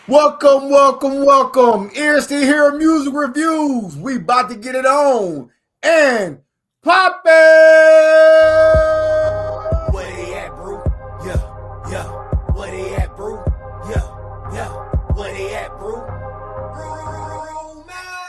Welcome, welcome, welcome. Ears to hear music reviews. We about to get it on and pop it. Where they at, Brew? Yeah. Where they at, Brew? Yeah. Where they at, Brew?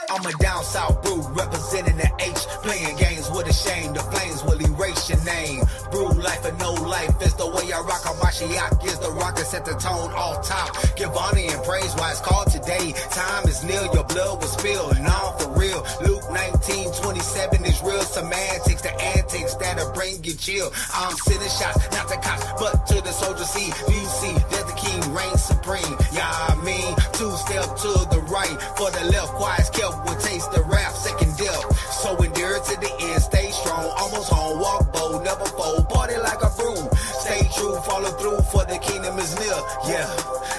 I'm a down south Brew, representing the H, playing games with a shame. The flames will erase your name. Brew life or no life is the way I rock. Mashiach is the rock that set the tone off top. Give honor and praise why it's called today. Time is near, your blood was spilled, and all for real. Luke 19:27 is real semantics, the antics that'll bring you chill. I'm sending shots, not the cops, but to the soldier. See, you see, there's the king reigns supreme. Yeah, I mean, two-step to the right, for the left, quiet kept will taste the wrath, second death. So endure to the end, stay strong, almost home, walk bold, never fold, party like a broom. Stay true, follow through, for the kingdom is near. Yeah,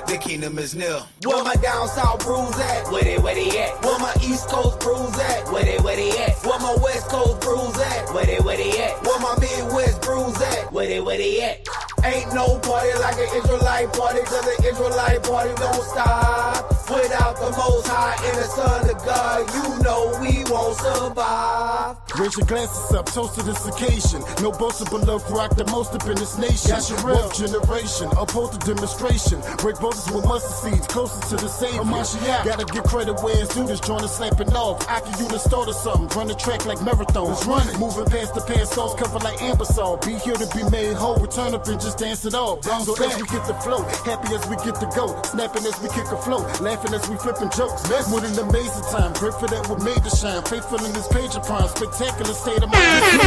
the kingdom is near. Where my down south brews at? Where they at? Where my east coast brews at? Where they at? Where my west coast brews at? Where they at? Where my midwest brews at? Where they at? Ain't no party like an Israelite party, cause the Israelite party don't stop. Without the Most High and the Son of God, you know we won't survive. Raise your glasses up, toast to this occasion. No boastable love, rock the most up in this nation. Wolf generation, uphold the demonstration. Break boulders with mustard seeds, closest to the Savior. Gotta get credit where it's due, this joint is slapping off. I can you to start or something, run the track like marathons. Running, moving past the past sauce, cover like Ambersol. Be here to be made whole, return up and just dance it off. So as we get the flow, happy as we get to go. Snapping as we kick a flow, laughing as we flipping jokes. What an amazing time, grateful that we're made to shine. Faithful in this page of prime, spectacular state of mind. To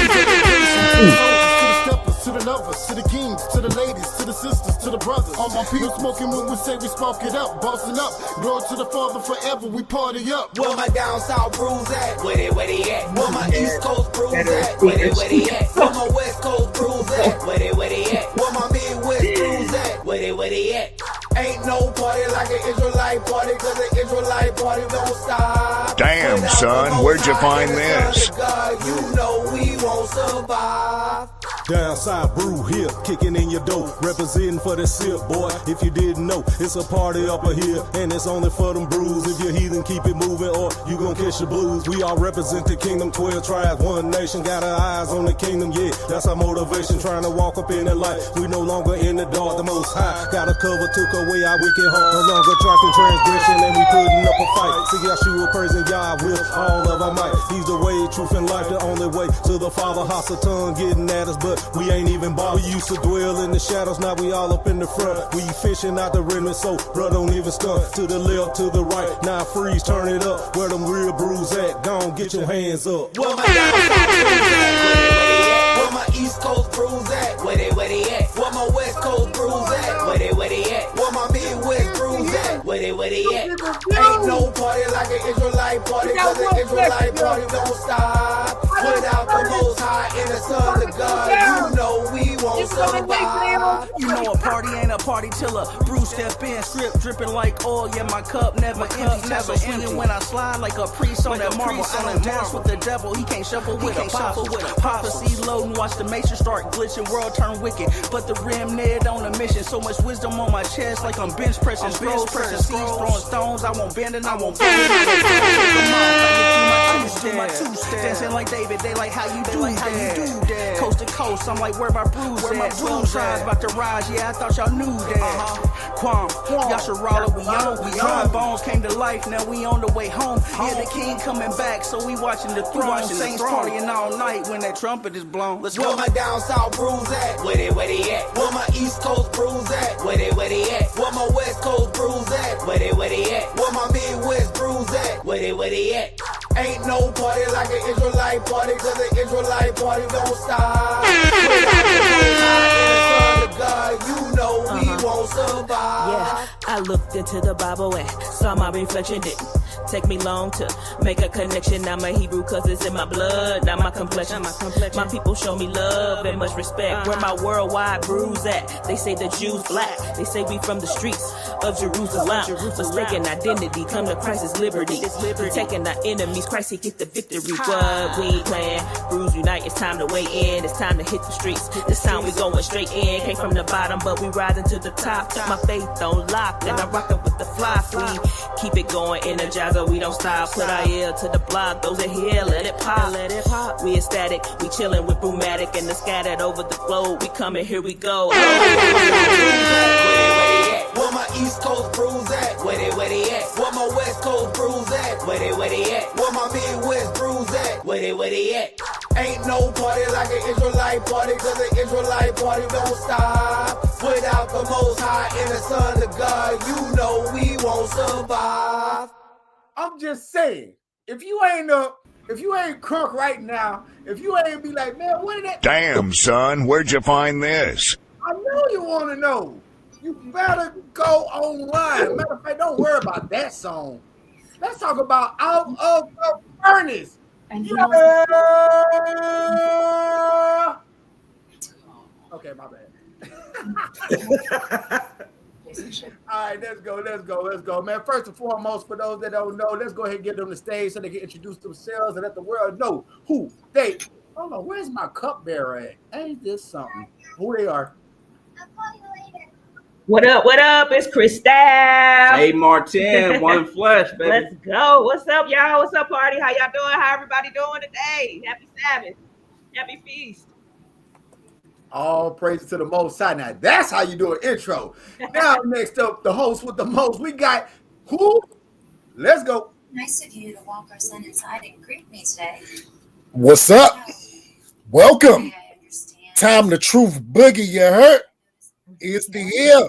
the steppers, to the lovers, to the kings, to the ladies, to the sisters, to the brothers. All my people smoking when we say we spark it up, bossing up. Glory to the Father forever, we party up. Where my down south brews at? Where they at? Where my east coast brews at? Where they at? Where my west coast brews at? Where they at? Where my midwest brews at? Where they at? Ain't no party like an Israelite party, cause the Israelite party don't stop. Damn, son, where'd you find this? God, you know we won't survive. Downside Brew here, kicking in your dough, representing for the sip, boy. If you didn't know, it's a party up here, and it's only for them brews. If you're heathen, keep it moving, or you gon' catch the blues. We all represent the kingdom, 12 tribes, one nation. Got our eyes on the kingdom, yeah, that's our motivation. Trying to walk up in the light, we no longer in the dark. The Most High got a cover, took away our wicked heart. No longer tracking transgression, and we putting up a fight. See, Yahshua praising God with all of our might. He's the way, truth, and life, the only way to the Father. Hasatan getting at us, but we ain't even bothered. We used to dwell in the shadows, now we all up in the front. We fishing out the remnant, so bro, don't even stunt. To the left, to the right, now freeze, turn it up. Where them real brews at? Gone, get your hands up. Where my down south brews at? Where they at? Where my east coast brews at? Where they at? Where my west coast brews at? Where they at? Where my midwest brews at? Where they at? Ain't no party like an Israelite party, cause the Israelite party don't stop. Without the Most High and the Son of God, you know we won't survive. You know a party ain't a party till a brew step in, script dripping like oil. Yeah, my cup never empty, never swinging when I slide like a priest on that marble. I don't dance with the devil, he can't shuffle with a prophecy loading, watch the matrix start glitching, world turn wicked. But the remnant on a mission, so much wisdom on my chest, like I'm bench pressing scrolls, seeds throwing stones. I won't bend and I won't bend. Dancing like David, they like how you do that. Coast to coast, I'm like where my brews at? 12 tribes about to rise, yeah, I thought y'all knew that. Quam, Yasharala, we on. Bones came to life, now we on the way home. Yeah, the king coming back, so we watching the throne. Saints partying all night when that trumpet is blown. Let's go. Where my down south brews at? Where they at? Where my east coast brews at? Where they at? Where my west coast brews at? Where they at? Where my midwest brews at? Where they at? Ain't no party like an Israelite party, cause the Israelite party don't stop. Without the Most High and the Son of God, you know we won't survive. Yeah, I looked into the Bible and saw my reflection. Didn't take me long to make a connection. I'm a Hebrew cause it's in my blood, not my complexion. My people show me love and much respect. Where my worldwide brews at? They say the Jews black. They say we from the streets of Jerusalem. Mistaken identity, come to Christ's liberty. Protecting our enemies, Christ he get the victory. What we ain't playing, brews unite. It's time to weigh in. It's time to hit the streets. This time we going straight in. Came from the bottom, but we rising to the top. My faith don't lock. and I'm rocking with the fly. We keep it going, energizer, we don't stop. Put our ear to the block, those are here, let it pop. We ecstatic, we chillin' with Brewmatic and the scattered over the globe. We coming, here we go. Where my East Coast brews at? Where they at? Where my West Coast brews at? Where they at? Where my Midwest brews at? Where they at? Ain't no party like an Israelite party, cause the Israelite party don't stop. Without the Most High and the Son of God, you know we won't survive. I'm just saying, if you ain't crunk right now, if you ain't be like, man, what did that? Damn, son, where'd you find this? I know you want to know. You better go online. Matter of fact, don't worry about that song. Let's talk about Out of the Furnace. Yeah. Okay, my bad. All right, let's go, man. First and foremost, for those that don't know, let's go ahead and get them the stage so they can introduce themselves and let the world know who they. Hold on, where's my cupbearer at? Ain't this something? Who they are? What up? It's Qrystal. Hey, Martin, 1Flesh, baby. Let's go. What's up, y'all? What's up, party? How y'all doing? How everybody doing today? Happy Sabbath. Happy feast. All praise to the Most High. Now, that's how you do an intro. Now, next up, the host with the most. We got who? Let's go. Nice of you to walk our son inside and greet me today. What's up? Welcome. I understand. Time the truth boogie, you heard? It's the year.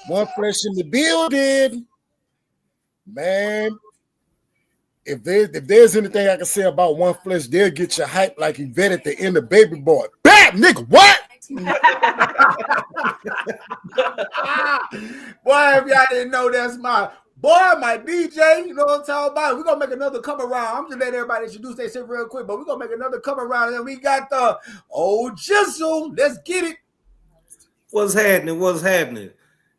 1Flesh in the building. Man, if there's anything I can say about 1Flesh, they'll get you hyped like Yvette at the end of Baby Boy. Bam, nigga, what? Boy, if y'all didn't know, that's my DJ. You know what I'm talking about? We're going to make another come around. I'm just letting everybody introduce themselves real quick, but we're going to make another come around. And we got the old Jizzle. Let's get it. What's happening?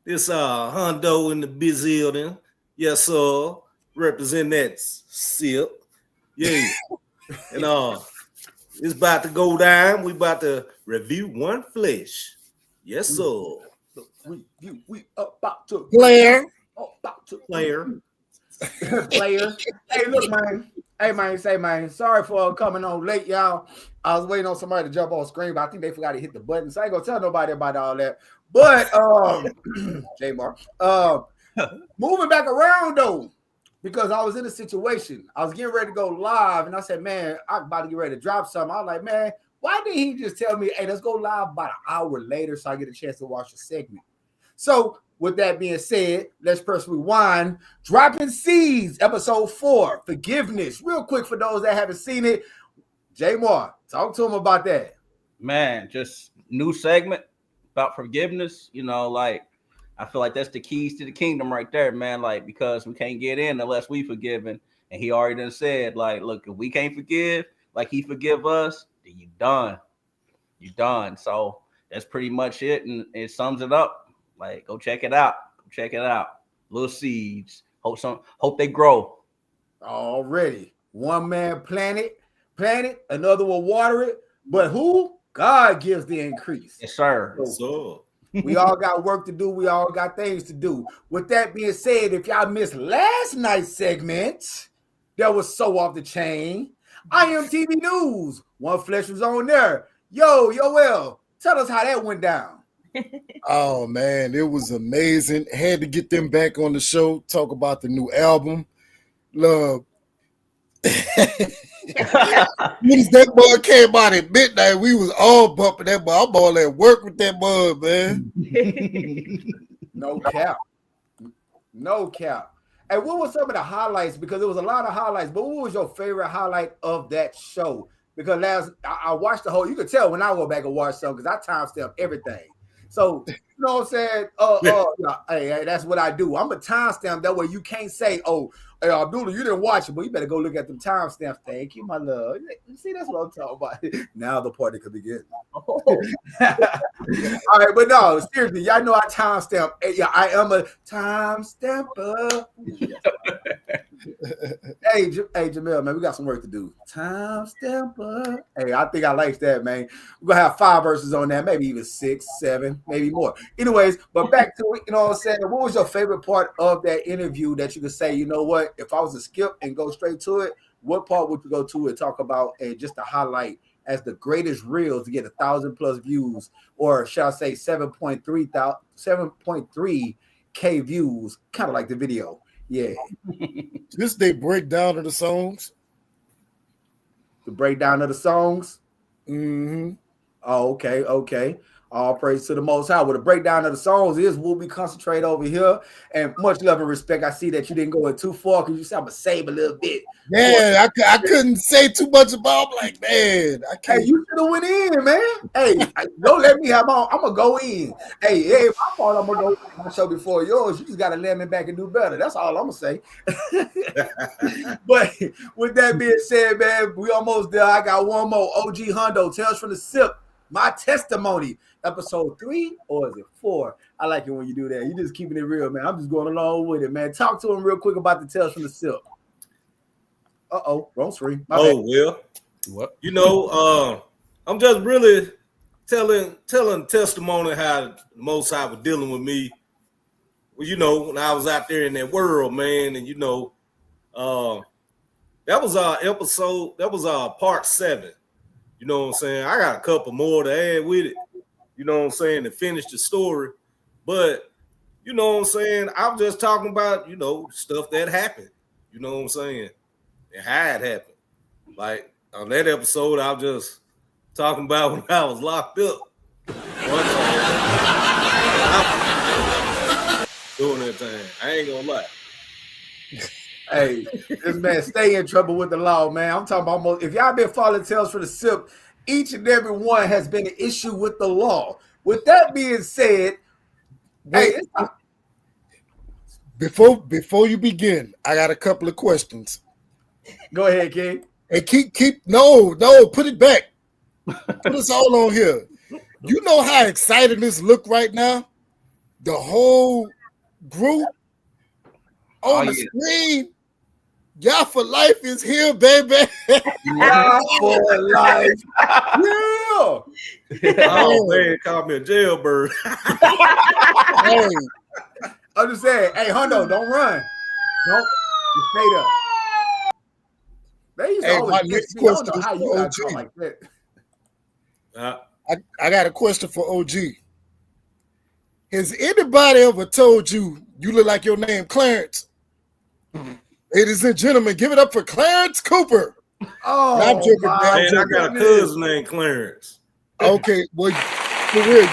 This Hondo in the busy building. Yes, sir. Represent that sip. Yeah. And it's about to go down. We about to review 1Flesh. Yes, sir. We about to Player. Player. Hey, look, man. Hey, man. Sorry for coming on late, y'all. I was waiting on somebody to jump on screen, but I think they forgot to hit the button. So I ain't gonna tell nobody about all that. But J-Mar. Moving back around though, because I was in a situation. I was getting ready to go live, and I said, man, I'm about to get ready to drop something. I was like, man, why didn't he just tell me, hey, let's go live about an hour later so I get a chance to watch the segment? So with that being said, let's press rewind. Dropping Seeds, episode 4, Forgiveness. Real quick for those that haven't seen it. J-Mar, talk to him about that. Man, just new segment about forgiveness. You know, like, I feel like that's the keys to the kingdom right there, man. Like, because we can't get in unless we forgiven. And he already done said, like, look, if we can't forgive like he forgive us, then you done. You done. So that's pretty much it. And it sums it up. Like, go check it out. Little seeds. Hope they grow. Already. One man planet, another will water it. But who? God gives the increase. Yes, sir. So, we all got work to do. We all got things to do. With that being said, if y'all missed last night's segment, that was so off the chain. I Am TV News. 1Flesh was on there. Yoel, tell us how that went down. Oh, man, it was amazing. Had to get them back on the show, talk about the new album. Love. Once that boy came out at midnight, we was all bumping that boy. I'm all at work with that boy, man. No cap. And what were some of the highlights? Because there was a lot of highlights, but what was your favorite highlight of that show? Because I watched the whole, you could tell when I go back and watch something because I timestamp everything. So, you know what I'm saying? Hey, that's what I do. I'm a timestamp. That way you can't say, oh, hey, Abdullah, you didn't watch it, but you better go look at them timestamps. Thank you, my love. See, that's what I'm talking about. Now the party could begin. All right, but no, seriously, y'all know I timestamp. Yeah, I am a timestamper. Hey, Jamel, man, we got some work to do. Time stamper. Hey, I think I like that, man. We're gonna have 5 verses on that, maybe even 6, 7, maybe more. Anyways, but back to it, you know what I'm saying? What was your favorite part of that interview that you could say, you know what, if I was to skip and go straight to it, what part would you go to and talk about and just to highlight as the greatest reel to get 1,000+ views, or shall I say 7.3K views, kind of like the video. Yeah. This they breakdown of the songs. The breakdown of the songs. Mm-hmm. Oh, okay. All praise to the Most High. Well, the breakdown of the songs is what we concentrate over here. And much love and respect. I see that you didn't go in too far because you said I'm going to save a little bit. Yeah, I couldn't say too much about. I'm like, man, I can't. Hey, you should have went in, man. Hey, don't let me have on. I'm going to go in. Hey, my fault. I'm going to go in my show before yours. You just got to let me back and do better. That's all I'm going to say. But with that being said, man, we almost there. I got one more. OG Hondo, Tales from the Sip. My testimony, episode 3 or is it 4? I like it when you do that. You just keeping it real, man. I'm just going along with it, man. Talk to him real quick about the Tales from the Silk. Wrong screen. Well, what? You know, I'm just really telling testimony how the Most High was dealing with me. Well, you know, when I was out there in that world, man, and you know, that was our episode. That was our part 7. You know what I'm saying? I got a couple more to add with it, you know what I'm saying, to finish the story. But, you know what I'm saying, I'm just talking about, you know, stuff that happened, you know what I'm saying, and how it happened. Like, on that episode, I was just talking about when I was locked up. Doing that thing. I ain't gonna lie. Hey, this man stay in trouble with the law, man. I'm talking about if y'all been following Tales for the Sip, each and every one has been an issue with the law. With that being said, before you begin, I got a couple of questions. Go ahead, King. Hey, put it back. Put us all on here. You know how excited this look right now? The whole group on the screen. Y'all for life is here, baby. Y'all for life. Yeah. Oh, man, called me a jailbird. Hey, I'm just saying, hey, Hondo, don't run. Don't. Just stay there. They used to always next question is for OG. Like that. I got a question for OG. Has anybody ever told you look like your name Clarence? Ladies and gentlemen, give it up for Clarence Cooper. Oh, I'm joking, man. I got a cousin named Clarence. Okay, well, for real,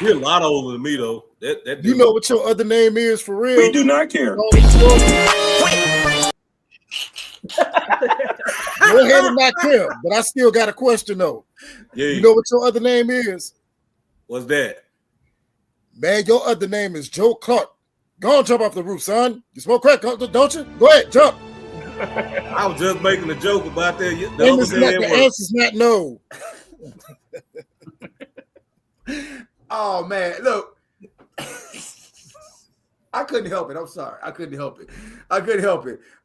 you're a lot older than me, though. That you know what your other name is, for real? We do not care. Go ahead and not care, but I still got a question, though. Yeah. You know what your other name is? What's that? Man, your other name is Joe Clark. Go on, jump off the roof, son. You smoke crack, don't you? Go ahead, jump. I was just making a joke about that. The answer's not no. Oh, man. Look. I couldn't help it. I'm sorry. I couldn't help it.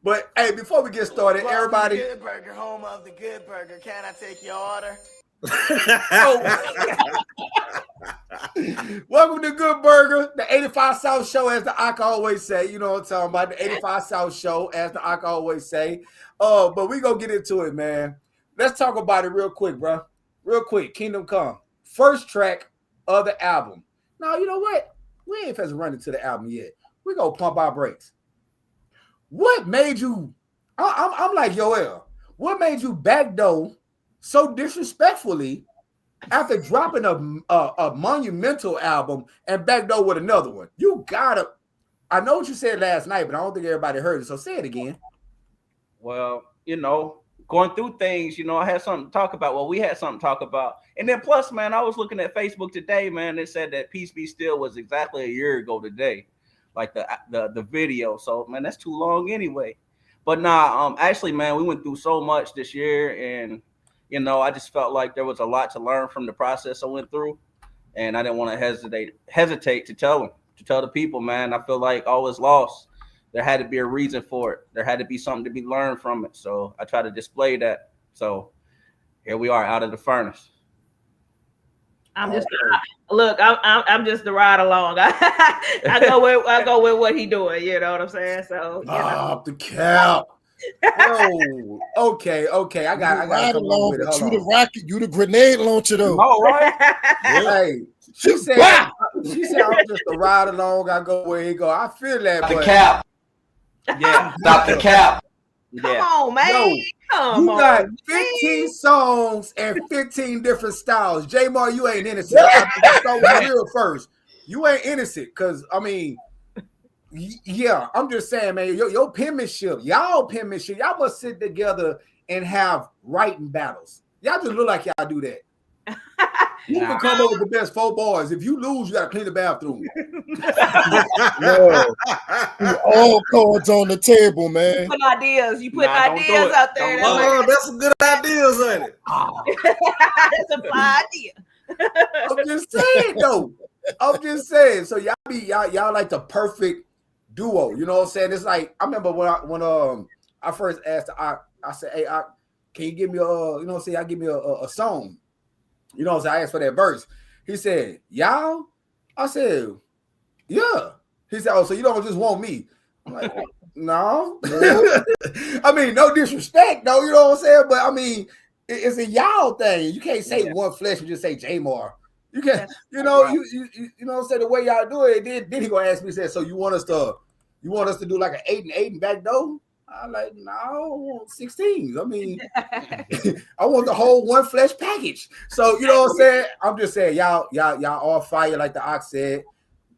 But, hey, before we get started, everybody. Good Burger, home of the Good Burger. Can I take your order? Welcome to Good Burger, the 85 South Show, as the Ak always say. You know what I'm talking about, the 85 South Show, as the Ak always say. But we gonna get into it, man. Let's talk about it real quick, bro. Real quick. Kingdom Come, first track of the album. Now, you know what? We ain't supposed to run into the album yet. We gonna pump our brakes. What made you? I'm like Yoel. What made you backdoor so disrespectfully after dropping a monumental album and backdoor with another one? You gotta. I know what you said last night, but I don't think everybody heard it. So say it again. Well, you know, going through things, you know, I had something to talk about. Well, we had something to talk about. And then plus, man, I was looking at Facebook today, man. It said that Peace Be Still was exactly a year ago today, like the video. So, man, that's too long anyway. But nah, actually, man, we went through so much this year, and you know, I just felt like there was a lot to learn from the process I went through, and I didn't want to hesitate to tell the people, man. I feel like all is lost. there had to be a reason for it. There had to be something to be learned from it. So I try to display that. So here we are out of the furnace. I'm just I'm just the ride along. I go with what he doing. You know what I'm saying? So off the cap. Oh, okay. I got ride along, but you the rocket, you the grenade launcher though. All right. Hey, she said I'm just a ride along. I go where he go. I feel that. The cap. Yeah. Stop the cap. Come on, man. Yo, Come you on, got man. 15 songs and 15 different styles. J-Mar, you ain't innocent. I start with real first. You ain't innocent because, I mean, yeah, I'm just saying, man, your penmanship, y'all must sit together and have writing battles. Y'all just look like y'all do that. You can come up with the best 4 bars. If you lose, you got to clean the bathroom. All cards on the table, man. You put ideas out there. Oh, that's some good ideas, ain't it? That's a fly idea. I'm just saying, though. I'm just saying. So y'all like the perfect duo. You know what I'm saying? It's like I remember when I first asked I said, "Hey, can you give me I give me a song?" You know what I'm saying? I asked for that verse. He said, "Y'all?" I said, "Yeah." He said, "Oh, so you don't just want me?" I'm like, "No." I mean, no disrespect, though. You know what I'm saying? But I mean, it's a y'all thing. You can't say 1Flesh and just say J-Mar. You can't. You know, you know what I'm saying? The way y'all do it. Then he gonna ask me, said, "So you want us to do like an 8 and 8 and back door?" I'm like, "No, I want 16s. I mean, I want the whole 1Flesh package." So you know what I'm saying? I'm just saying, y'all all fire, like the Ox said.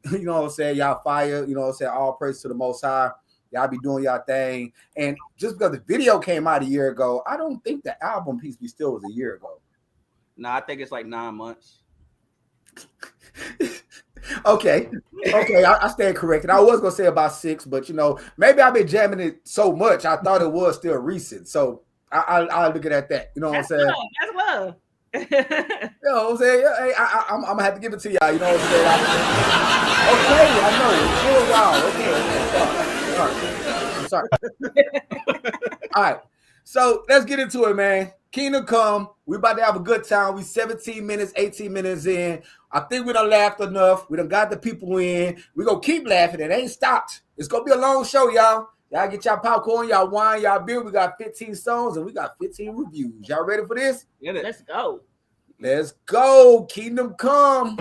You know what I'm saying? Y'all fire. You know what I'm saying? All praise to the Most High. Y'all be doing y'all thing. And just because the video came out a year ago, I don't think the album Peace Be Still was a year ago. No, I think it's like 9 months. Okay, I stand corrected. I was gonna say about 6, but you know, maybe I've been jamming it so much I thought it was still recent. So I'll look at that. You know what I'm saying? That's love. You know what I'm saying? Hey, I'm gonna have to give it to y'all. You know what I'm saying? Okay, I know. I'm sorry. All right. So let's get into it, man. Kingdom Come. We about to have a good time. We 17 minutes, 18 minutes in. I think we done laughed enough. We done got the people in. We gonna keep laughing. It ain't stopped. It's gonna be a long show, y'all. Y'all get y'all popcorn, y'all wine, y'all beer. We got 15 songs and we got 15 reviews. Y'all ready for this? Let's go. Let's go. Kingdom Come.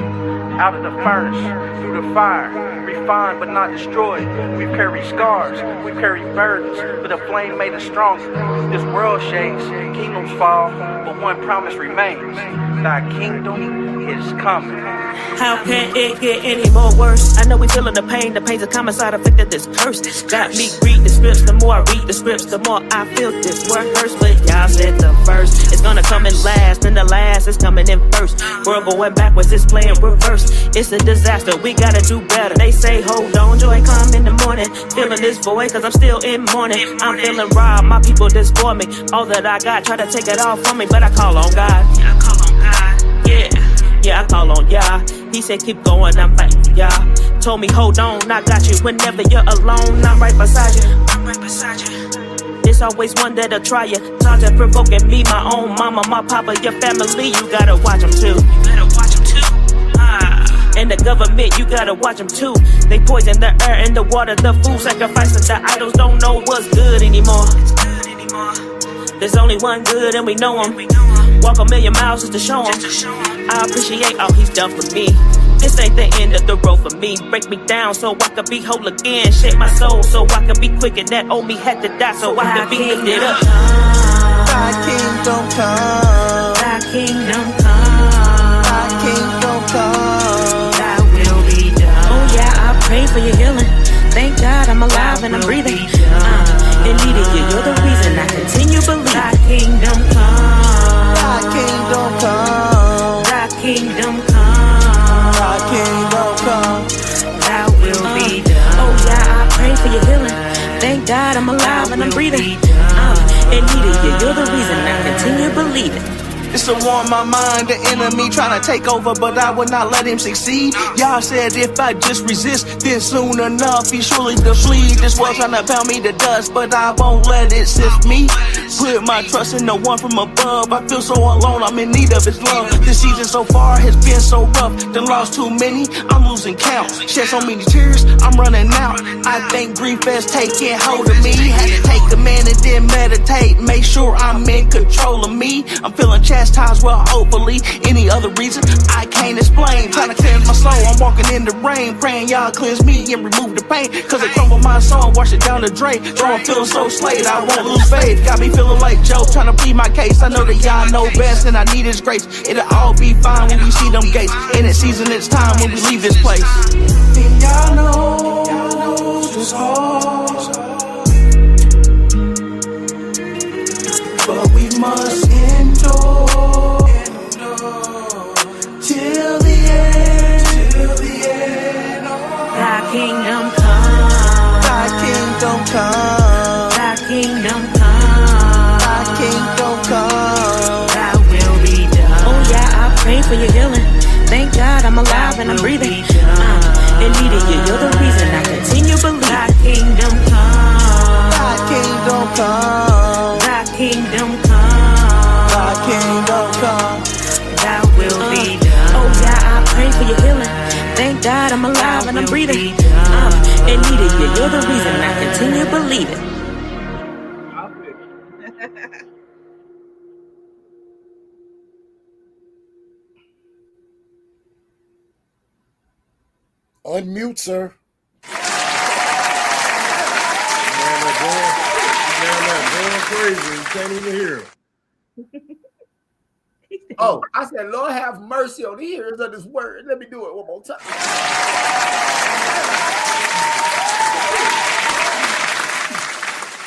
Out of the furnace, through the fire, refined but not destroyed. We've carried scars, we've carried burdens, but the flame made us stronger. This world shakes, kingdoms fall, but one promise remains. Thy kingdom is coming. How can it get any more worse? I know we feeling the pain. The pain's a common side effect of this curse. Got me read the scripts. The more I read the scripts, the more I feel this word hurts. But y'all said the first is gonna come in last, and the last is coming in first. World going backwards, it's playing reverse. It's a disaster, we gotta do better. They say, hold on, joy come in the morning. Feeling this void, cause I'm still in mourning. I'm feeling robbed, my people just for me. All that I got, try to take it all from me, but I call on God. Yeah, I call on Yah. He said keep going, I'm fighting for Yah. Told me hold on, I got you. Whenever you're alone, I'm right beside you. There's always one that'll try you. Taunting, provoking me, my own mama, my papa, your family. You gotta watch them too. And the government, you gotta watch them too. They poison the air and the water, the food, sacrificing the idols. Don't know what's good anymore. There's only one good and we know him. Walk a million miles just to show him. I appreciate all he's done for me. This ain't the end of the road for me. Break me down so I could be whole again. Shake my soul so I could be quick, and that owe me had to die so I could be lifted up. Thy kingdom come. Thy kingdom come. Thy kingdom come. Thy will be done. Oh yeah, I pray for your healing. Thank God I'm alive and I'm breathing. And needed you, you're the reason I continue believing. Thy kingdom come. Thy kingdom come. Thy kingdom come. Thy kingdom come. Thy will be done. Oh yeah, I pray for your healing. Thank God I'm alive and I'm breathing. And needed you, you're the reason I continue believing. This to warm my mind. The enemy trying to take over, but I will not let him succeed. Y'all said if I just resist, then soon enough he surely deplete. This world trying to pound me to dust, but I won't let it sift me. Put my trust in the one from above. I feel so alone, I'm in need of his love. This season so far has been so rough. Done lost too many, I'm losing count. Shed so many tears, I'm running out. I think grief has taken hold of me. Had to take a minute, then meditate. Make sure I'm in control of me. I'm feeling chastised, well, hopefully. Any other reason, I can't explain. Trying to cleanse my soul, I'm walking in the rain. Praying y'all cleanse me and remove the pain. Cause it crumbled my soul, wash it down the drain. Though I'm feeling so slayed, I won't lose faith. Got me feeling like Joe, trying to plead my case. I know that y'all know best and I need his grace. It'll all be fine when we see them gates. In its season, it's time when we leave this place. And y'all know it's hard, but we must endure till the end. Thy kingdom come. Thy kingdom come. Thy kingdom come. Thy kingdom come. Thy will be done. Oh yeah, I pray for your healing. Thank God I'm alive and I'm breathing. And needed you, you're the reason I continue believing. Thy kingdom come. Thy kingdom come. Thy kingdom come. Thy kingdom come. Thy will be done. Oh yeah, I pray for your healing. Thank God I'm alive and I'm breathing. And needed you, you're the reason I continue believing. Unmute, sir. Going crazy. You can't even hear him. Oh, I said, Lord, have mercy on the hearers of this word. Let me do it one more time.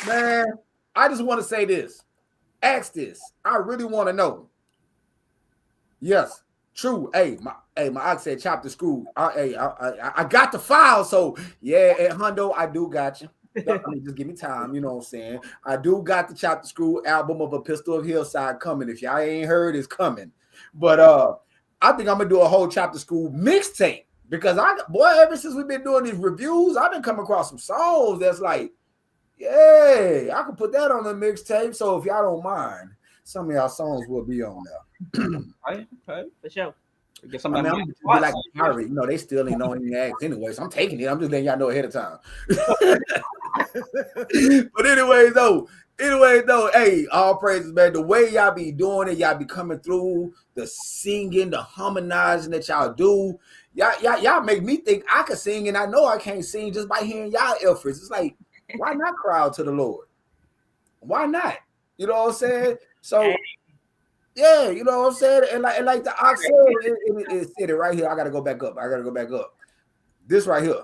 Man, I just want to say this. Ask this. I really want to know. Yes, true. Hey, my ox said chop the screw. I got the file, so yeah, at Hondo, I do got you. I mean, just give me time, you know what I'm saying? I do got the Chop the Screw album of A Pistol of Hillside coming. If y'all ain't heard, it's coming. But I think I'm gonna do a whole Chop the Screw mixtape because ever since we've been doing these reviews, I've been coming across some songs that's like, yeah, I can put that on the mixtape. So if y'all don't mind, some of y'all songs will be on there. Okay, for sure. Get I mean, I'm be like a pirate, you know, they still ain't knowing any acts anyway, so I'm taking it. I'm just letting y'all know ahead of time. But anyway, though, hey, all praises, man. The way y'all be doing it, y'all be coming through, the singing, the harmonizing that y'all do. Y'all make me think I can sing, and I know I can't sing just by hearing y'all efforts. It's like, why not cry out to the Lord? Why not? You know what I'm saying? So, yeah, you know what I'm saying? And like the ox said, it said it right here. I gotta go back up. This right here.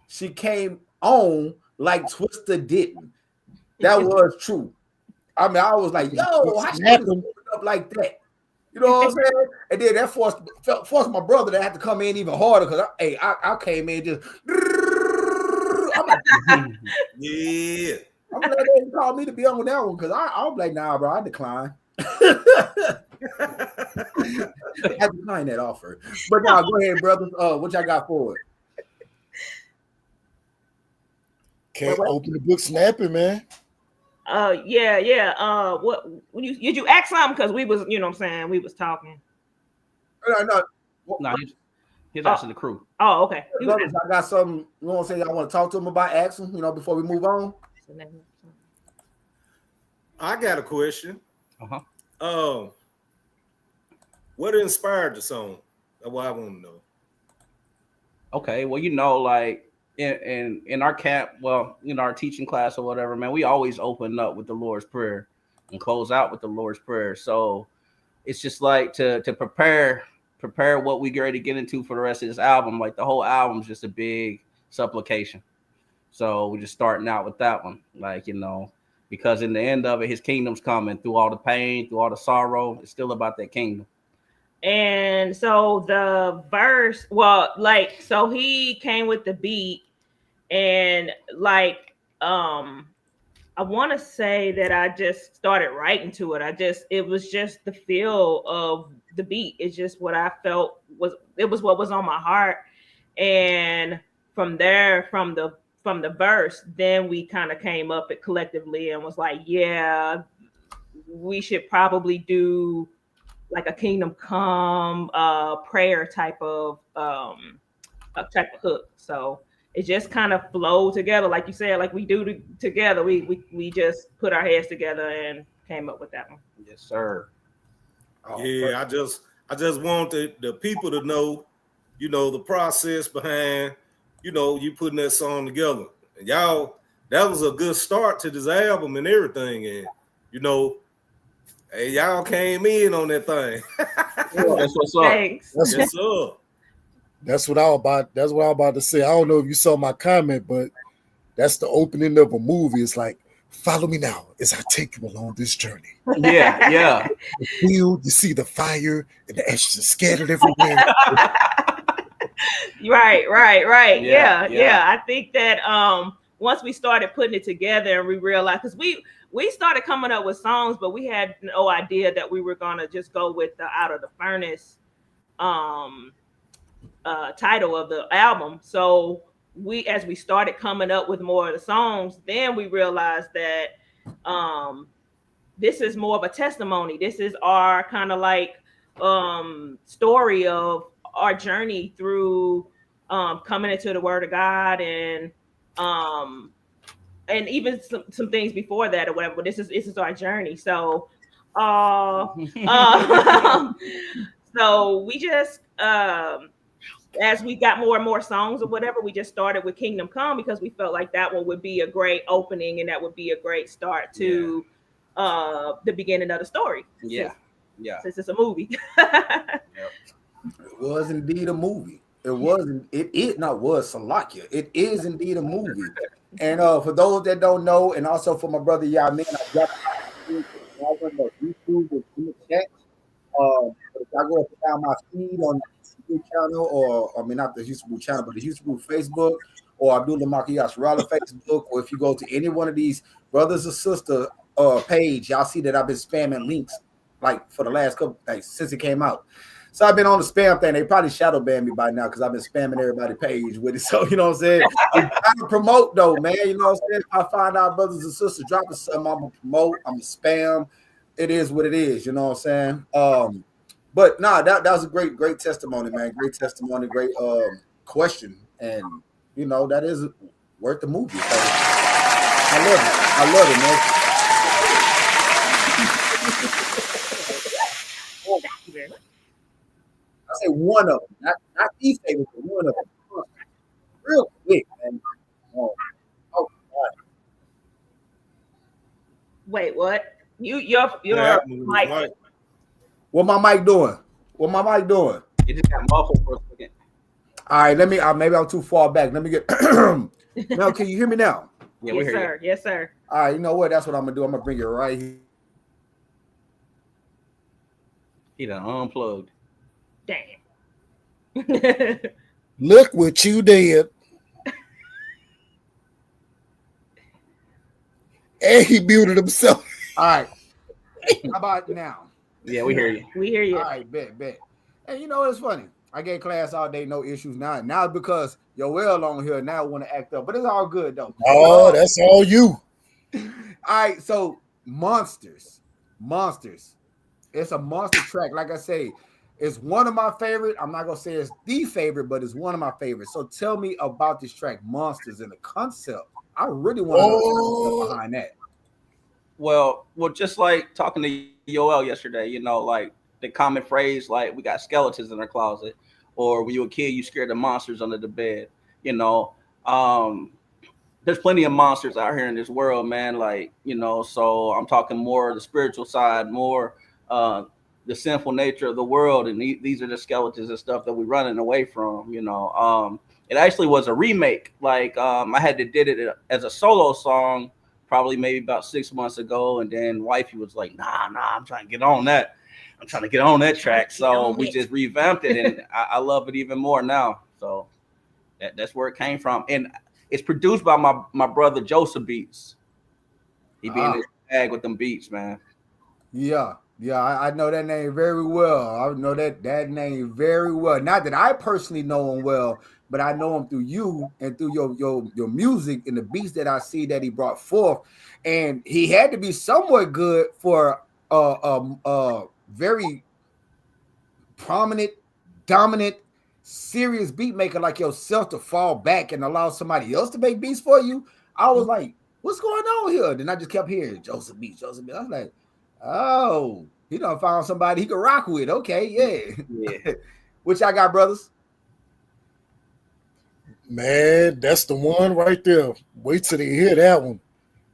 She came on like Twister didn't. That was true. I mean, I was like, yo, how she up like that? You know what I'm saying? And then that forced my brother to have to come in even harder because I came in just. I'm like, yeah. I'm glad they didn't call me to be on that one because I was like, nah, bro, I decline. I decline that offer. But now, go ahead, brothers. What y'all got for it? Can't open the book snapping, man. Yeah. What when did you ask something? Because we was, you know what I'm saying, we was talking. No, he's asking the crew. Oh, okay. Brothers, I got something, you know what I'm saying, I want to talk to him about, ask him, you know, before we move on. I got a question. Uh-huh. What inspired the song? That's what I want to know. Okay, well, you know, like in our camp, well, in our teaching class or whatever, man, we always open up with the Lord's Prayer and close out with the Lord's Prayer. So it's just like to prepare what we get ready to get into for the rest of this album. Like the whole album's just a big supplication. So we're just starting out with that one, like, you know, because in the end of it, his kingdom's coming through all the pain, through all the sorrow. It's still about that kingdom. And so the verse, well, like, so he came with the beat and like, I want to say that I just started writing to it. It was just the feel of the beat. It's just what I felt was what was on my heart. And from there, from the verse, then we kind of came up it collectively and was like, yeah, we should probably do like a kingdom come prayer type of hook. So it just kind of flowed together, like you said, like we do together. We just put our heads together and came up with that one. Yes, sir. Yeah, I just want the people to know, the process behind, you putting that song together. And y'all, that was a good start to this album and everything. And hey, y'all came in on that thing. That's what's up. Thanks. Yes, sir. That's what I was about to say. I don't know if you saw my comment, but that's the opening of a movie. It's like, follow me now as I take you along this journey. Yeah. The field, you see the fire and the ashes scattered everywhere. Right. Yeah. I think that once we started putting it together and we realized, because we started coming up with songs, but we had no idea that we were gonna just go with the Out of the Furnace title of the album. So as we started coming up with more of the songs, then we realized that this is more of a testimony. This is our kind of like story of our journey through coming into the Word of God and even some things before that or whatever. But this is our journey. So so we just as we got more and more songs or whatever, we just started with Kingdom Come because we felt like that one would be a great opening and that would be a great start to the beginning of the story. Yeah. Since it's a movie. It was indeed a movie. It was Salakia. It is indeed a movie. And for those that don't know, and also for my brother Yamin, I got the YouTube in the chat. If I go up and down my feed on the YouTube channel, or I mean not the YouTube channel, but the YouTube Facebook, or Abdullah Makiyas Rala Facebook, or if you go to any one of these brothers or sister page, y'all see that I've been spamming links like for the last couple days since it came out. So I've been on the spam thing. They probably shadow banned me by now because I've been spamming everybody's page with it. So you know what I'm saying? I'm trying to promote though, man. You know what I'm saying? If I find out brothers and sisters dropping something, I'm gonna promote. I'm gonna spam. It is what it is. You know what I'm saying? But nah, that was a great testimony, man. Great testimony, great question, and that is worth the movie. So I love it, man. I say one of them, not the favorite, but one of them. Real quick, man. Oh God. Wait, what? Your mic. What my mic doing? It just got muffled for a second. All right, let me. Maybe I'm too far back. Let me get. Now, can you hear me now? Yeah, we hear you. Yes, sir. All right, you know what? That's what I'm gonna do. I'm gonna bring it right here. He done unplugged. Damn. Look what you did. And he muted himself. All right. How about now? Yeah, we hear you. We hear you. All right, bet. And you know it's funny. I get class all day, no issues now. Now because Yoel on here now want to act up, but it's all good though. Oh, that's all you. All right, so monsters. It's a monster track. Like I say, it's one of my favorite. I'm not gonna say it's the favorite, but it's one of my favorites. So tell me about this track, Monsters, and the concept. I really want to know behind that. Well, just like talking to Yoel yesterday, like the common phrase, like we got skeletons in our closet, or when you were a kid, you scared the monsters under the bed. There's plenty of monsters out here in this world, man. So I'm talking more the spiritual side, more the sinful nature of the world, and these are the skeletons and stuff that we're running away from. It actually was a remake. I had did it as a solo song, probably maybe about 6 months ago, and then wifey was like, "Nah, I'm trying to get on that. I'm trying to get on that track." So we just revamped it, and I love it even more now. So that's where it came from, and it's produced by my brother Joseph Beats. He be in his bag with them beats, man. Yeah, I know that name very well. I know that name very well. Not that I personally know him well, but I know him through you and through your music and the beats that I see that he brought forth. And he had to be somewhat good for a very prominent, dominant, serious beat maker like yourself to fall back and allow somebody else to make beats for you. I was like, what's going on here? Then I just kept hearing Joseph Beats. I was like, oh, he done found somebody he could rock with. Okay, yeah. Which I got, brothers? Man, that's the one right there. Wait till they hear that one.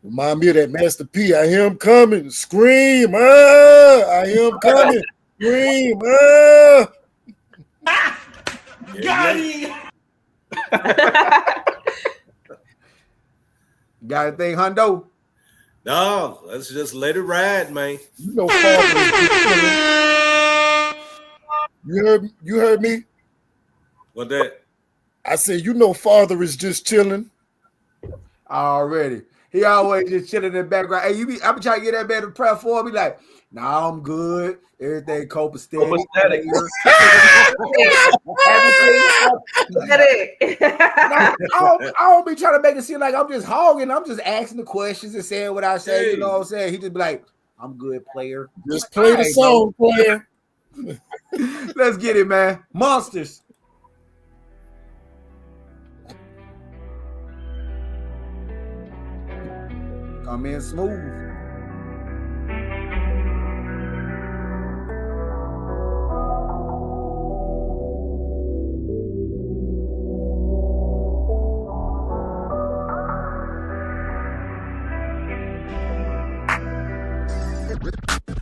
Remind me of that Master P. I hear him coming. Scream. I hear him coming. Scream. Got him. Got anything, Hondo? No, let's just let it ride, man. You know, you heard me? What that? I said, you know, Father is just chilling. Already. He always just chilling in the background. Hey, I be trying to get that man to prep for me. Like, nah, I'm good. Everything copacetic. I don't be trying to make it seem like I'm just hogging. I'm just asking the questions and saying what I say. Hey. You know what I'm saying? He just be like, I'm good, player. Just play the song, player. Let's get it, man. Monsters. Come in smooth.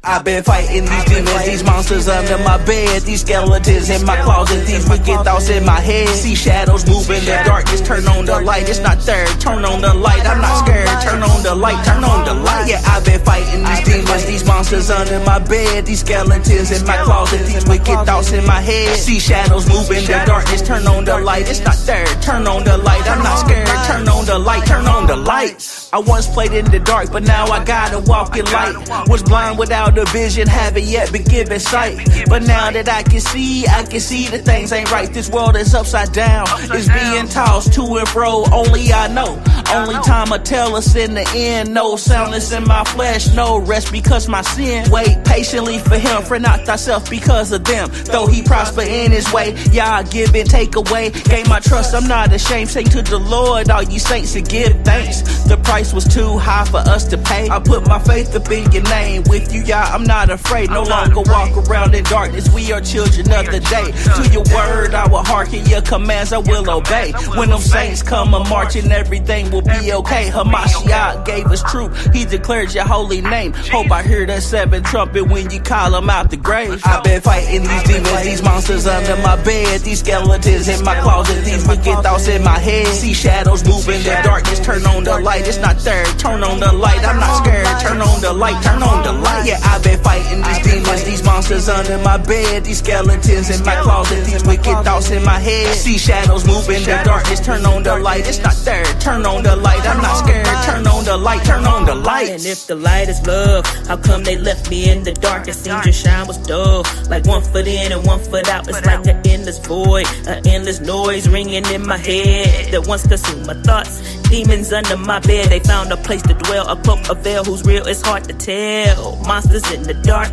I've been fighting these demons, these monsters under my bed, these skeletons in my closet, these wicked thoughts in my head. See shadows move in the darkness, turn on the light. It's not there, turn on the light. I'm not scared, turn on the light, turn on the light. Yeah, I've been fighting these demons, these monsters under my bed, these skeletons in my closet, these wicked thoughts in my head. See shadows move in the darkness, turn on the light. It's not there, turn on the light. I'm not scared, turn on the light, turn on the lights. I once played in the dark, but now I gotta walk in light. Was blind without the vision, haven't yet been given sight. But now that I can see that things ain't right. This world is upside down, it's being tossed to and fro. Only I know, only time will tell us in the end. No soundness in my flesh, no rest because my sin. Wait patiently for him, fret not thyself because of them. Though he prosper in his way, yeah, I give and take away. Gain my trust, I'm not ashamed. Say to the Lord, all you saints, and give thanks. The price was too high for us to pay. I put my faith up in your name. With you, yeah, I'm not afraid. No longer walk around in darkness. We are children of the day. To your word, I will hearken. Your commands, I will obey. When them saints come a marching, everything will be okay. Hamashiach gave us truth. He declared your holy name. Hope I hear that seventh trumpet when you call him out the grave. I've been fighting these demons, these monsters under my bed, these skeletons in my closet, these wicked thoughts in my head. See shadows move in the darkness, turn on the light. It's not there, turn on the light. I'm not scared, turn on the light, turn on the light. Yeah, I've been fighting these demons, these monsters under my bed, these skeletons in my closet, these wicked thoughts in my head. See shadows move in the darkness, turn on the light. It's not there, turn on the light. I'm not scared, turn on the light, turn on the light. And if the light is love, how come they left me in the dark? It seems your shine was dull, like 1 foot in and 1 foot out. It's like an endless void, an endless noise ringing in my head that once consumed my thoughts. Demons under my bed, they found a place to dwell, a cloak, a veil whose real is hard to tell. Monsters in the dark,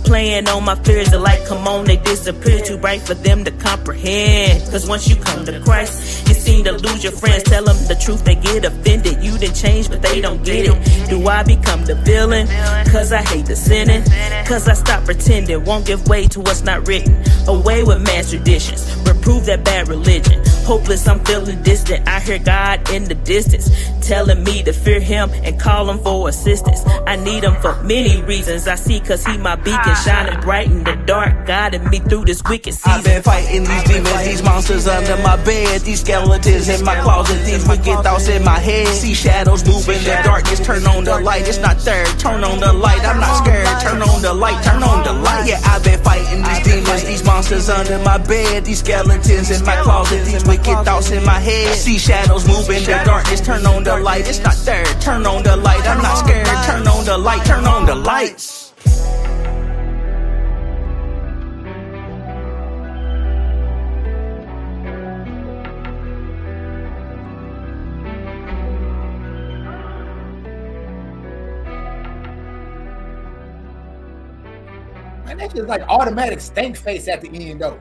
playing on my fears. The light come on, they disappear, too bright for them to comprehend. Cause once you come to Christ, you seem to lose your friends. Tell them the truth, they get offended. You done changed, but they don't get it. Do I become the villain? Cause I hate the sinning. Cause I stop pretending, won't give way to what's not written. Away with man's traditions, reprove that bad religion. Hopeless, I'm feeling distant. I hear God in the distance, telling me to fear him and call him for assistance. I need him for many reasons. I see cause he my beacon, shining bright in the dark, guiding me through this wicked season. I've been fighting these demons, these monsters under my bed, these skeletons in my closet, these wicked thoughts in my head. See shadows move in the darkness, turn on the light. It's not there, turn on the light. I'm not scared, turn on the light, turn on the light. Yeah, I've been fighting these demons, these monsters under my bed, these skeletons skeletons in my closet, these wicked thoughts in my head. See shadows move in the darkness, turn on the light. It's not there, turn on the light. I'm not scared, turn on the light, turn on the lights. Man, that's just like automatic stank face at the end, though.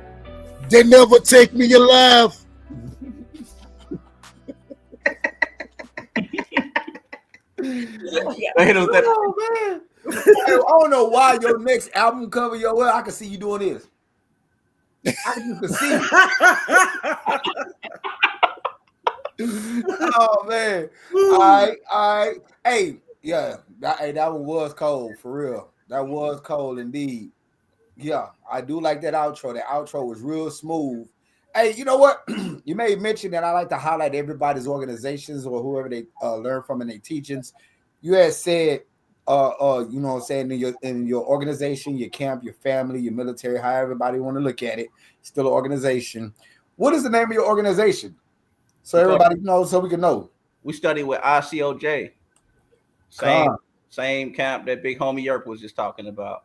They never take me alive. Oh, man. I don't know why your next album cover, I can see you doing this. You can see it. Oh, man. All right. Hey, yeah, that one was cold, for real. That was cold indeed. Yeah, I do like that outro. The outro was real smooth. Hey, you know what? You may mention that I like to highlight everybody's organizations or whoever they learn from in their teachings. You had said, you know what I'm saying, in your organization, your camp, your family, your military, however everybody want to look at it, still an organization. What is the name of your organization? So everybody knows, so we can know. We study with ICOJ. Same camp that big homie Yerp was just talking about.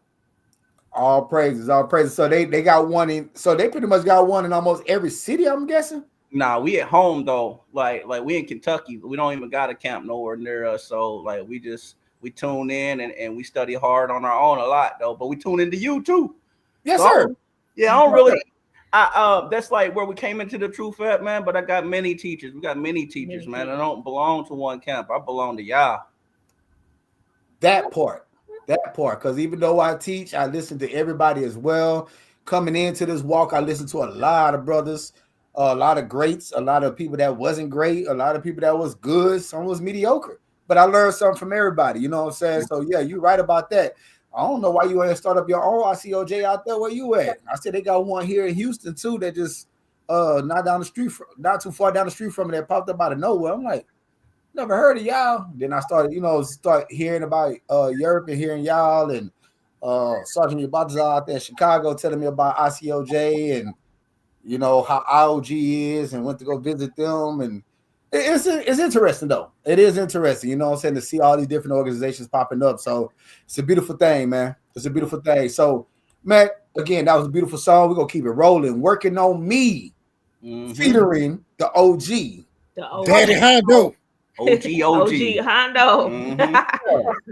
All praises. So they got one in. So they pretty much got one in almost every city, I'm guessing. Nah, we at home though. Like we in Kentucky. We don't even got a camp nowhere near us. So like we tune in and we study hard on our own a lot though. But we tune into you too. Yes, sir. Yeah, I don't really. That's like where we came into the truth at, man. But I got many teachers. We got many teachers, man. I don't belong to one camp. I belong to y'all. That part, because even though I teach, I listen to everybody as well. Coming into this walk, I listen to a lot of brothers, a lot of greats, a lot of people that wasn't great, a lot of people that was good, some was mediocre. But I learned something from everybody, you know what I'm saying? So yeah, you're right about that. I don't know why you ain't start up your own ICOJ out there. Where you at? I said they got one here in Houston too that just not too far down the street from me that popped up out of nowhere. I'm like, never heard of y'all. Then I started, start hearing about Europe and hearing y'all and Sergeant Yahudah out there in Chicago telling me about ICOJ and how IOG is and went to go visit them. And it's interesting though. It is interesting, you know what I'm saying, to see all these different organizations popping up. So it's a beautiful thing, man. It's a beautiful thing. So, man, again, that was a beautiful song. We're gonna keep it rolling. Working on Me, featuring the OG. Daddy Hondo. OG Hondo. Mm-hmm.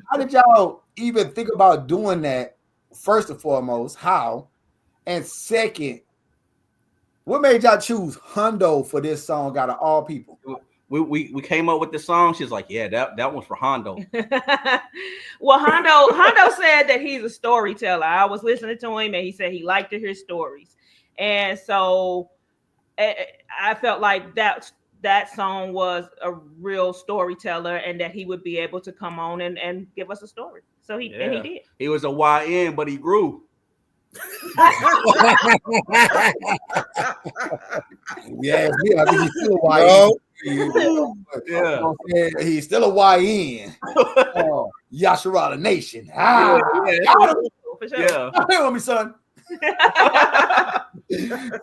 How did y'all even think about doing that? First and foremost, how? And second, what made y'all choose Hondo for this song out of all people? We came up with the song. She's like, yeah, that one's for Hondo. Well, Hondo said that he's a storyteller. I was listening to him and he said he liked to hear stories. And so I felt like that song was a real storyteller and that he would be able to come on and give us a story. So he did. He was a YN, but he grew. Yeah, I think he's still a YN. Yeah. He's still a YN. Yahudah Nation. Yeah. For sure. Yeah. Hey, on me, son.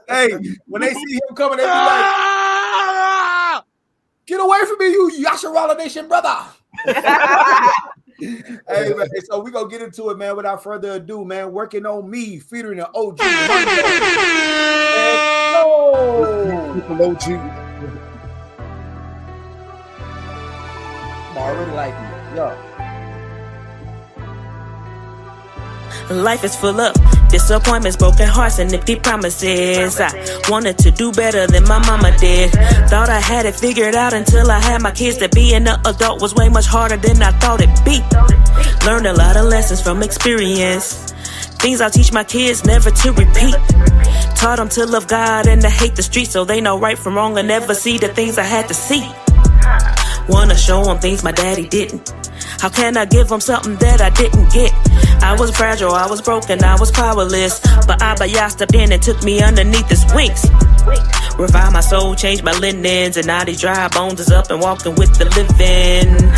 Hey, when they see him coming, they be like, get away from me, you Yahudah Nation brother. Hey, man, so we're going to get into it, man, without further ado, man. Working on Me, featuring the OG. OG. I really like you. Yeah. Life is full of disappointments, broken hearts, and empty promises. I wanted to do better than my mama did. Thought I had it figured out until I had my kids. To be an adult was way much harder than I thought it'd be. Learned a lot of lessons from experience. Things I'll teach my kids never to repeat. Taught them to love God and to hate the streets, so they know right from wrong and never see the things I had to see. Wanna show them things my daddy didn't. How can I give them something that I didn't get? I was fragile, I was broken, I was powerless. But Abba Yah stepped in and took me underneath his wings. Revive my soul, change my linens, and now these dry bones is up and walking with the living.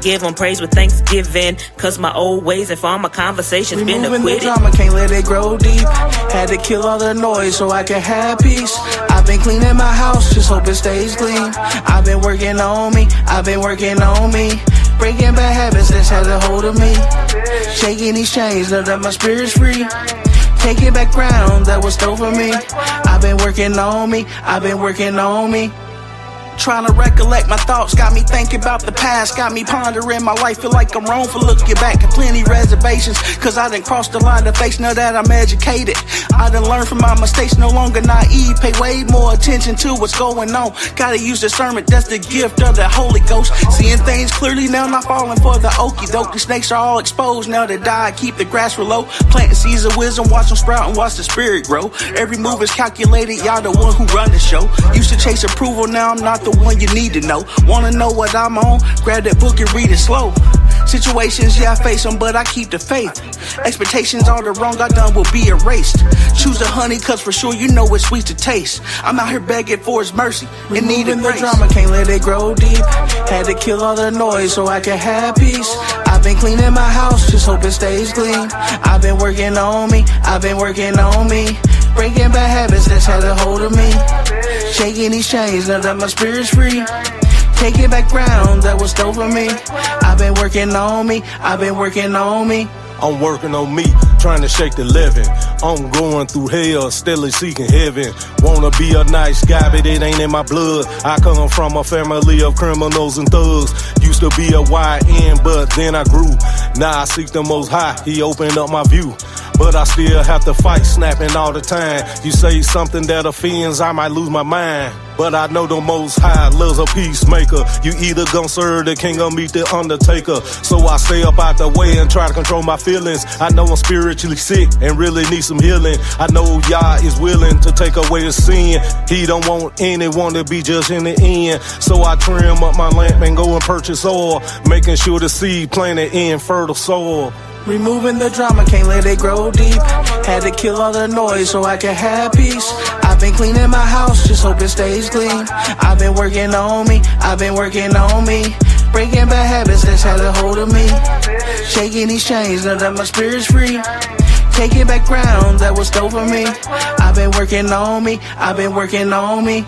Give them praise with thanksgiving, cause my old ways and former conversations been Removing acquitted. the drama, can't let it grow deep. Had to kill all the noise so I can have peace. I've been cleaning my house, just hope it stays clean. I've been working on me, I've been working on me. Breaking bad habits that's had a hold of me. Shaking these chains, now that my spirit's free. Taking back ground that was stole from me. I've been working on me, I've been working on me. Trying to recollect my thoughts, got me thinking about the past, got me pondering my life, feel like I'm wrong for looking back. Got plenty reservations, cause I done crossed the line of face, now that I'm educated. I done learned from my mistakes, no longer naive, pay way more attention to what's going on. Gotta use discernment, that's the gift of the Holy Ghost. Seeing things clearly now, not falling for the okie doke. The snakes are all exposed, now to die, keep the grass real low. Planting seeds of wisdom, watch them sprout and watch the spirit grow. Every move is calculated, y'all the one who run the show. Used to chase approval, now I'm not the one you need to know. Wanna know what I'm on? Grab that book and read it slow. Situations, yeah, I face them, but I keep the faith. Expectations, all the wrong I done will be erased. Choose the honey, cause for sure you know it's sweet to taste. I'm out here begging for his mercy and needing the drama, can't let it grow deep. Had to kill all the noise so I can have peace. I've been cleaning my house, just hope it stays clean. I've been working on me, I've been working on me. Breaking bad habits that's had a hold of me. Shaking these chains, now that my spirit's free. Taking back ground that was stole from me. I've been working on me, I've been working on me. I'm working on me, trying to shake the living. I'm going through hell, steadily seeking heaven. Wanna be a nice guy, but it ain't in my blood. I come from a family of criminals and thugs. Used to be a YN, but then I grew. Now I seek the Most High, He opened up my view. But I still have to fight, snapping all the time. You say something that offends, I might lose my mind. But I know the Most High loves a peacemaker. You either gon' serve the king or meet the undertaker. So I stay up out the way and try to control my feelings. I know I'm spiritually sick and really need some healing. I know Yah is willing to take away the sin. He don't want anyone to be judged in the end. So I trim up my lamp and go and purchase oil, making sure the seed planted in fertile soil. Removing the drama, can't let it grow deep. Had to kill all the noise so I can have peace. I've been cleaning my house, just hope it stays clean. I've been working on me, I've been working on me. Breaking bad habits that's had a hold of me. Shaking these chains, now that my spirit's free. Taking back ground that was stole from me. I've been working on me, I've been working on me.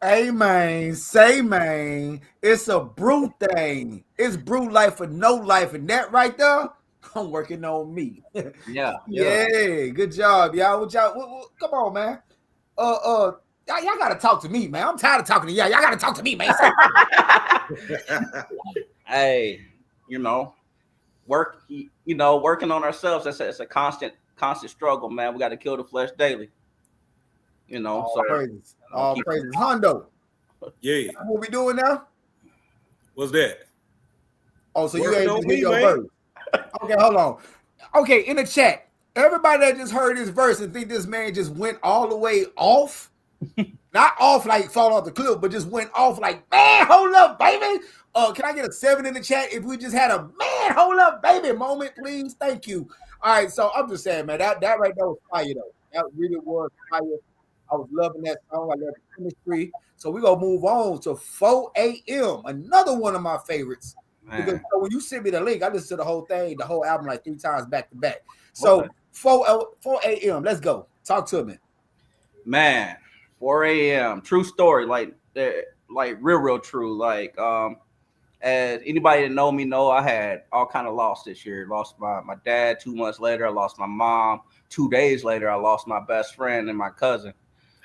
Hey man, say man, it's a brew thing. It's brew life or no life, and that right there, I'm working on me. Yeah. Good job, y'all. What y'all? Come on, man. Y'all gotta talk to me, man. I'm tired of talking to y'all. Y'all gotta talk to me, man. Hey, working on ourselves. It's a constant struggle, man. We got to kill the flesh daily. All praises. Hondo. Yeah. What we doing now? What's that? Oh, so you ain't hear your verse. Okay, hold on. Okay, in the chat, everybody that just heard this verse and think this man just went all the way off, not off like fall off the cliff, but just went off like, man, hold up, baby. Can I get a 7 in the chat if we just had a man, hold up, baby moment, please? Thank you. All right, so I'm just saying, man, that right there was fire, though. That really was fire. I was loving that song. I love the chemistry. So we're going to move on to 4 a.m., another one of my favorites. Man. Because when you sent me the link, I listened to the whole thing, the whole album like 3 times back to back. So 4 a.m., let's go. Talk to me. Man, 4 a.m., true story, like real true. Like, as anybody that know me know, I had all kind of loss this year. Lost my dad 2 months later. I lost my mom. 2 days later, I lost my best friend and my cousin.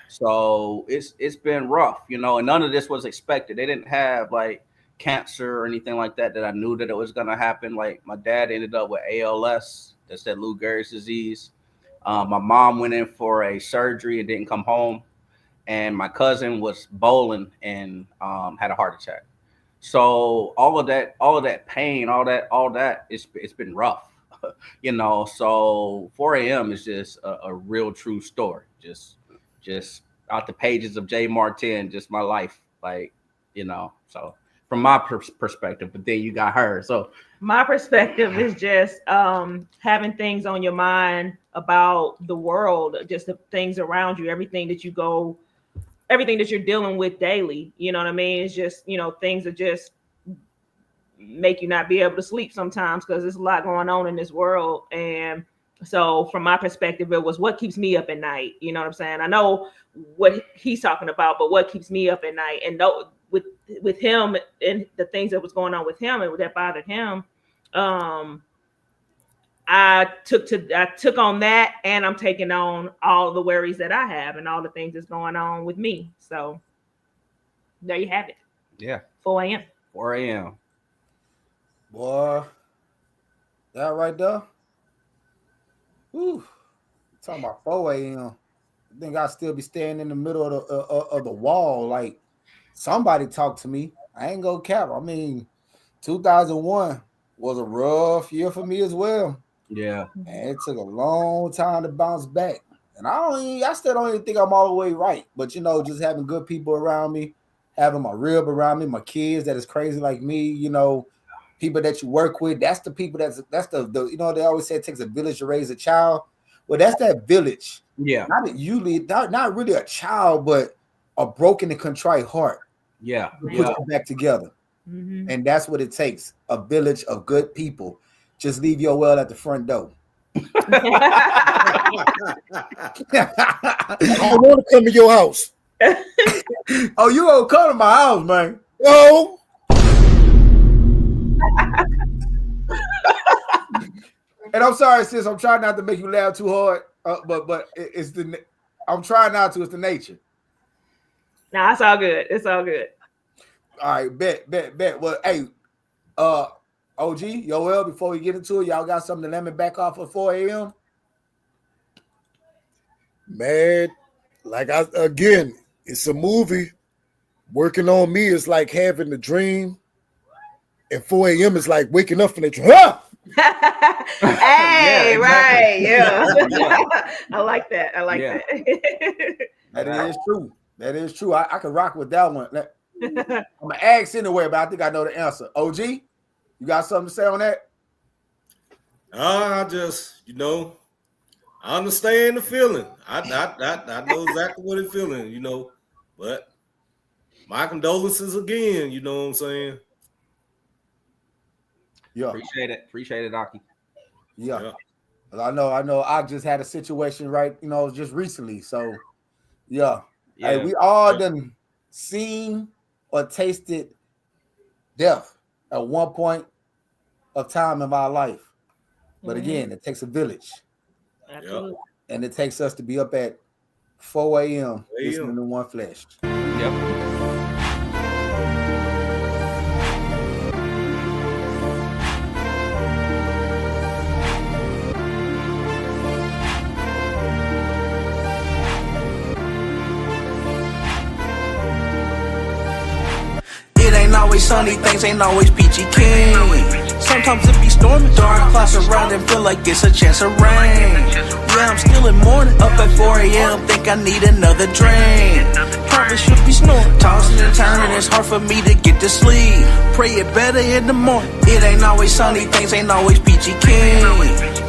So it's been rough, and none of this was expected. They didn't have like cancer or anything like that I knew that it was going to happen. Like my dad ended up with ALS, that's that Lou Gehrig's disease. My mom went in for a surgery and didn't come home. And my cousin was bowling and had a heart attack. So all of that pain, all that, it's been rough, So 4 a.m. is just a real true story. Just out the pages of J. Martin, just my life, so from my perspective. But then you got her. So My perspective is just having things on your mind about the world, just the things around you, everything that you're dealing with daily. You know what I mean? It's just, things that just make you not be able to sleep sometimes because there's a lot going on in this world. And so from my perspective, it was what keeps me up at night. You know what I'm saying? I know what he's talking about, but what keeps me up at night? And with him and the things that was going on with him and that bothered him, I took on that, and I'm taking on all the worries that I have and all the things that's going on with me. So there you have it. Yeah. 4 a.m. 4 a.m. Boy, that right there. Whew. Talking about 4 a.m. I think I'd still be standing in the middle of the wall. Like, somebody talk to me. I ain't gonna cap. I mean, 2001 was a rough year for me as well. Yeah. And it took a long time to bounce back. And I still don't even think I'm all the way right. But, just having good people around me, having my rib around me, my kids that is crazy like me, people that you work with, that's the people that's the they always say it takes a village to raise a child. Well, that's that village. Yeah. Not really a child, but a broken and contrite heart. Yeah. To put you back together. Mm-hmm. And that's what it takes. A village of good people. Just leave your well at the front door. I want to come to your house. Oh, you gonna come to my house, man? Oh. And I'm sorry, sis. I'm trying not to make you laugh too hard, but I'm trying not to. It's the nature. Nah, it's all good. It's all good. All right, bet. Well, hey, OG, Yoel, before we get into it, y'all got something to let me back off at 4 a.m.? Man, it's a movie. Working on me is like having a dream. And 4 a.m. is like waking up from a dream. Huh? Hey, right. Yeah. I like that. that. That is true. I can rock with that one. I'm gonna ask anyway, but I think I know the answer. OG, you got something to say on that? I just, I understand the feeling. I know exactly what it's feeling, But my condolences again, you know what I'm saying? Yeah. Appreciate it, Aki. Yeah. I know. I just had a situation just recently. So, yeah. Hey, we all done seen or tasted death at one point of time in my life. But again, it takes a village. Absolutely. And it takes us to be up at 4 a.m. listening to 1Flesh. Yep. Always sunny, things ain't always peachy keen. Sometimes it be storming, dark clouds around and feel like it's a chance of rain. Yeah, I'm still in morning, up at 4 a.m. Think I need another drink. Probably should be snoring, tossing and turning. It's hard for me to get to sleep. Pray it better in the morning. It ain't always sunny, things ain't always peachy keen.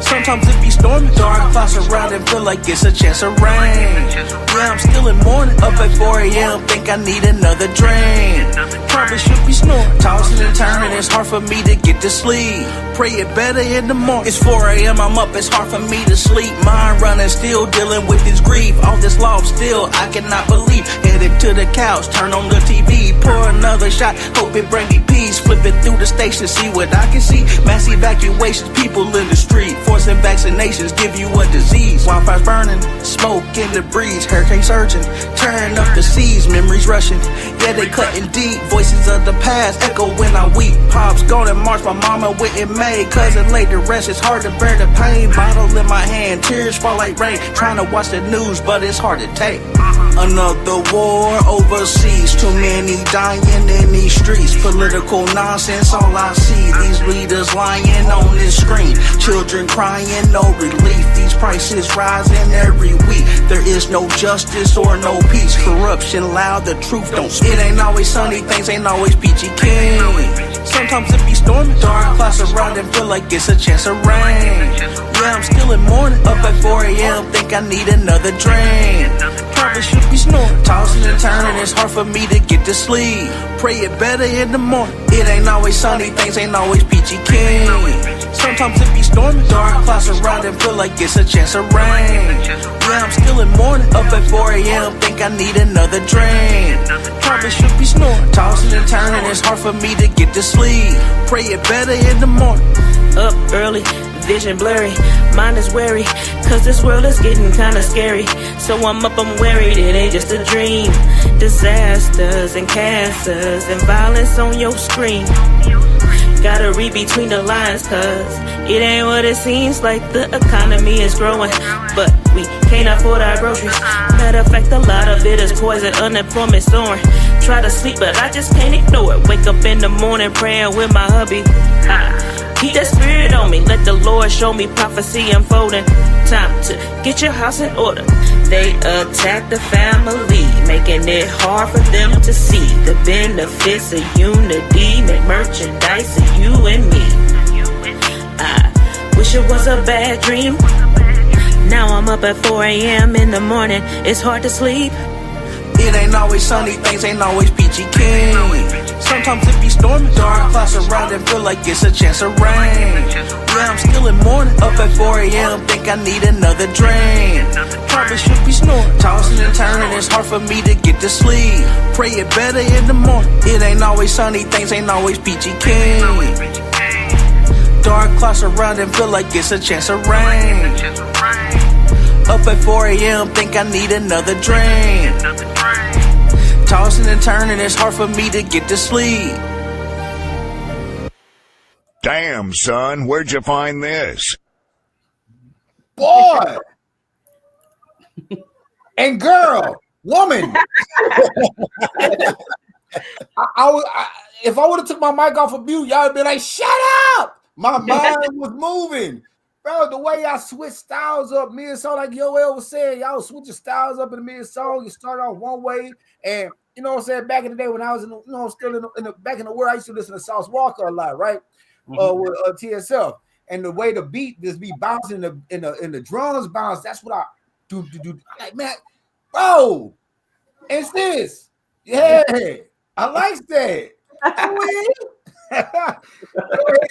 Sometimes it be storming, dark clouds around and feel like it's a chance of rain. Yeah, I'm still in morning, up at 4 a.m. Think I need another drink. Probably should be snoring, tossing and turning. It's hard for me to get to sleep. Pray it better in the morning. It's 4 a.m. I'm up, it's hard for me to sleep. Mind running, still dealing with this grief. All this loss, still I cannot believe. Headed to the couch, turn on the TV, pour another shot, hope it bring me peace. Flip it through the station, see what I can see. Mass evacuations, people in the street. Forcing vaccinations, give you a disease. Wildfires burning, smoke in the breeze. Hurricane surging, tearing up the seas. Memories rushing, yeah they cutting deep. Voices of the past echo when I weep. Pops gone in March, my mama went in May. Cousin laid to rest, it's hard to bear the pain. Bottle in my hand, tears fall like rain. Trying to watch the news, but it's hard to take. Another war overseas, too many dying in these streets. Political Political nonsense, all I see. These leaders lying on this screen. Children crying, no relief. These prices rising every week. There is no justice or no peace. Corruption loud, the truth don't speak. It ain't always sunny, things ain't always peachy keen. Sometimes it be stormy, dark clouds around and feel like it's a chance of rain. Yeah, I'm still in morning, up at 4 a.m. Think I need another drink. Probably should be snoring, tossing and turning. It's hard for me to get to sleep. Pray it better in the morning. It ain't always sunny, things ain't always peachy keen. Sometimes it be stormy, dark clouds around and feel like it's a chance of rain. Yeah, I'm still in morning, up at 4 a.m. Think I need another drink. Probably should be snoring, tossing and turning. It's hard for me to get to sleep. Pray it better in the morning. Up early, vision blurry, mind is wary, cause this world is getting kinda scary. So I'm up, I'm worried, it ain't just a dream. Disasters and cancers and violence on your screen. Gotta read between the lines, cause it ain't what it seems like. The economy is growing, but we can't afford our groceries. Matter of fact, a lot of it is poison, unemployment soaring. Try to sleep, but I just can't ignore it. Wake up in the morning praying with my hubby. Keep that spirit on me, let the Lord show me prophecy unfolding. Time to get your house in order. They attack the family, making it hard for them to see the benefits of unity. Make merchandise of you and me. I wish it was a bad dream. Now I'm up at 4 a.m. in the morning, it's hard to sleep. It ain't always sunny, things ain't always peachy keen. Sometimes it be stormy, dark clouds around and feel like it's a chance of rain. Yeah, I'm still in morning, up at 4 a.m. Think I need another drink. Probably should be snoring, tossing and turning. It's hard for me to get to sleep. Pray it better in the morning. It ain't always sunny, things ain't always peachy keen. Dark clouds around and feel like it's a chance of rain. Up at 4 a.m. think I need another drink. Tossing and turning, it's hard for me to get to sleep. Damn, son, where'd you find this? Boy! And girl, woman. If I would have took my mic off of mute, y'all would be like, shut up! My mind was moving. Bro, the way y'all switch styles up, me and song, like Yoel was saying, y'all switch your styles up in the mid song. You start off one way, and you know what I'm saying. Back in the day when I was in, still in the back in the world, I used to listen to Sauce Walker a lot, right? With TSL, and the way the beat just be bouncing in the drums bounce. That's what I do. I'm like, man, bro, it's this. Yeah, I like that.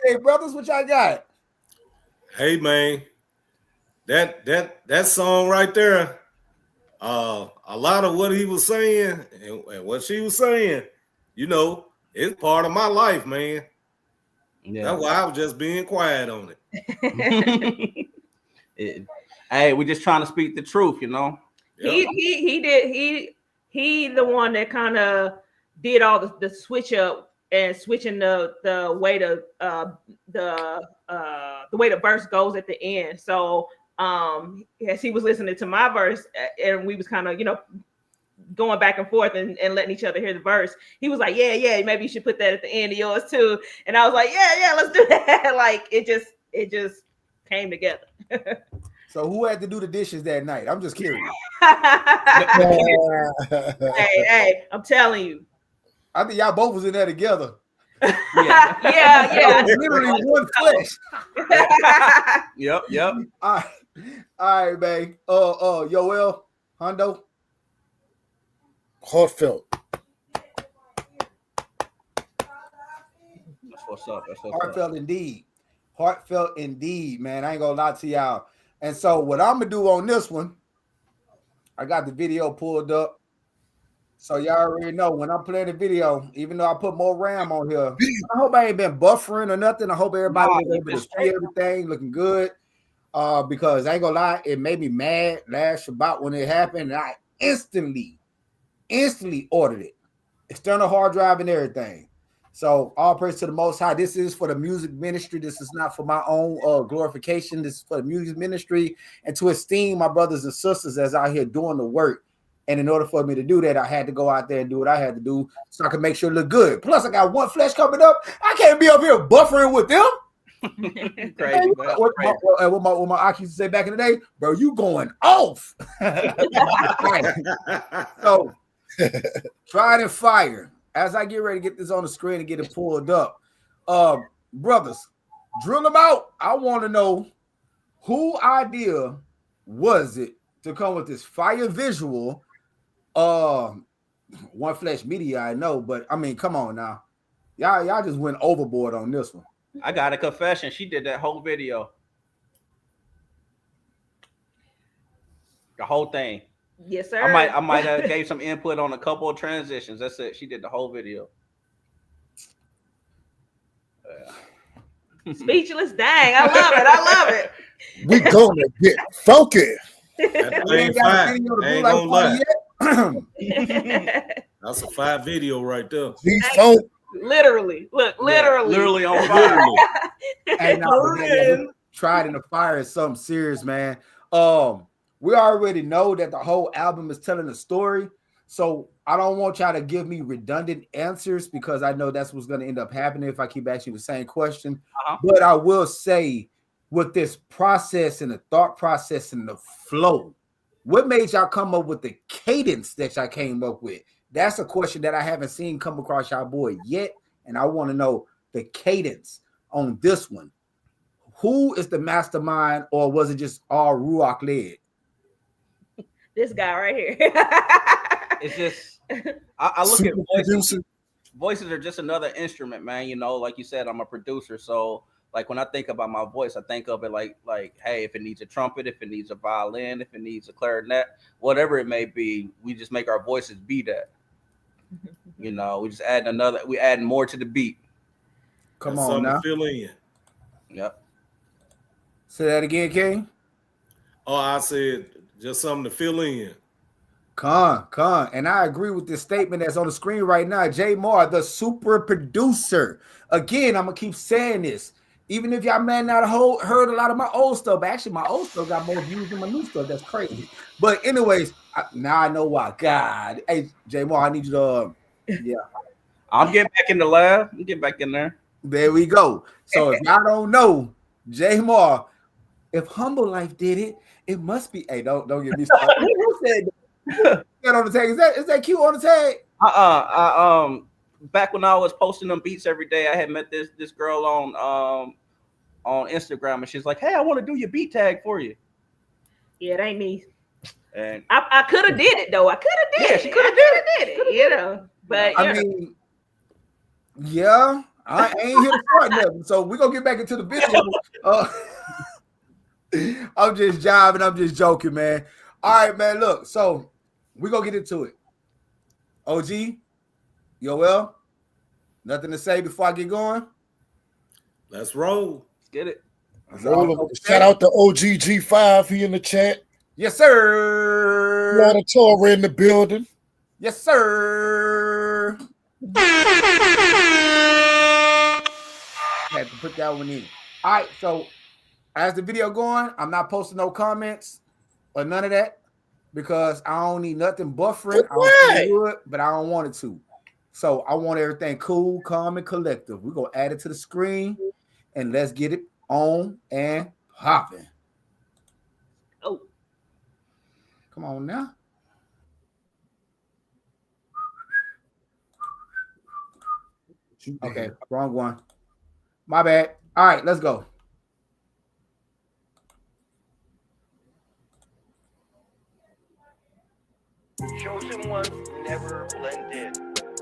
Hey, brothers, what y'all got? Hey man, that song right there, a lot of what he was saying and what she was saying, it's part of my life, man. Yeah. That's why I was just being quiet on it. Hey, we're just trying to speak the truth, Yep. He the one that kind of did all the switch up and switching the way the way the verse goes at the end. So as he was listening to my verse and we was kind of going back and forth and letting each other hear the verse, he was like, yeah, maybe you should put that at the end of yours too. And I was like, yeah, let's do that. Like it just came together. So who had to do the dishes that night? I'm just curious. Hey, I'm telling you. I think y'all both was in there together. Yeah. Literally 1Flesh. Yep. All right, man. Yoel, Hondo. Heartfelt. That's what's up. Heartfelt indeed, man. I ain't gonna lie to y'all. And so what I'm gonna do on this one, I got the video pulled up. So y'all already know when I'm playing the video, even though I put more RAM on here, I hope I ain't been buffering or nothing. I hope everybody was able to see everything looking good. Because I ain't gonna lie, it made me mad last Shabbat when it happened. And I instantly ordered it. External hard drive and everything. So all praise to the Most High. This is for the music ministry. This is not for my own glorification. This is for the music ministry and to esteem my brothers and sisters as out here doing the work And in order for me to do that, I had to go out there and do what I had to do so I could make sure it looked good. Plus, I got 1Flesh coming up. I can't be up here buffering with them. Crazy, what my Aki used to say back in the day, bro, you going off. So, tried and fire. As I get ready to get this on the screen and get it pulled up, brothers, drill them out. I want to know who idea was it to come with this fire visual. 1Flesh Media, I know, but I mean, come on now, y'all just went overboard on this one. I got a confession. She did that whole video, the whole thing. Yes, sir. I might have gave some input on a couple of transitions. That's it. She did the whole video. Speechless. Dang, I love it. We gonna get funky. That's a 5 video right there. Literally, look, literally on fire. And tried in the fire is something serious, man. We already know that the whole album is telling a story, so I don't want y'all to give me redundant answers because I know that's what's going to end up happening if I keep asking the same question. But I will say, with this process and the thought process and the flow, what made y'all come up with the cadence that y'all came up with? That's a question that I haven't seen come across y'all boy yet, and I want to know the cadence on this one. Who is the mastermind, or was it just all Ruach led? This guy right here. It's just I look at voices. Voices are just another instrument, man. You know, like you said, I'm a producer, so like when I think about my voice, I think of it like, hey, if it needs a trumpet, if it needs a violin, if it needs a clarinet, whatever it may be, we just make our voices be that. You know, we just add more to the beat. Come That's on now. Fill in. Yep. Say that again, King. Oh, I said just something to fill in. Con. And I agree with this statement that's on the screen right now. J Moore, the super producer. Again, I'm gonna keep saying this. Even if y'all may not have heard a lot of my old stuff, but actually my old stuff got more views than my new stuff. That's crazy. But anyways, now I know why. God, hey J Moore, I need you to I'm getting back in the lab. I'm getting back in there. There we go. So if y'all don't know, J Moore, if Humble Life did it, it must be. Hey, don't get me started. Who said that on the tag? Is that Q on the tag? Back when I was posting them beats every day, I had met this girl on Instagram, and she's like, "Hey, I want to do your beat tag for you." Yeah, it ain't me. And I could have did it though. I could have did it. She could have did it. You know, but I mean, yeah, I ain't here to start nothing. So we're gonna get back into the video. I'm just jiving. I'm just joking, man. All right, man. Look, so we're gonna get into it. OG, Yoel, nothing to say before I get going? Let's roll. Let's get it. Shout out to OGG5. He in the chat. Yes, sir. Water Torah in the building. Yes, sir. Had to put that one in. All right, so as the video going, I'm not posting no comments or none of that because I don't need nothing buffering. I don't do it, but I don't want it to. So I want everything cool, calm, and collective. We're going to add it to the screen, and let's get it on and popping. Oh. Come on now. Okay, wrong one. My bad. All right, let's go. Chosen ones never blend in.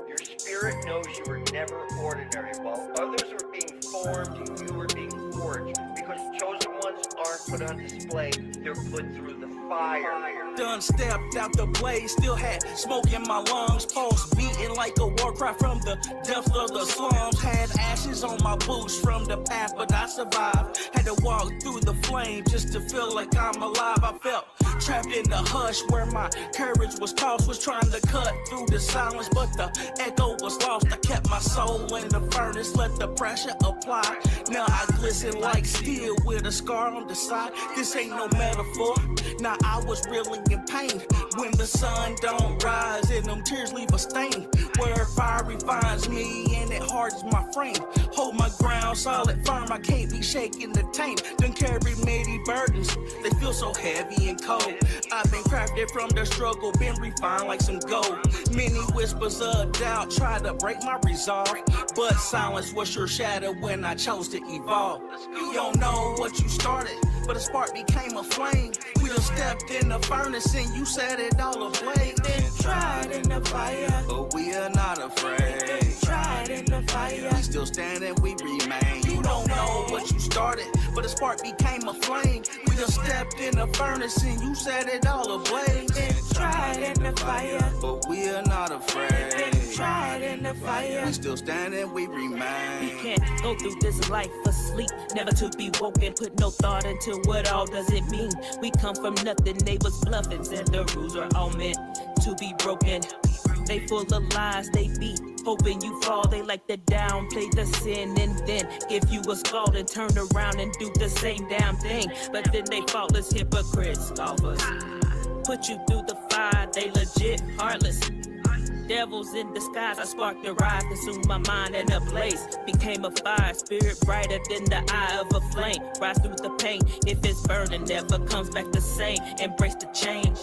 Your spirit knows you were never ordinary. While others are being formed, you are being forged. Because chosen ones aren't put on display, they're put through the fire. Done stepped out the blaze, still had smoke in my lungs, pulse beating like a war cry from the depths of the slums. Had ashes on my boots from the path, but I survived. Had to walk through the flame just to feel like I'm alive. I felt trapped in the hush where my courage was tossed, was trying to cut through the silence, but the echo was lost. I kept my soul in the furnace, let the pressure apply. Now I glisten like steel with a scar on the side. This ain't no metaphor. Now I was really in pain. When the sun don't rise and them tears leave a stain. Where fire refines me and it hardens my frame. Hold my ground solid firm, I can't be shaken the tame. Don't carry many burdens, they feel so heavy and cold. I've been crafted from the struggle, been refined like some gold. Many whispers of doubt try to break my resolve, but silence was your shadow when I chose to evolve. You don't know what you started, but a spark became a flame. We done stepped in the furnace and you set it all ablaze. Then tried in the fire, but we are not afraid. Tried in the fire, we still standing, we remain. You don't know what you started, but a spark became a flame. We done stepped in the furnace and you set it all ablaze. Then tried in the fire, but we are not afraid. Tried in the fire, we still standing, we remain. We can't go through this life asleep, never to be woken. Put no thought into what all does it mean. We come from nothing, they was bluffing, said the rules are all meant to be broken. They full of lies, they beat, hoping you fall. They like to downplay the sin and then give you a scald and turn around and do the same damn thing. But then they faultless hypocrites, scoffers. Put you through the fire, they legit heartless. Devils in disguise, I sparked the rise, consumed my mind in a blaze. Became a fire, spirit brighter than the eye of a flame. Rise through the pain, if it's burning, never comes back the same. Embrace the change.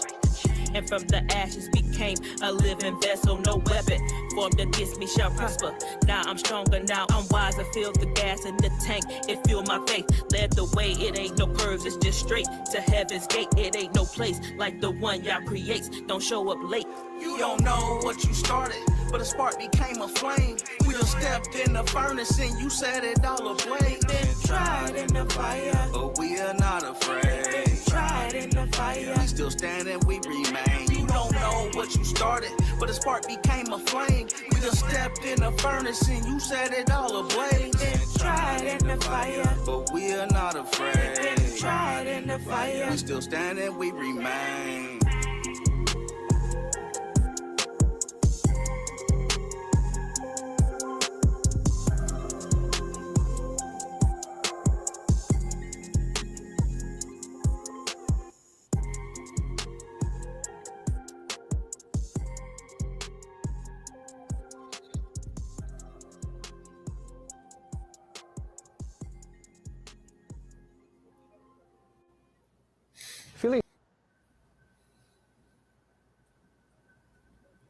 And from the ashes became a living vessel. No weapon formed against me shall prosper. Now I'm stronger, now I'm wiser. Feel the gas in the tank, it fueled my faith. Led the way, it ain't no curves, it's just straight to heaven's gate. It ain't no place like the one y'all creates. Don't show up late. You don't know what you started, but a spark became a flame. We done stepped in the furnace and you set it all ablaze. Then tried in the fire, but we are not afraid. Tried in the fire, we still standing, we remain. You don't know what you started, but a spark became a flame. We done stepped in the furnace and you set it all ablaze. Then tried in the fire, but we are not afraid. Tried in the fire, we still standing, we remain.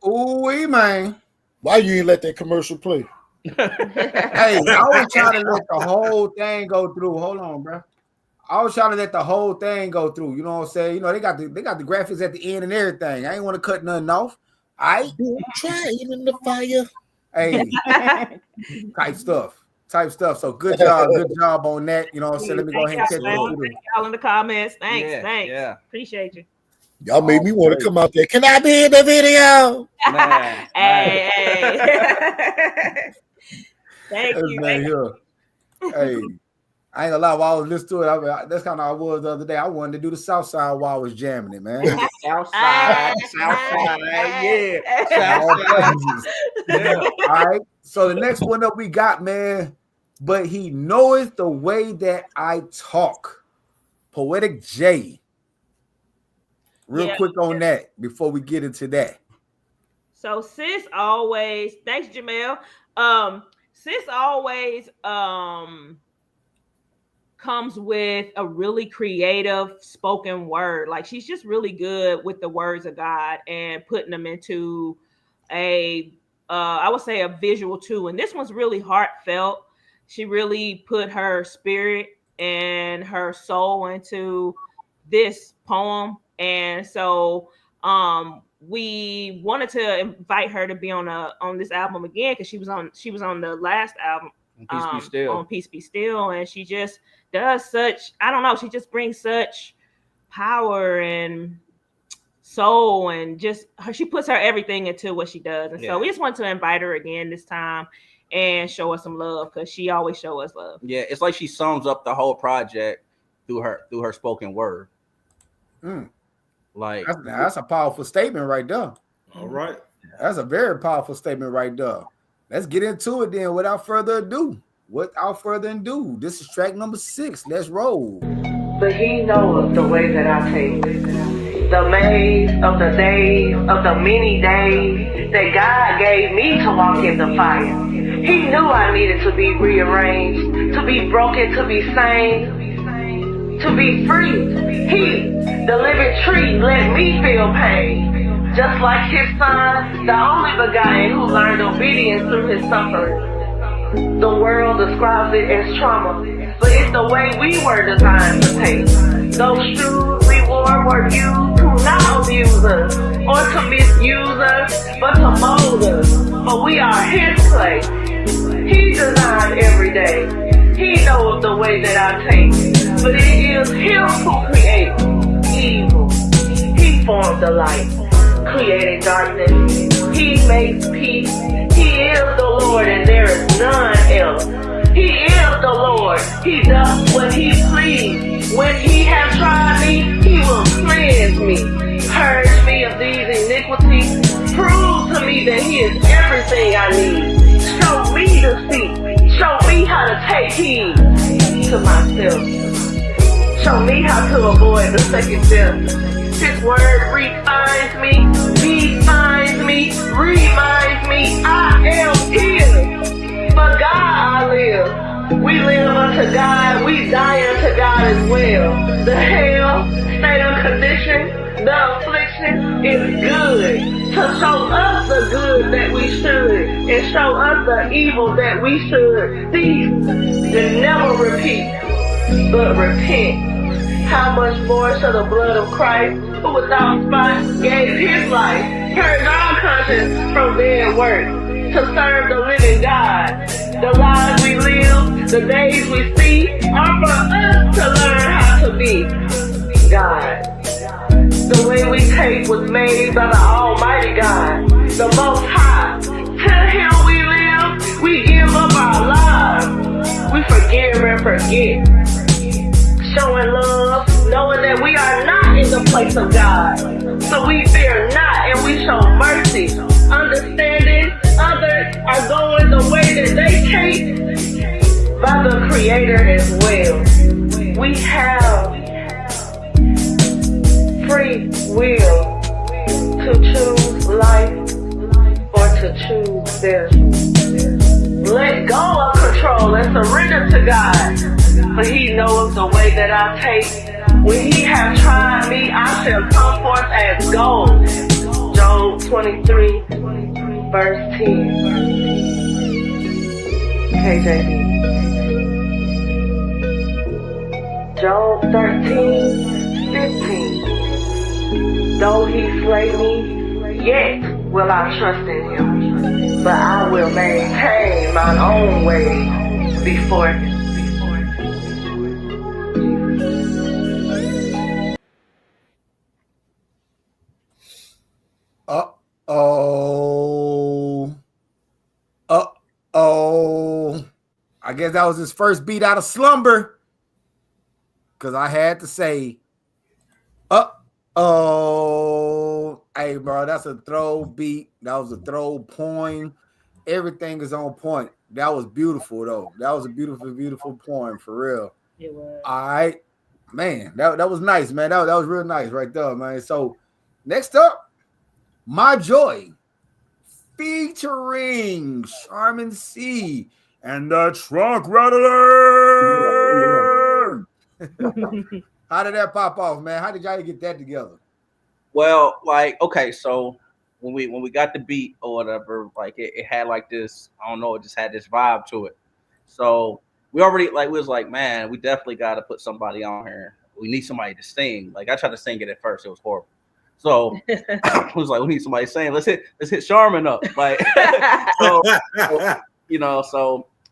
Ooh, man. Why you ain't let that commercial play? Hey, I was trying to let the whole thing go through. Hold on, bro. I was trying to let the whole thing go through. You know what I'm saying? You know, they got the graphics at the end and everything. I ain't want to cut nothing off. I trying in the fire. Hey, type stuff. So good job on that. You know what I'm saying? Let me go ahead and catch Thank y'all in the comments. Thanks. Yeah. Appreciate you. Y'all made me want to come out there. Can I be in the video? Man, hey. Thank you. Hey, I ain't gonna lie. While I was listening to it, that's kind of how I was the other day. I wanted to do the South Side while I was jamming it, man. South side, yeah. All right. So the next one that we got, man. But he knoweth the way that I talk. Poetic J. Real quick on that before we get into that. So sis always, thanks Jamel. Sis always comes with a really creative spoken word. Like she's just really good with the words of God and putting them into I would say a visual too. And this one's really heartfelt. She really put her spirit and her soul into this poem. And so we wanted to invite her to be on this album again because she was on the last album on Peace Be Still, and she just does such, I don't know, she just brings such power and soul, and just she puts her everything into what she does. And so we just want to invite her again this time and show us some love because she always show us love. Yeah, it's like she sums up the whole project through her spoken word. Like that's a powerful statement right there. All right. That's a very powerful statement right there. Let's get into it then without further ado. This is track number 6. Let's roll. But he knoweth the way that I take. the maze of the days, of the many days that God gave me to walk in the fire. He knew I needed to be rearranged, to be broken, to be sane, to be free. He, the living tree, let me feel pain. Just like his son, the only begotten who learned obedience through his suffering. The world describes it as trauma, but it's the way we were designed to take. Those shoes we wore were used to not abuse us, or to misuse us, but to mold us. But we are his clay. He designed every day. He knows the way that I take. But it is him who creates evil. He formed the light, created darkness. He makes peace. He is the Lord and there is none else. He is the Lord. He does what he please. When he has tried me, he will cleanse me. Purge me of these iniquities. Prove to me that he is everything I need. Show me the seat. Show me how to take heed to myself. Show me how to avoid the second step. His word refines me, defines me, reminds me I am his. For God I live. We live unto God, we die unto God as well. The hell, state of condition, the affliction is good. To show us the good that we should, and show us the evil that we should. These that never repeat, but repent. How much more shall the blood of Christ, who without spot gave his life, purge our conscience from dead works, to serve the living God. The lives we live, the days we see, are for us to learn how to be God. The way we take was made by the Almighty God, the Most High. To him we live, we give up our lives. We forgive and forget. Showing love, knowing that we are not in the place of God. So we fear not and we show mercy. Understanding others are going the way that they take by the Creator as well. We have free will to choose life or to choose death. Let go of control and surrender to God. For he knows the way that I take. When he has tried me, I shall come forth as gold. Job 23, verse 10. KJV. Job 13, 15. Though he slay me, yet will I trust in him. But I will maintain my own way before him. I guess that was his first beat out of slumber. Because I had to say, hey, bro, that's a throw beat. That was a throw poem. Everything is on point. That was beautiful, though. That was a beautiful, beautiful poem, for real. It was. All right. Man, that was nice, man. That was real nice right there, man. So, next up, My Joy, featuring Charmin C and the Trunk Rattler. How did that pop off, man? How did y'all get that together? Well, like, okay, so when we got the beat or whatever, like it had like this, I don't know, it just had this vibe to it. So we already we was like, man, we definitely got to put somebody on here. We need somebody to sing. Like I tried to sing it at first, it was horrible. So I was like, we need somebody saying, let's hit Charmin up. Like, so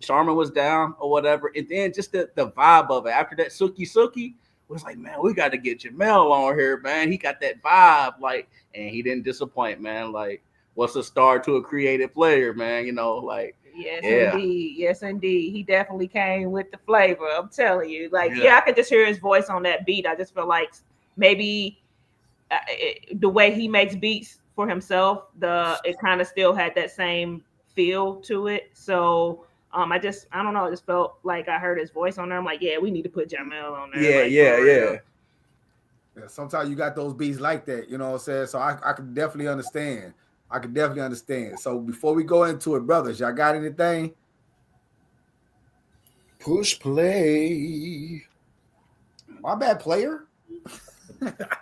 Charmin was down or whatever. And then just the vibe of it. After that Suki was like, man, we got to get Jamel on here, man. He got that vibe, like, and he didn't disappoint, man. Like, what's a star to a creative player, man? Yes, indeed. He definitely came with the flavor. I'm telling you, I could just hear his voice on that beat. I just feel like maybe the way he makes beats for himself, it kind of still had that same feel to it. So I don't know, I just felt like I heard his voice on there. I'm like, yeah, we need to put Jamel on there. Yeah. Yeah, sometimes you got those beats like that, you know what I'm saying? So I can definitely understand. I can definitely understand. So before we go into it, brothers, y'all got anything? Push play. My bad, player.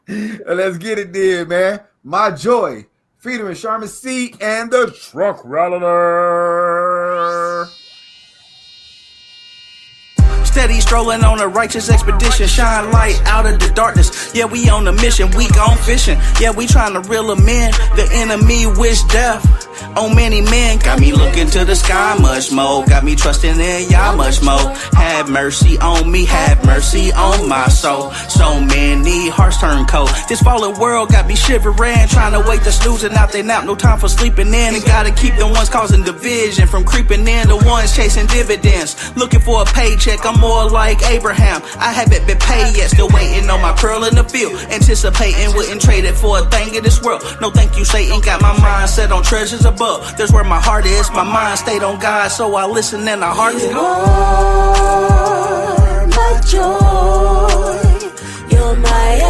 Let's get it there, man. My Joy, featuring Sharman C and the Truck Rattler. Steady strolling on a righteous expedition, shine light out of the darkness. Yeah, we on a mission, we gone fishing. Yeah, we trying to reel them in. The enemy wish death on many men. Got me looking to the sky much more. Got me trusting in y'all much more. Have mercy on me, have mercy on my soul. So many hearts turn cold. This fallen world got me shivering, trying to wake the snoozing out they nap. No time for sleeping in, and gotta keep the ones causing division from creeping in. The ones chasing dividends, looking for a paycheck. I'm more like Abraham. I haven't been paid yet, still waiting on my pearl in the field. Anticipating, wouldn't trade it for a thing in this world. No thank you, Satan. Got my mind set on treasures above. There's where my heart is. My mind stayed on God, so I listen and I heart it. You are my joy. You're my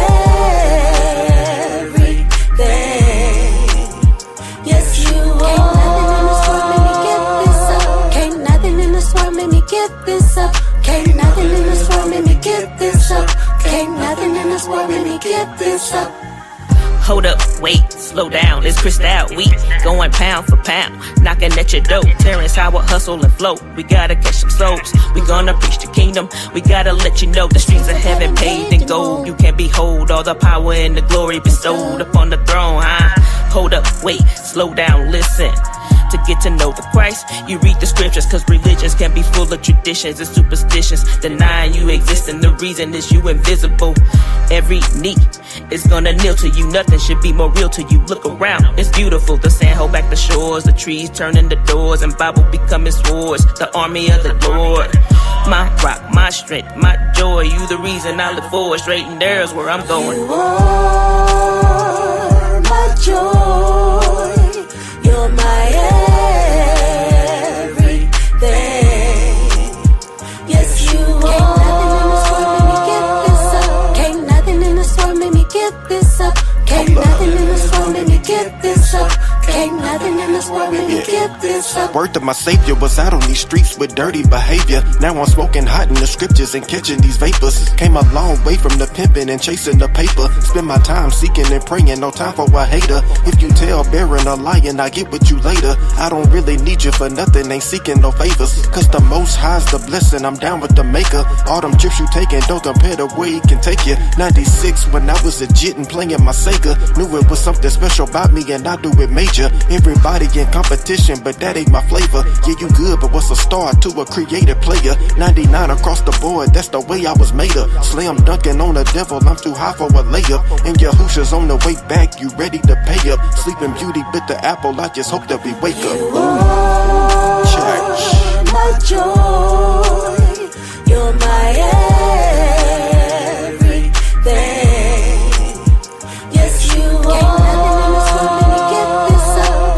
everything. Yes, you are. Can't nothing in this world make me get this up. Can't nothing in this world make me get this up. Can't nothing in this world make me get this up. Hold up, wait, slow down, it's Qrystal, we going pound for pound, knocking at your door, Terrence Howard, hustle and flow, we gotta catch some souls, we gonna preach the kingdom, we gotta let you know the streets of heaven paved in gold, you can behold all the power and the glory bestowed upon the throne, huh? Hold up, wait, slow down, listen. To get to know the Christ, you read the scriptures, cause religions can be full of traditions and superstitions, denying you exist and the reason is you invisible. Every knee is gonna kneel to you, nothing should be more real to you. Look around, it's beautiful, the sand hold back the shores, the trees turning the doors, and Bible becoming swords, the army of the Lord. My rock, my strength, my joy, you the reason I look forward, straight and there's where I'm going. You are my joy. You're my everything. Yes, you are. Can't nothing in this world make me get this up. Can't nothing in this world make me get this up. Can't nothing in this world make me get this up. Word of my savior was out on these streets with dirty behavior. Now I'm smoking hot in the scriptures and catching these vapors. Came a long way from the pimping and chasing the paper. Spend my time seeking and praying, no time for a hater. If you tell bearing a lying, I get with you later. I don't really need you for nothing, ain't seeking no favors. Cause the most high's the blessing, I'm down with the maker. All them trips you taking don't compare to where he can take you. 96 when I was a jit and playing my Sega. Knew it was something special about me and I do it major. Everybody in competition, but that ain't my flavor. Yeah, you good, but what's a star to a creative player? 99 across the board, that's the way I was made up. Slam dunking on the devil, I'm too high for a layup. And Yahusha's on the way back, you ready to pay up. Sleeping Beauty bit the apple, I just hope that we wake up. You are my joy. You're my everything. Yes, you are.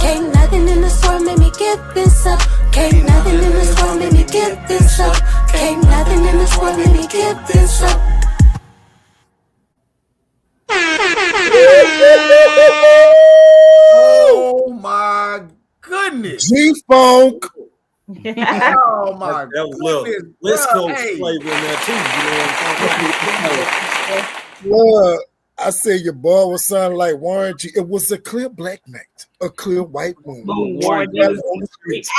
Can't nothing in this world make me get this up. Can't nothing in this world make me get this up. Can't nothing in this world make me get this up. Oh my goodness. G-Funk. Oh my goodness. Let's go Hey. flavor in there too. You know what I'm talking about? Look, I said your boy was sounding like Warren G. It was a clear black night, a clear white moon. Warren G. On the streets.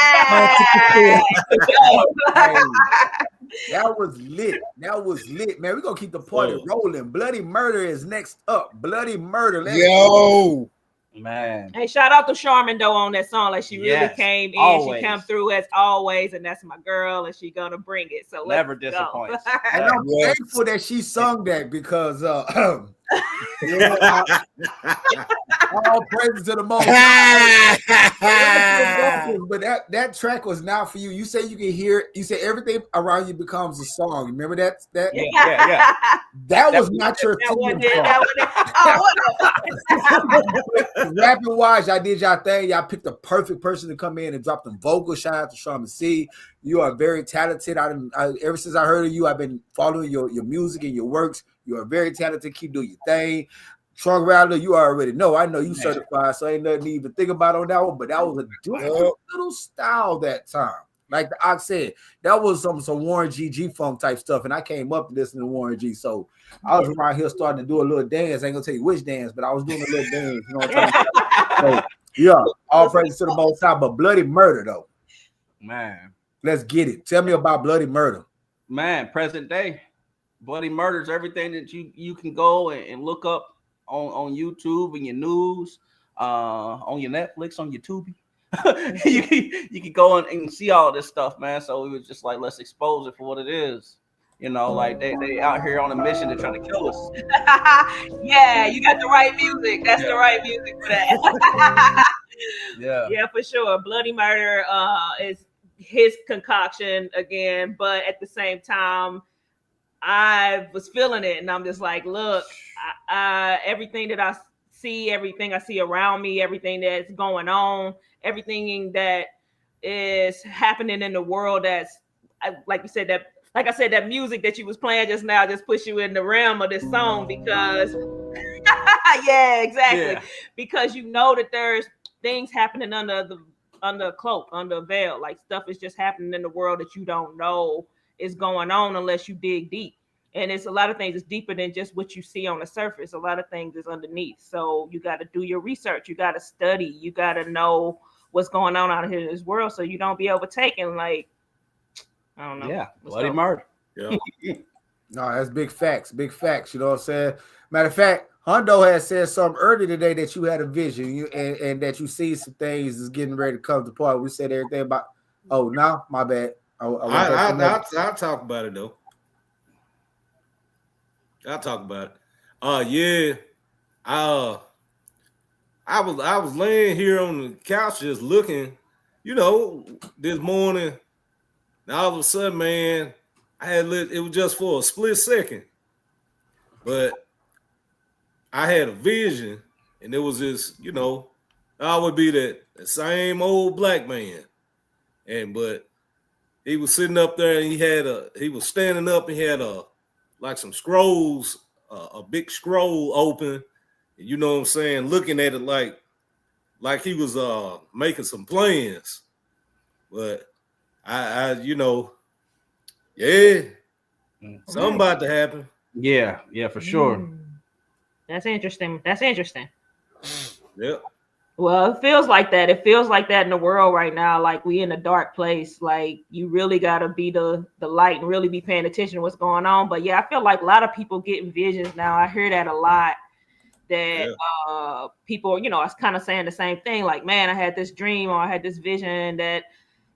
That was lit. That was lit, man. We're gonna keep the party rolling. Bloody Murder is next up. Bloody Murder. Let's Yo. Man. Hey, shout out to Charmin though on that song. Like she really Yes, came in. always. She come through as always, and that's my girl, and she gonna bring it. So let's Never go. disappoints. And I'm thankful that she sung that because you know, all praises to the Most High. But that track was not for you. You say you can hear it. You say everything around you becomes a song. Remember that? Yeah. That was not your theme song. Rapping wise, y'all did y'all thing. Y'all picked the perfect person to come in and drop them vocals. Shout out to Sharman C. You are very talented. Ever since I heard of you, I've been following your music and your works. You are very talented. Keep doing your thing. Trunk Rattler, you already know. I know you certified, so ain't nothing to even think about on that one. But that was a different little style that time. Like the Ox said, that was some Warren G funk type stuff, and I came up listening to Warren G. So I was around here starting to do a little dance. I ain't gonna tell you which dance, but I was doing a little dance. You know what I'm talking about? So, yeah, all praise to the Most High. But Bloody Murder, though, man, let's get it. Tell me about Bloody Murder, man. Present day, Bloody Murder is everything that you can go and look up on YouTube and your news, on your Netflix, on your Tubi. you can go and see all this stuff, man. So we was just like, let's expose it for what it is. You know, like they out here on a mission to try to kill us. Yeah, you got the right music. That's the right music for that. Yeah, for sure. Bloody Murder is his concoction again, but at the same time, I was feeling it, and I'm just like, look, everything that I see, everything I see around me, everything that's going on, everything that is happening in the world, that's like you said, that like I said, that music that you was playing just now just puts you in the realm of this song because yeah, exactly. Because you know that there's things happening under a cloak, under a veil. Like stuff is just happening in the world that you don't know is going on unless you dig deep. And it's a lot of things that's deeper than just what you see on the surface. A lot of things is underneath. So you got to do your research. You got to study. You got to know what's going on out here in this world so you don't be overtaken. Like, I don't know. Yeah, Bloody Murder. Yeah. No, that's big facts. Big facts. You know what I'm saying? Matter of fact, Hondo has said something earlier today that you had a vision and that you see some things is getting ready to come to part. We said everything about. Oh, no, my bad. I'll talk about it though. I'll talk about it. Yeah. I was laying here on the couch just looking, you know, this morning. And all of a sudden, man, it was just for a split second. But I had a vision, and it was this, you know, I would be the same old black man. But he was sitting up there and he was standing up and he had like some scrolls, a big scroll open, and you know what I'm saying, looking at it like he was making some plans. But I you know, yeah, something about to happen. Yeah, for sure. That's interesting. Yep. Well, it feels like that. It feels like that in the world right now. Like we in a dark place. Like you really gotta be the light and really be paying attention to what's going on. But yeah, I feel like a lot of people getting visions now. I hear that a lot. That people, you know, I was kind of saying the same thing. Like, man, I had this dream or I had this vision that,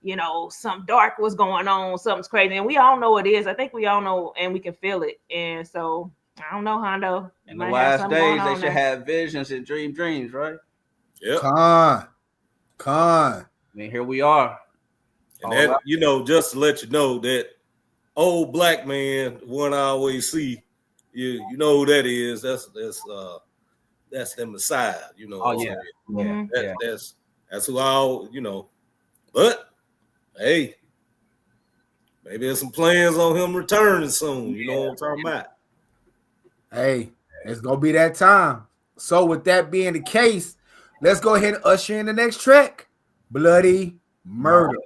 you know, something dark was going on, something's crazy, and we all know it is. I think we all know, and we can feel it. And so I don't know, Hondo. In the last days, they should have visions and dreams, right? Yep. Con. I mean, here we are. And that, you know, just to let you know that old black man, one I always see, you know who that is. That's the Messiah, you know. Oh yeah. That's who I, you know. But hey, maybe there's some plans on him returning soon. You know what I'm talking about? Hey, it's gonna be that time. So with that being the case, let's go ahead and usher in the next track, Bloody Murder.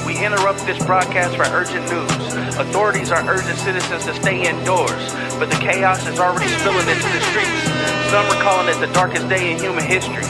We interrupt this broadcast for urgent news. Authorities are urging citizens to stay indoors, but the chaos is already spilling into the streets. Some are calling it the darkest day in human history,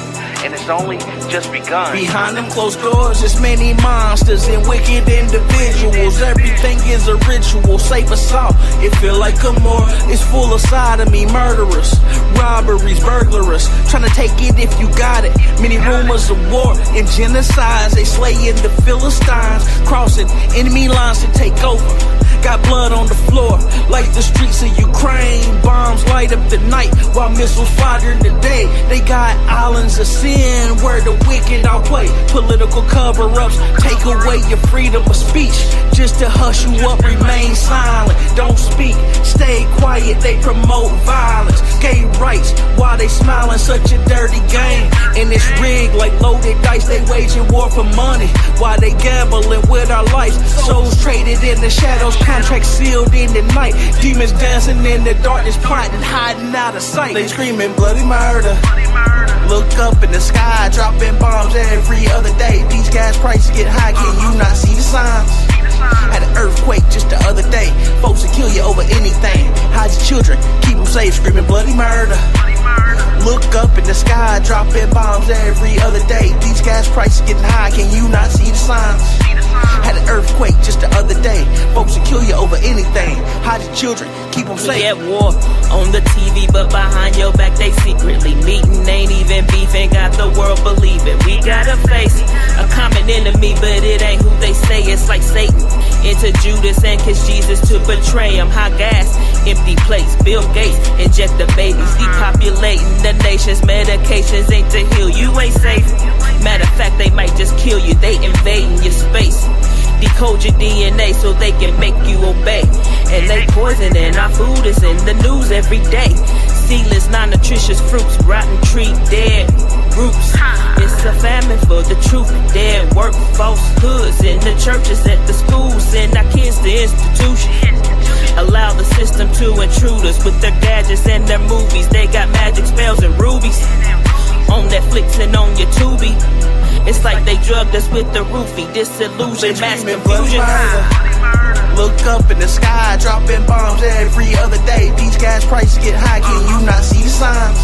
and it's only just begun. Behind them closed doors, there's many monsters and wicked individuals. Everything is a ritual, safe assault. It feel like a more, it's full of sodomy, murderers, robberies, burglars, trying to take it if you got it. Many rumors of war and genocides. They slaying the Philistines, crossing enemy lines to take over. Got blood on the floor, like the streets of Ukraine. Bombs light up the night while missiles fire in the day. They got islands of sin where the wicked all play. Political cover-ups take away your freedom of speech just to hush you up. Remain silent, don't speak, stay quiet. They promote violence. gay rights while they smiling such a dirty game. And it's rigged like loaded dice, they waging war for money while they gambling with our lives. Souls traded in the shadows, contracts sealed in the night. Demons dancing in the darkness, plotting, hiding out of sight. They screaming bloody murder. Look up in the sky, dropping bombs every other day. These gas prices get high, can you not see the signs? Had an earthquake just the other day. Folks will kill you over anything. Hide your children, keep them safe, screaming bloody murder. Look up in the sky, dropping bombs every other day. These gas prices getting high, can you not see the signs? Had an earthquake just the other day. Folks will kill you over anything. Hide your children, keep them safe. We at war on the TV, but behind your back they secretly meeting. Ain't even beefing, got the world believing. We gotta face a common enemy, but it ain't who they say. It's like Satan into Judas and kiss Jesus to betray him. High gas, empty plates, Bill Gates inject the babies, depopulating the nations. Medications ain't to heal you, ain't safe. Matter of fact, they might just kill you. They invading your space, decode your DNA so they can make you obey. And they poisoning our food, is in the news every day. Seedless, non-nutritious fruits, rotten tree, dead roots. It's a famine for the truth. Dead work, falsehoods in the churches, at the schools. Send our kids to institutions. Allow the system to intrude us with their gadgets and their movies. They got magic spells and rubies on Netflix and on your Tubi. It's like they drugged us with the roofie, disillusion, mass confusion. Look up in the sky, dropping bombs every other day. These gas prices get high, can you not see the signs?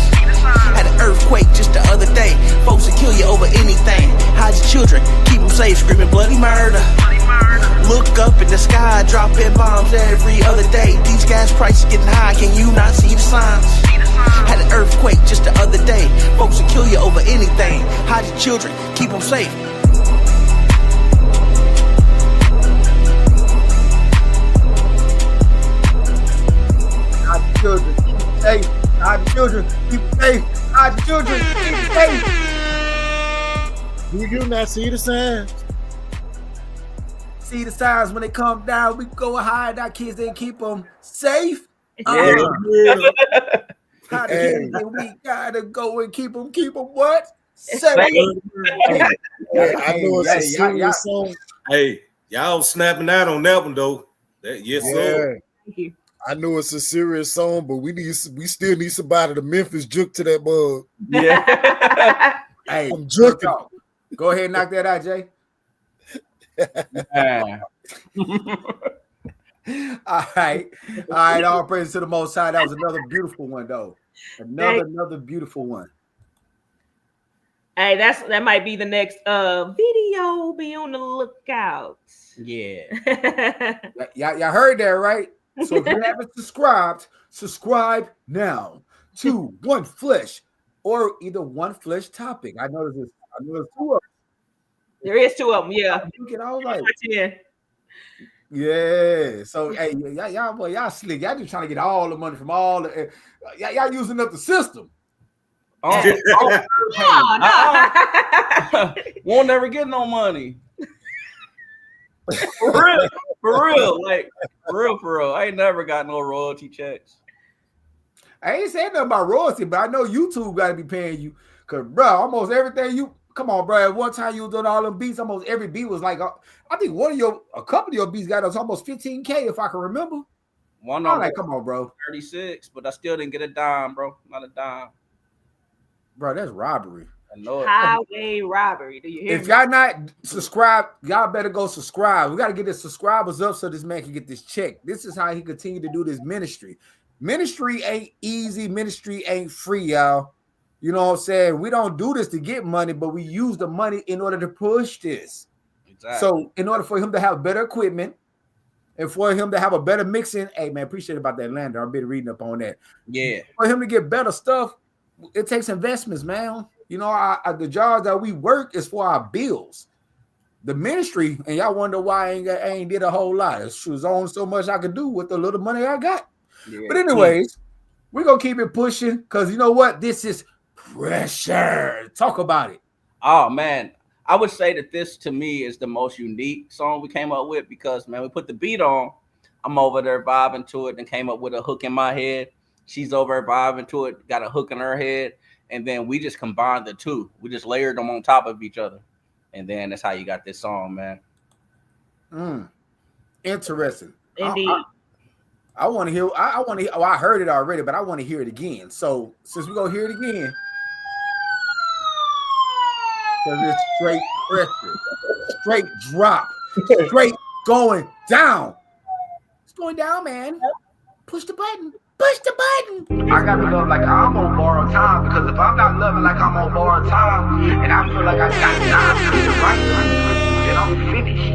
Had an earthquake just the other day. Folks will kill you over anything. Hide your children, keep them safe, screaming bloody murder. Look up in the sky, dropping bombs every other day. These gas prices getting high, can you not see the signs? Had an earthquake just the other day. Folks will kill you over anything. Hide your children, keep them safe. Hide your children, keep them safe. Hide your children, keep them safe. Hide your children, keep them safe. Do you not see the signs? See the signs when they come down. We go and hide our kids and keep them safe. Yeah. How the kids, we gotta go and keep them what? Safe. I know it's a serious song. Hey, y'all snapping out on that one though. Yes, sir. Thank you. I know it's a serious song, but we still need somebody to Memphis juke to that bug. Yeah. Hey, I'm jerking. Go ahead and knock that out, Jay. All right. All praise to the Most High. That was another beautiful one, though. Another beautiful one. Hey, that might be the next video. Be on the lookout. Yeah. Y'all heard that, right? So if you haven't subscribed, subscribe now to 1Flesh or either 1Flesh topic. I know there's two of them. There is two of them, yeah. You get all right. Yeah. Yeah. So hey, y'all slick. Y'all just trying to get all the money from all the y'all using up the system. Won't never get no money. For real. Like for real. I ain't never got no royalty checks. I ain't saying nothing about royalty, but I know YouTube got to be paying you. Cause bro, almost everything you come on, bro. At one time you was doing all them beats. Almost every beat was like, I think a couple of your beats got us almost 15K if I can remember. One I'm like, come on, bro. 36, but I still didn't get a dime, bro. Not a dime. Bro, that's robbery. I know it. Highway robbery. Do you hear If me? y'all not subscribed, y'all better go subscribe. We got to get the subscribers up so this man can get this check. This is how he continue to do this ministry. Ministry ain't easy. Ministry ain't free, y'all. You know what I'm saying? We don't do this to get money, but we use the money in order to push this. Exactly. So in order for him to have better equipment and for him to have a better mixing, hey, man, appreciate about that lander. I've been reading up on that. Yeah. For him to get better stuff, it takes investments, man. You know, the jobs that we work is for our bills. The ministry, and y'all wonder why I ain't did a whole lot. It's only so much I could do with the little money I got. Yeah. But anyways, we're going to keep it pushing because you know what? This is pressure. Talk about it. Oh, man. I would say that this, to me, is the most unique song we came up with because, man, we put the beat on. I'm over there vibing to it and came up with a hook in my head. She's over vibing to it, got a hook in her head, and then we just combined the two. We just layered them on top of each other, and then that's how you got this song, man. Interesting. Indeed. I want to hear. I want to. Oh, I heard it already, but I want to hear it again. So since we're gonna hear it again, because it's straight pressure, straight drop, straight going down. It's going down, man. Push the button. Push the button. I gotta love like I'm on borrowed time, because if I'm not loving like I'm on borrowed time, and I feel like I got time to the right time, then I'm finished.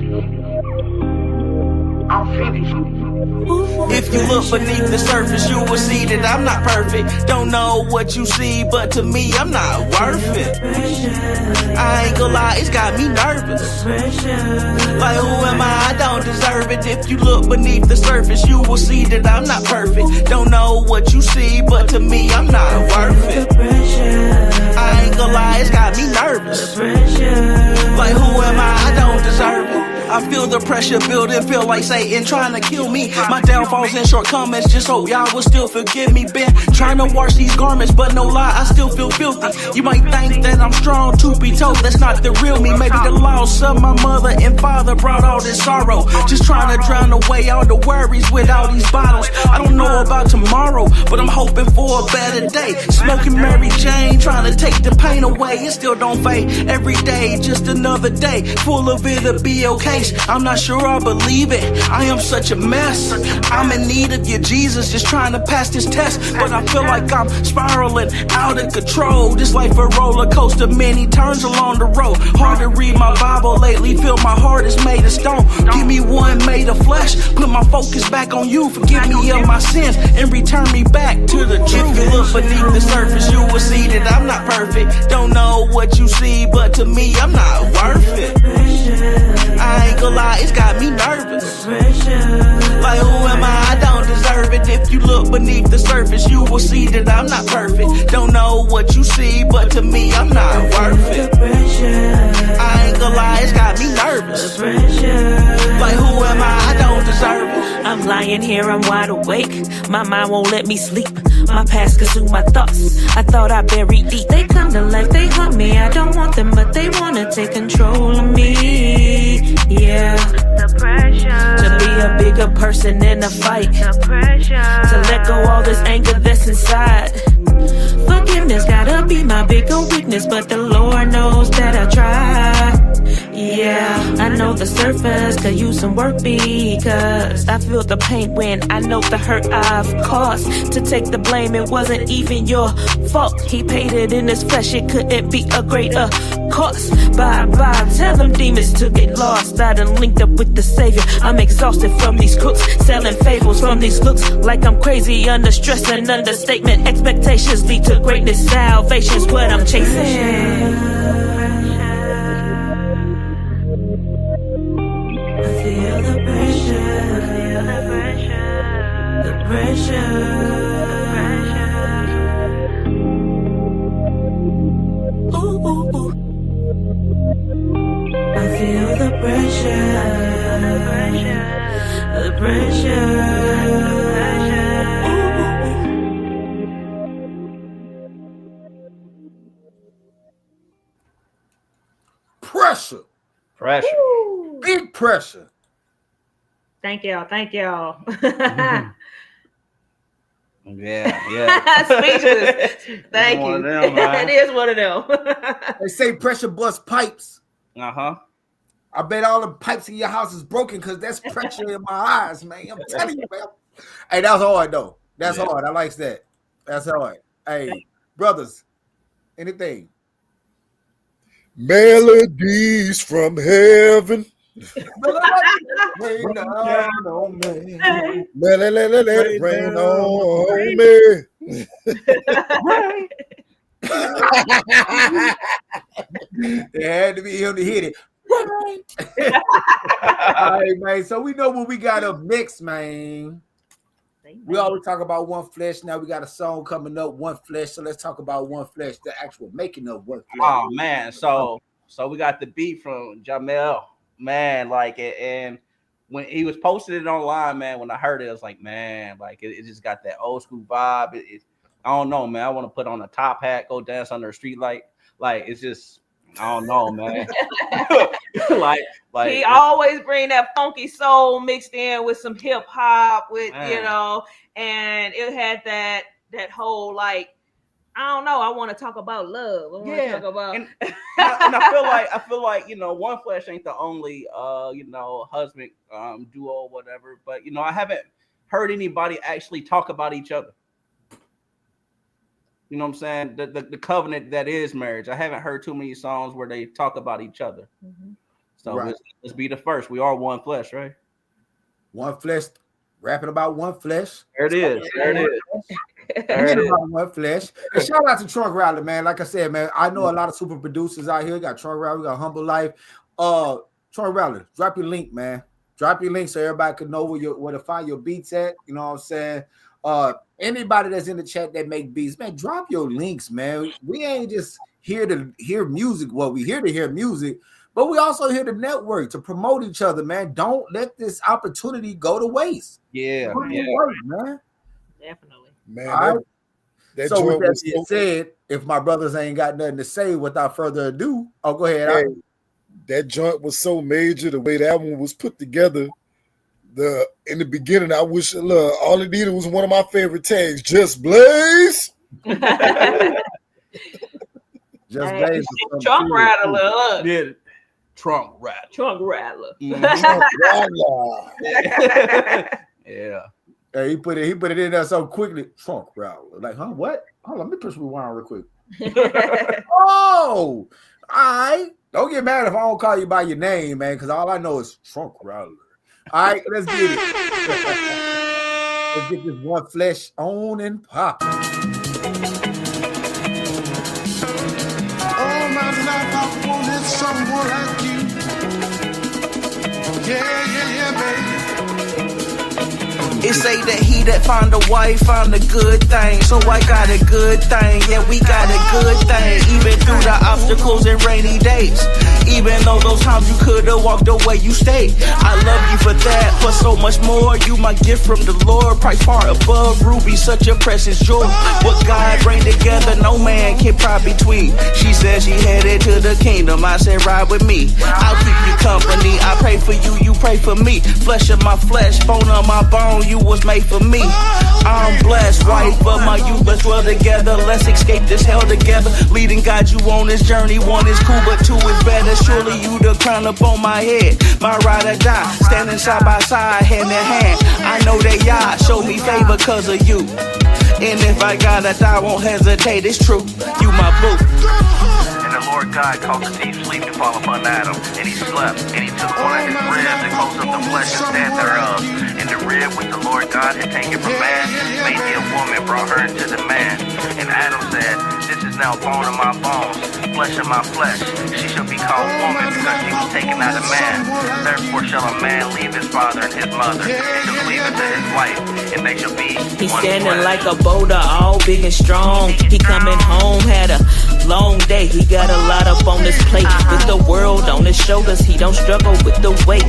I'm finished. If you look beneath the surface, you will see that I'm not perfect. Don't know what you see, but to me, I'm not worth it. I ain't gonna lie, it's got me nervous. Like, who am I? I don't deserve it. If you look beneath the surface, you will see that I'm not perfect. Don't know what you see, but to me, I'm not worth it. I ain't gonna lie, it's got me nervous. Like, who am I? I don't deserve it. I feel the pressure building, feel like Satan trying to kill me. My downfalls and shortcomings, just hope y'all will still forgive me. Been trying to wash these garments, but no lie, I still feel filthy. You might think that I'm strong, truth be told, that's not the real me. Maybe the loss of my mother and father brought all this sorrow. Just trying to drown away all the worries with all these bottles. I don't know about tomorrow, but I'm hoping for a better day. Smoking Mary Jane, trying to take the pain away. It still don't fade. Every day, just another day, full of it'll be okay. I'm not sure I believe it. I am such a mess. I'm in need of you, Jesus, just trying to pass this test. But I feel like I'm spiraling out of control. This life a roller coaster, many turns along the road. Hard to read my Bible lately, feel my heart is made of stone. Give me one made of flesh, put my focus back on you. Forgive me of my sins and return me back to the truth. If you look beneath the surface, you will see that I'm not perfect. Don't know what you see, but to me, I'm not worth it. I ain't gonna lie, it's got me nervous. Like, who am I? I don't deserve it. If you look beneath the surface, you will see that I'm not perfect. Don't know what you see, but to me, I'm not worth it. I ain't gonna lie, it's got me nervous. Like, who am I? I don't deserve it. I'm lying here, I'm wide awake. My mind won't let me sleep. My past consume my thoughts. I thought I buried deep. They come to life, they haunt me. I don't want them, but they wanna take control of me. Yeah. The pressure to be a bigger person in a fight. The pressure to let go all this anger that's inside. Forgiveness gotta be my bigger weakness, but the Lord knows that I try. Yeah, I know the surface could use some work because I feel the pain when I know the hurt I've caused. To take the blame, it wasn't even your fault. He paid it in his flesh, it couldn't be a greater cost. Bye bye, tell them demons to get lost. I done linked up with the Savior. I'm exhausted from these crooks, selling fables from these looks. Like I'm crazy under stress and understatement. Expectations lead to greatness, salvation's what I'm chasing. Feel the pressure, feel the pressure, the pressure, ooh, ooh, ooh. I feel the pressure, the pressure, Pressure. Pressure. Big pressure. Thank y'all. Thank y'all. Yeah. Speechless. Thank you. It is one of them. They say pressure bust pipes. Uh-huh. I bet all the pipes in your house is broken because that's pressure in my eyes, man. I'm telling you, man. Hey, that's hard, though. That's hard. I like that. That's hard. Hey, brothers, anything? Melodies from heaven. Rain down on me. Let it rain on me. It had to be him to hit it. All right, man. So we know what we got up next, man. We always talk about 1Flesh. Now we got a song coming up, 1Flesh. So let's talk about 1Flesh, the actual making of 1Flesh. Oh man, so we got the beat from Jamel, man. Like, and when he was posting it online, man, when I heard it, I was like, man, like it just got that old school vibe. I don't know, man. I want to put on a top hat, go dance under a street light. Like it's just, I don't know, man. like he always bring that funky soul mixed in with some hip hop, with you know, and it had that whole like, I don't know. I want to talk about love. I want to talk about, and I feel like you know, 1Flesh ain't the only you know, husband duo or whatever. But you know, I haven't heard anybody actually talk about each other. You know what I'm saying? The covenant that is marriage. I haven't heard too many songs where they talk about each other. Mm-hmm. So let's be the first. We are 1Flesh, right? 1Flesh, rapping about 1Flesh. There it is. There it is. There it is. 1Flesh. And shout out to Trunk Rattler, man. Like I said, man, I know a lot of super producers out here. We got Trunk Rattler, we got Humble Life. Trunk Rattler, drop your link, man. Drop your link so everybody can know where to find your beats at. You know what I'm saying? Anybody that's in the chat that make beats, man, drop your links, man. We ain't just here to hear music. Well, we here to hear music, but we also here to network, to promote each other, man. Don't let this opportunity go to waste. Yeah, work, man. Definitely. Man, so with that being said, if my brothers ain't got nothing to say, without further ado, go ahead. Hey, that joint was so major, the way that one was put together. In the beginning, I wish all it needed was one of my favorite tags, Just Blaze. Just Blaze. Trunk Rattler. Yeah. Trunk Rattler. Trunk Rattler. Yeah. Hey, he put it in there so quickly. Trunk Rattler. Like, huh? What? Hold on, let me push rewind real quick. Oh, all right. Don't get mad if I don't call you by your name, man, because all I know is Trunk Rattler. All right, let's get it. Let's get this 1Flesh on and pop. All my life I wanted someone like you. Yeah, baby. It say that he that find a wife found a good thing. So I got a good thing. Yeah, we got a good thing. Even through the obstacles and rainy days. Even though those times you could have walked away, you stayed. I love you for that, but so much more. You my gift from the Lord. Price far above ruby, such a precious jewel. What God bring together, no man can pry between. She said she headed to the kingdom. I said ride with me. I'll keep you company. I pray for you, you pray for me. Flesh of my flesh, bone of my bone. You was made for me. I'm blessed, wife of my youth. Let's dwell together. Let's escape this hell together. Leading God you on this journey. One is cool, but two is better. Surely you the crown up on my head. My ride or die. Standing side by side, hand in hand. I know that y'all show me favor cause of you. And if I gotta die, I won't hesitate. It's true. You my boo. And the Lord God caused a deep sleep to fall upon Adam, and he slept, and he took one of his ribs and closed up the flesh and stand thereof. And the rib which the Lord God had taken from man, made he a woman, brought her into the man. And Adam said, this is now bone of my bones, flesh of my flesh. She shall be called woman because she was taken out of man. Therefore shall a man leave his father and his mother, and shall cleave unto his wife, and they shall be He's one standing flesh. like a boulder, all big and strong. He coming home, had a long day. He got a lot up on his plate. With the world on his shoulders, he don't struggle with the weight.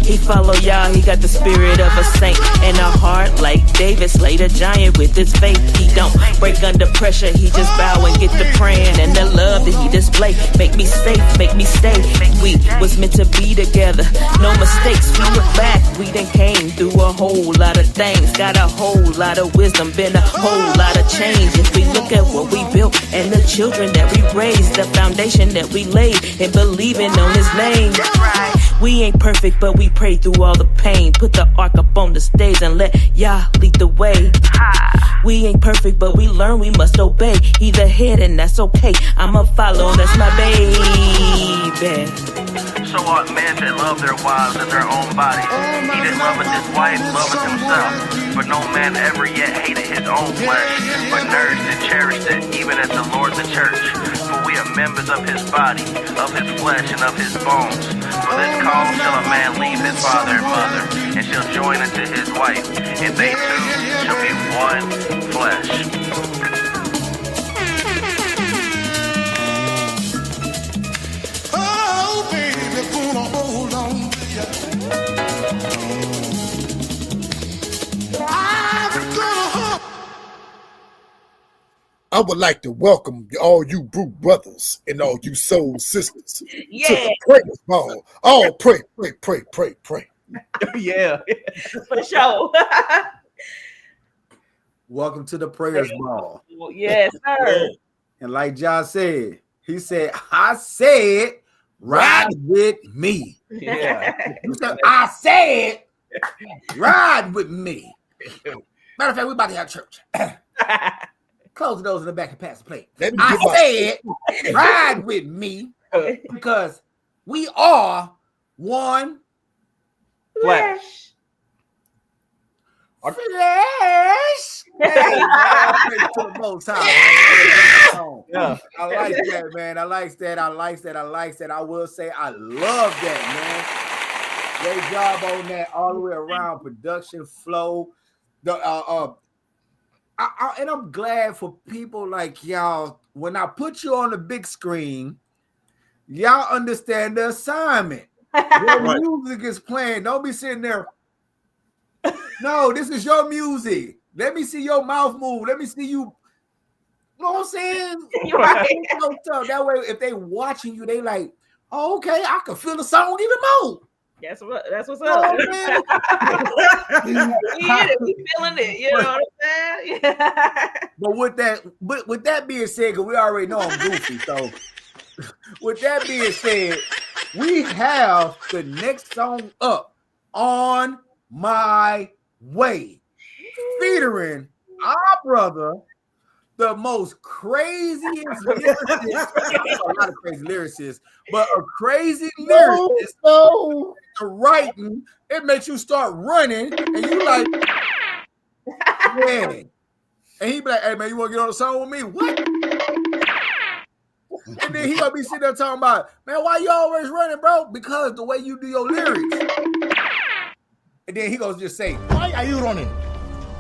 He follow y'all, he got the spirit of a saint. And a heart like David slayed a giant with his faith. He don't break under pressure, he just bow and get to praying. And the love that he display, make me safe, make me stay. We was meant to be together, no mistakes. We look back, we done came through a whole lot of things. Got a whole lot of wisdom, been a whole lot of change. If we look at what we built and the children that we raised, the foundation that we laid, and believing on his name. We ain't perfect, but we pray through all the pain. Put the ark up on the stage and let Yah lead the way. We ain't perfect, but we learn we must obey. He the head and that's okay. I'ma follow, that's my baby. So ought men that love their wives as their own bodies. He that loveth his wife loveth himself. For no man ever yet hated his own flesh, but nourished and cherished it, even as the Lord the church. For we are members of his body, of his flesh, and of his bones. For this cause shall a man leave his father and mother, and shall join unto his wife, and they two shall be one flesh. Oh, baby, gonna hold on to you. I would like to welcome all you Brew brothers and all you soul sisters to the Prayers Ball. Oh, pray. Yeah. For sure. Welcome to the Prayers Ball. Yes, sir. And like John said, he said, I said, ride with me. Yeah. You said, I said, ride with me. Matter of fact, we about to have church. Close the doors in the back and pass the plate. I said, ride with me because we are one flesh. Flesh. Hey, to the most high. Yeah. I like that, man. I like that. I will say I love that, man. Great job on that all the way around. Production, flow. And I'm glad for people like y'all. When I put you on the big screen, y'all understand the assignment. When music is playing, don't be sitting there. No, this is your music. Let me see your mouth move. Let me see you. You know what I'm saying? Right. That way, if they watching you, they like, oh, okay, I can feel the song even more. That's what's up. We feeling it. You know what I'm saying? But with that being said, because we already know I'm goofy, so with that being said, we have the next song up, On My Way, featuring our brother, the most craziest lyricist, a lot of crazy lyricists, but a crazy lyricist. No. The writing, it makes you start running, and you like, yeah. And he be like, hey man, you want to get on the song with me? What? And then he gonna be sitting there talking about, man, why you always running, bro? Because the way you do your lyrics. And then he goes just say, why are you running?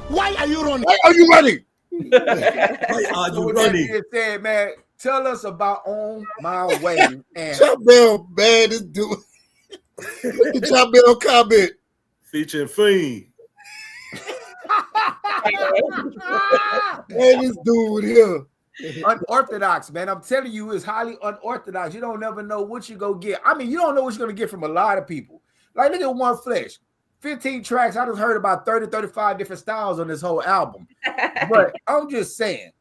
Why are you running? Why are you running? Why are you running? That said, man, tell us about On My Way. And Chop Bell, man, this dude. Look at Chop Bell comment. Featuring Fiend. Man, this dude here. Unorthodox, man. I'm telling you, it's highly unorthodox. You don't never know what you go get. I mean, you don't know what you're going to get from a lot of people. Like, look at 1Flesh. 15 tracks. I just heard about 30, 35 different styles on this whole album. But I'm just saying,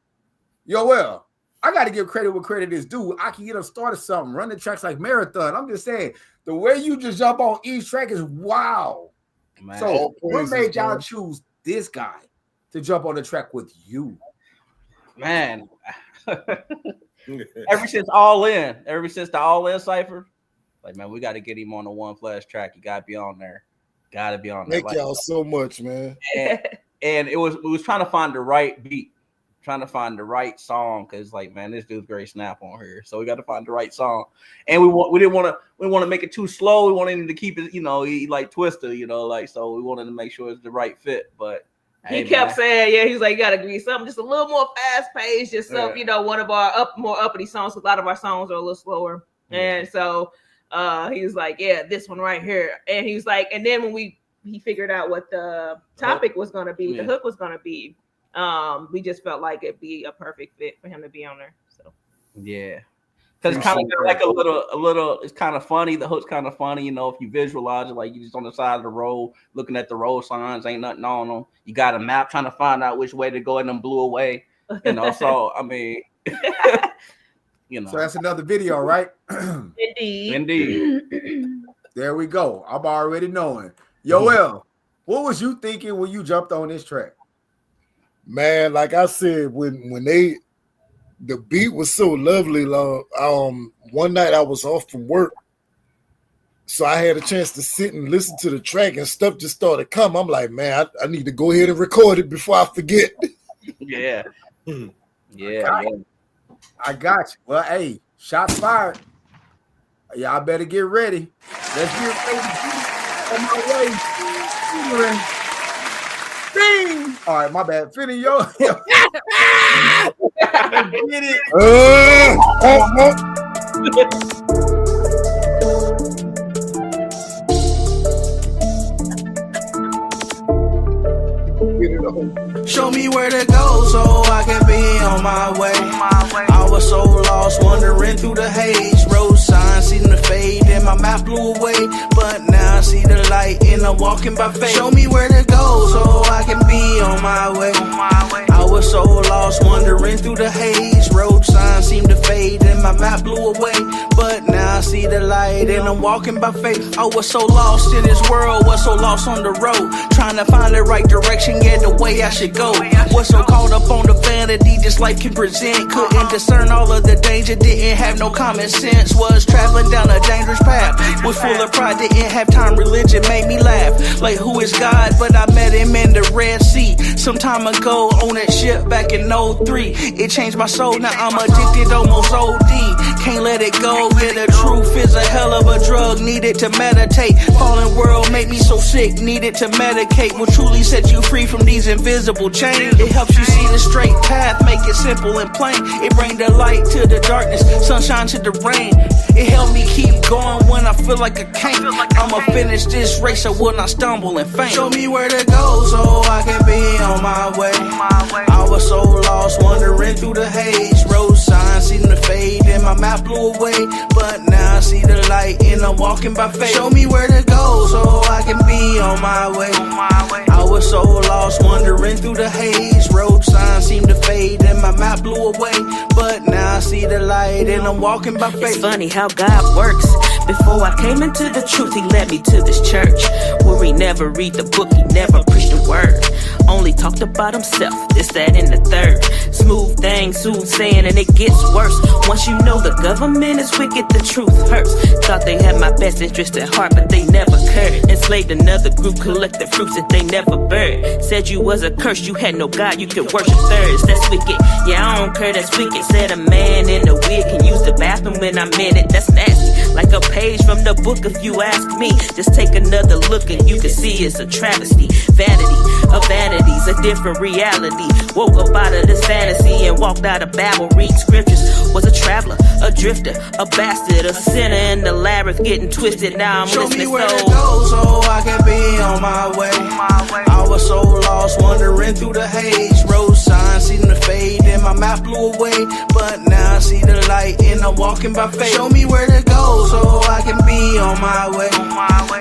well, I got to give credit where credit is due. I can get them started something, run the tracks like marathon. I'm just saying, the way you just jump on each track is wow. Man. So what made y'all choose this guy to jump on the track with you? Man, ever since the All In Cypher, like, man, we got to get him on the 1Flesh track. You got to be on there. Got to be on there. Thank y'all so much, man. And we was trying to find the right beat, trying to find the right song, because like, man, this dude's very snap on here, so we got to find the right song. And we didn't want to make it too slow. We wanted him to keep it, he like Twister, like, so we wanted to make sure it's the right fit. But he kept saying, he's like, you gotta be something just a little more fast paced, just some, one of our more uppity songs. A lot of our songs are a little slower, and so he was like, this one right here. And he was like, and then when he figured out what the topic was going to be, the hook was going to be, we just felt like it'd be a perfect fit for him to be on there. So because it's kind of like a little. It's kind of funny. The hook's kind of funny, if you visualize it, like you just on the side of the road looking at the road signs, ain't nothing on them. You got a map trying to find out which way to go, and them blew away. So I mean. So that's another video, right? Indeed. There we go. I'm already knowing. Yoel, what was you thinking when you jumped on this track? Man, like I said, when the beat was so lovely. One night I was off from work, so I had a chance to sit and listen to the track, and stuff just started coming. I'm like, man, I need to go ahead and record it before I forget. Yeah. I got you. Well, hey, shots fired. Y'all better get ready. Let's get ready. On my way. Bing. All right, my bad. Finny, yo. Get it. Show me where to go so I can be on my way. wandering through the haze. Road signs seem to fade and my map blew away. But now I see the light and I'm walking by faith. Show me where to go so I can be on my way. I was so lost wandering through the haze. Road signs seem to fade and my map blew away. But now I see the light and I'm walking by faith. I was so lost in this world, was so lost on the road, trying to find the right direction, yeah, the way I should go. Was so caught up on the vanity this life can present. Couldn't discern all of the danger, didn't have no common sense. Was traveling down a dangerous path, was full of pride, didn't have time. Religion made me laugh, like who is God? But I met him in the Red Sea some time ago on that ship back in 03. It changed my soul, now I'm addicted, almost OD. Can't let it go, yeah, the truth is a hell of a drug. Needed to meditate, fallen world made me so sick. Needed to medicate, will truly set you free from these invisible chains. It helps you see the straight path, make it simple and plain. It bring the light to the darkness, sunshine to the rain. It helped me keep going when I feel like I can't. I'ma finish this race, I will not stumble and faint. Show me where to go so I can be on my way. I was so lost wandering through the haze. Road signs seem to fade and my map blew away. But now I see the light and I'm walking by faith. Show me where to go so I can be on my way. I was so lost wandering through the haze. Road signs seem to fade and my map blew away. But now I see the light and I'm walking by faith. It's funny how God works. Before I came into the truth, he led me to this church where he never read the book, he never preached the word. Only talked about himself, this, that, and the third. Smooth thing, soothsaying, and it gets worse. Once you know the government is wicked, the truth hurts. Thought they had my best interest at heart, but they never cared. Enslaved another group, collected fruits that they never buried. Said you was a curse, you had no God, you could worship thirds. That's wicked, yeah, I don't care, that's wicked. Said a man in a wig can use the bathroom when I'm in it, that's nasty. Like a page from the book if you ask me. Just take another look and you can see it's a travesty. Vanity of vanities, a different reality. Woke up out of this fantasy and walked out of Babel, read scriptures. Was a traveler, a drifter, a bastard, a sinner in the labyrinth, getting twisted. Now I'm Show listening. me where to go so I can be on my way. I was so lost wandering through the haze. Road signs seem to fade and my map blew away. But now I see the light and I'm walking by faith. Show me where to go so I can be on my way.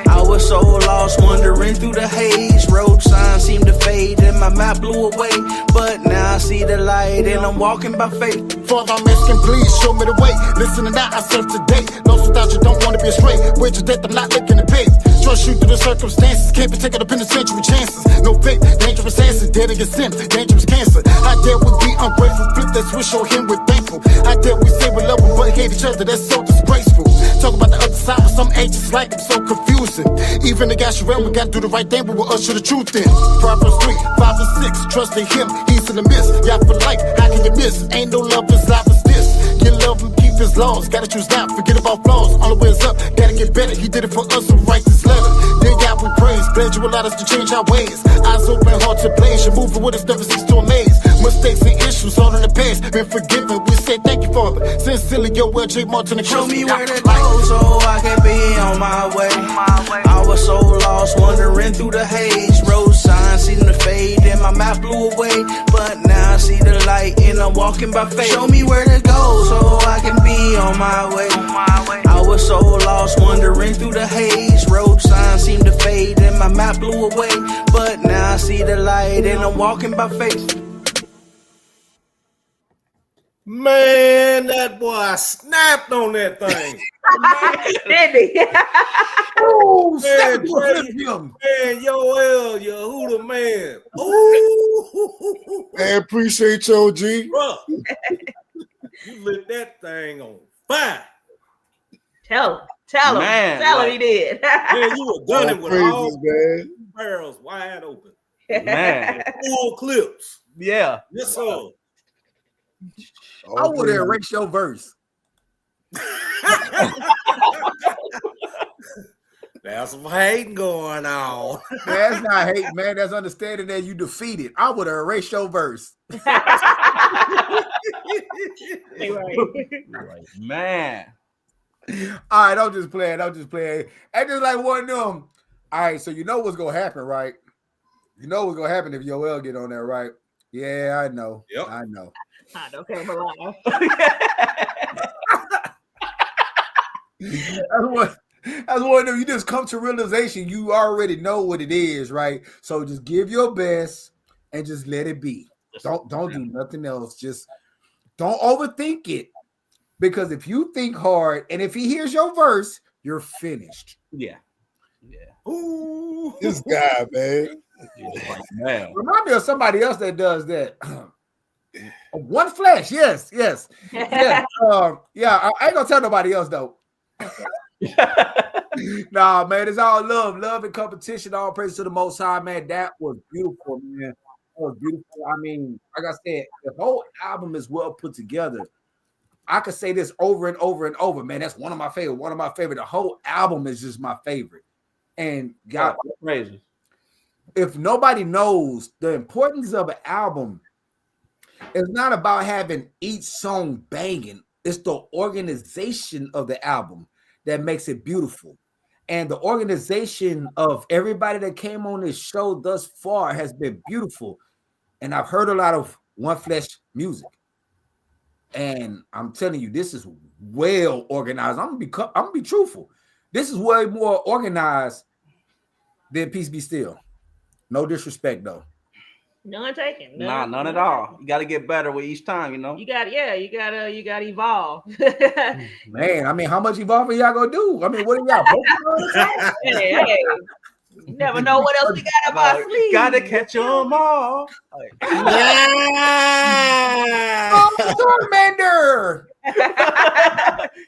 I was so lost wandering through the haze. Road signs seem to fade and my map blew away. But now I see the light and I'm walking by faith. Father, I'm asking, please show me the way. Listen to that, I serve today. Lost without you, don't want to be astray. Where's your death? I'm not looking to pay. Trust you through the circumstances. Can't be taking up in the penitentiary chances. No faith, dangerous answers. Dead against sin, dangerous cancer. How dare we be ungrateful? Flip that switch, show him we're thankful. How dare we say we love him, but hate each other? That's so disgraceful. Talk about the other side, but some agents like him, so confusing. Even the guy Sherelle, we gotta do the right thing, but we'll usher the truth in. Proverbs 3, 5, and 6. Trust in him, he's in the midst. Y'all for life, how can you miss? Ain't no love as life as this. You love him, keep his laws. Gotta choose now, forget about flaws. All the way is up, gotta get better. He did it for us, so write this letter. Then God we praise, glad you allowed us to change our ways. Eyes open, heart to blaze. You're moving with us, never cease to amaze. Mistakes and issues all in the past, been forgiven. We say thank you, Father. Sincerely, your well, J. Martin and Show me where to go so I can be on my way. I was so lost wandering through the haze. Road signs seem to fade and my map blew away. But now I see the light and I'm walking by faith. Show me where to go so I can be on my way. I was so lost wandering through the haze. Road signs seem to fade and my map blew away. But now I see the light and I'm walking by faith. Man, that boy snapped on that thing. Did he? Oh, Man, him. Man, Yoel, Yahudah, man. Ooh. Man, appreciate you, OG. Bro, you lit that thing on fire. Tell him. Man, Tell him he did. Man, you were done it with praises, all man. barrels wide open. Man. Full clips. Yeah. Yes, sir. I would have erased your verse. There's some hating going on. That's not hate, man. That's understanding that you defeated. I would have erased your verse. Man. All right, I'm just playing. And just like one of them. All right, so you know what's gonna happen, right? You know what's gonna happen if Yoel get on there, right? Yeah, I know. Yep. I know. I don't care alive. That's one of them. You just come to realization. You already know what it is, right? So just give your best and just let it be. Don't do nothing else. Just don't overthink it. Because if you think hard and if he hears your verse, you're finished. Yeah. Ooh, this guy, man. Man. Remind me of somebody else that does that. 1Flesh, yes. Yeah, I ain't gonna tell nobody else though. Nah, man, it's all love and competition. All praise to the Most High, man. That was beautiful, man. That was beautiful. I mean, like I said, the whole album is well put together. I could say this over and over and over, man. That's one of my favorite. The whole album is just my favorite. And God, crazy. If nobody knows the importance of an album, it's not about having each song banging. It's the organization of the album that makes it beautiful. And the organization of everybody that came on this show thus far has been beautiful. And I've heard a lot of 1Flesh music. And I'm telling you, this is well organized. I'm gonna be truthful. This is way more organized than Peace Be Still. No disrespect, though. None taken. None at all. You got to get better with each time, you know. You gotta evolve. Man, I mean, how much evolving y'all gonna do? I mean, what are y'all? Hey. You never know what else we got up our sleeve. Gotta catch them all. Yeah. Stormander.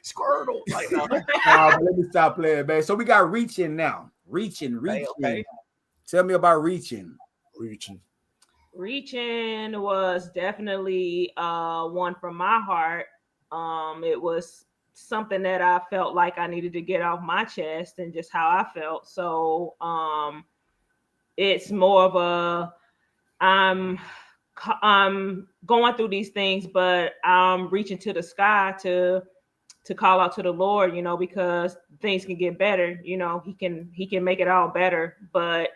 Squirtle. Like, no. Let me stop playing, man. So we got reaching now. Reaching. Okay. Tell me about reaching. Reaching was definitely one from my heart. It was something that I felt like I needed to get off my chest and just how I felt. So it's more of a I'm going through these things, but I'm reaching to the sky to call out to the Lord, you know, because things can get better. You know, he can make it all better. But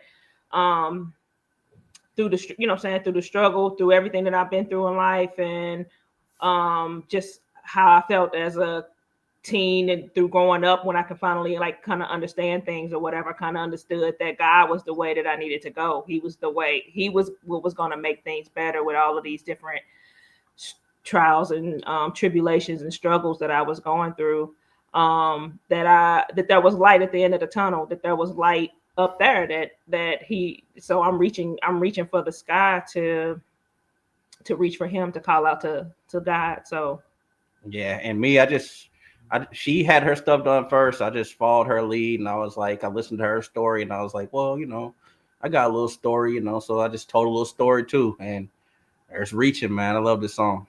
through the struggle, through everything that I've been through in life, and just how I felt as a teen and through growing up, when I could finally like kind of understand things or whatever, kind of understood that God was the way that I needed to go. He was the way. He was what was going to make things better with all of these different trials and tribulations and struggles that I was going through. That there was light at the end of the tunnel. That there was light up there. So I'm reaching for the sky to reach for Him, to call out to God. So yeah, and me, she had her stuff done first. I just followed her lead, and I was like, I listened to her story, and I was like, well, you know, I got a little story, you know, so I just told a little story too. And there's reaching, man. I love this song.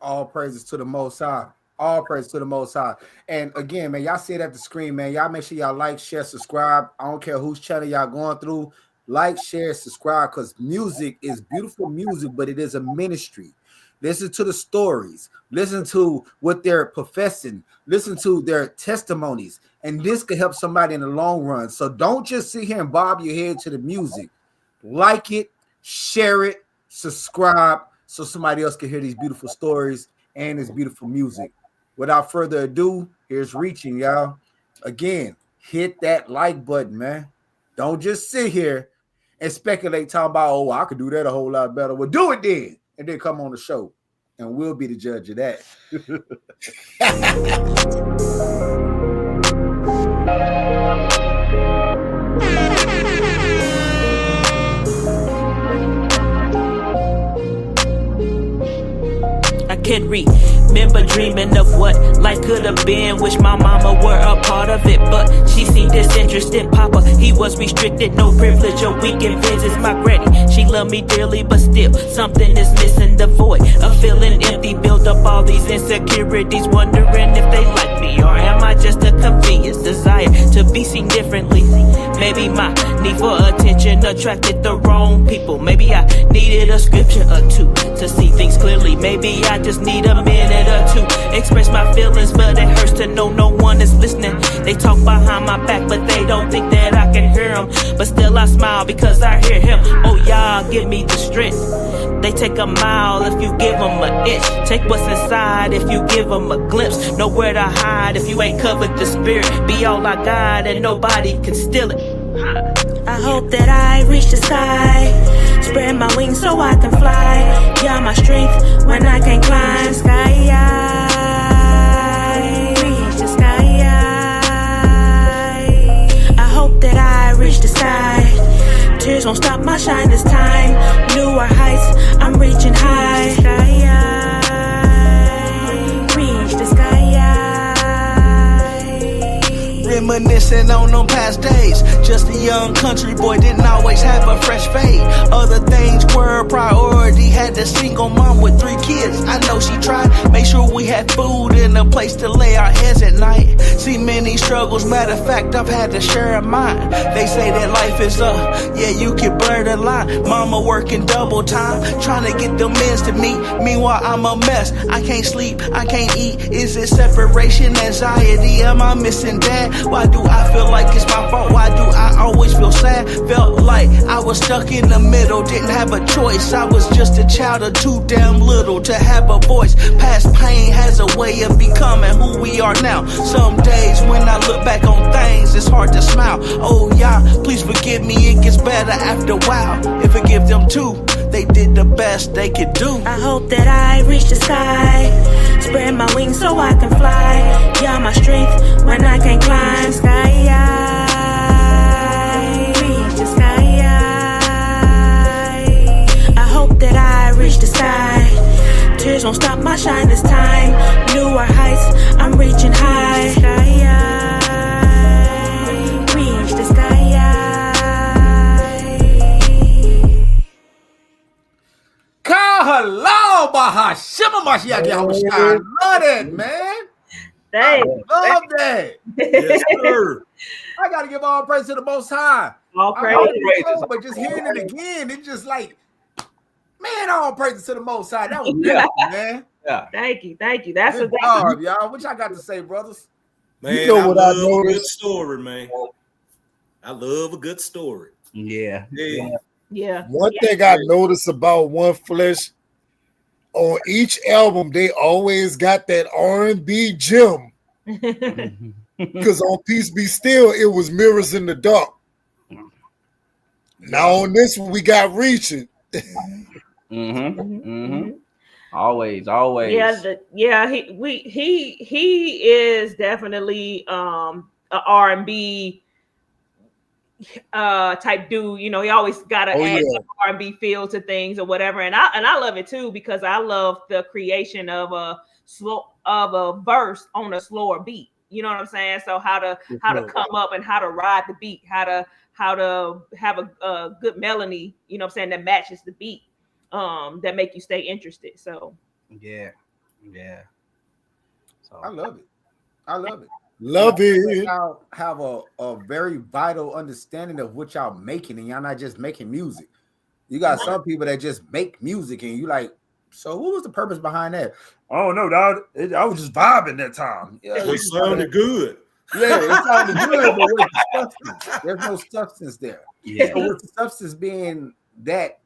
All praises to the Most High. All praise to the Most High. And again, man, y'all see it at the screen, man. Y'all make sure y'all like, share, subscribe. I don't care whose channel y'all going through. Like, share, subscribe, because music is beautiful music, but it is a ministry. Listen to the stories. Listen to what they're professing. Listen to their testimonies. And this could help somebody in the long run. So don't just sit here and bob your head to the music. Like it, share it, subscribe, so somebody else can hear these beautiful stories and this beautiful music. Without further ado, here's reaching, y'all. Again, hit that like button, man. Don't just sit here and speculate, talking about, oh, I could do that a whole lot better. Well, do it then, and then come on the show, and we'll be the judge of that. I can remember dreaming of what life could have been. Wish my mama were a part of it, but she seemed disinterested. Papa, he was restricted, no privilege or weekend visits. My granny, she loved me dearly, but still something is missing. The void of feeling empty built up all these insecurities, wondering if they like me, or am I just a convenience? Desire to be seen differently. Maybe my need for attention attracted the wrong people. Maybe I needed a scripture or two to see things clearly. Maybe I just need a minute or two express my feelings, but it hurts to know no one is listening. They talk behind my back, but they don't think that I can hear them. But still I smile because I hear Him. Oh, y'all give me the strength They take a mile if you give them an inch. Take what's inside if you give them a glimpse. Nowhere to hide if you ain't covered the spirit. Be all I got and nobody can steal it. I hope that I reach the sky. Spread my wings so I can fly. You're my strength when I can't climb. Sky high, reach the sky high. I hope that I reach the sky. Tears won't stop my shine this time. Newer heights, I'm reaching high. Sky high, reach the sky high. Reminiscing on them past days. Just a young country boy, didn't always have a fresh fade. Other things were a priority. Had a single mom with 3 kids. I know she tried. Make sure we had food and a place to lay our heads at night. See many struggles. Matter of fact, I've had to share a mine. They say that life is up. Yeah, you can blur the line. Mama working double time, trying to get them ends to meet. Meanwhile, I'm a mess. I can't sleep. I can't eat. Is it separation anxiety? Am I missing dad? Why do I feel like it's my fault? Why do I always feel sad? Felt like I was stuck in the middle, didn't have a choice. I was just a child of too damn little to have a voice. Past pain has a way of becoming who we are now. Some days when I look back on things, it's hard to smile. Oh yeah, please forgive me, it gets better after a while. And forgive them too, they did the best they could do. I hope that I reach the sky. Spread my wings so I can fly. You're my strength when I can't climb. Sky high, reach the sky high. I hope that I reach the sky. Tears won't stop my shine this time. Newer heights, I'm reaching high. Sky high, reach the sky high. Hello, Bahashima Mashiach Yahudah. I love that, man. Thanks. I love that. Yes, sir. I gotta give all praise to the Most High. All praise. But just hearing it again, it's just like, man, all praises to the Most High. That was beautiful, man. Yeah. Thank you. That's good job, y'all. What y'all got to say, brothers? Man, You know what I love a good noticed? story, man. I love a good story. Yeah. Yeah. One thing I noticed about 1Flesh, on each album, they always got that R&B gem. Because on Peace Be Still, it was Mirrors in the Dark. Now on this one, we got Reaching. Always. He is definitely a R&B type dude. You know, he always got to add R&B feel to things or whatever, and I love it too, because I love the creation of a verse on a slower beat. You know what I'm saying? So how to come up and how to ride the beat, how to have a good melody, you know what I'm saying, that matches the beat, that make you stay interested. So yeah. So I love it. Love it. Y'all have a very vital understanding of what y'all making, and y'all not just making music. You got some people that just make music, and you like, so what was the purpose behind that? Oh no, dog. I was just vibing that time. Yeah, it sounded good. Yeah, it sounded good, but where's the substance? There's no substance there. Yeah. So with the substance being that,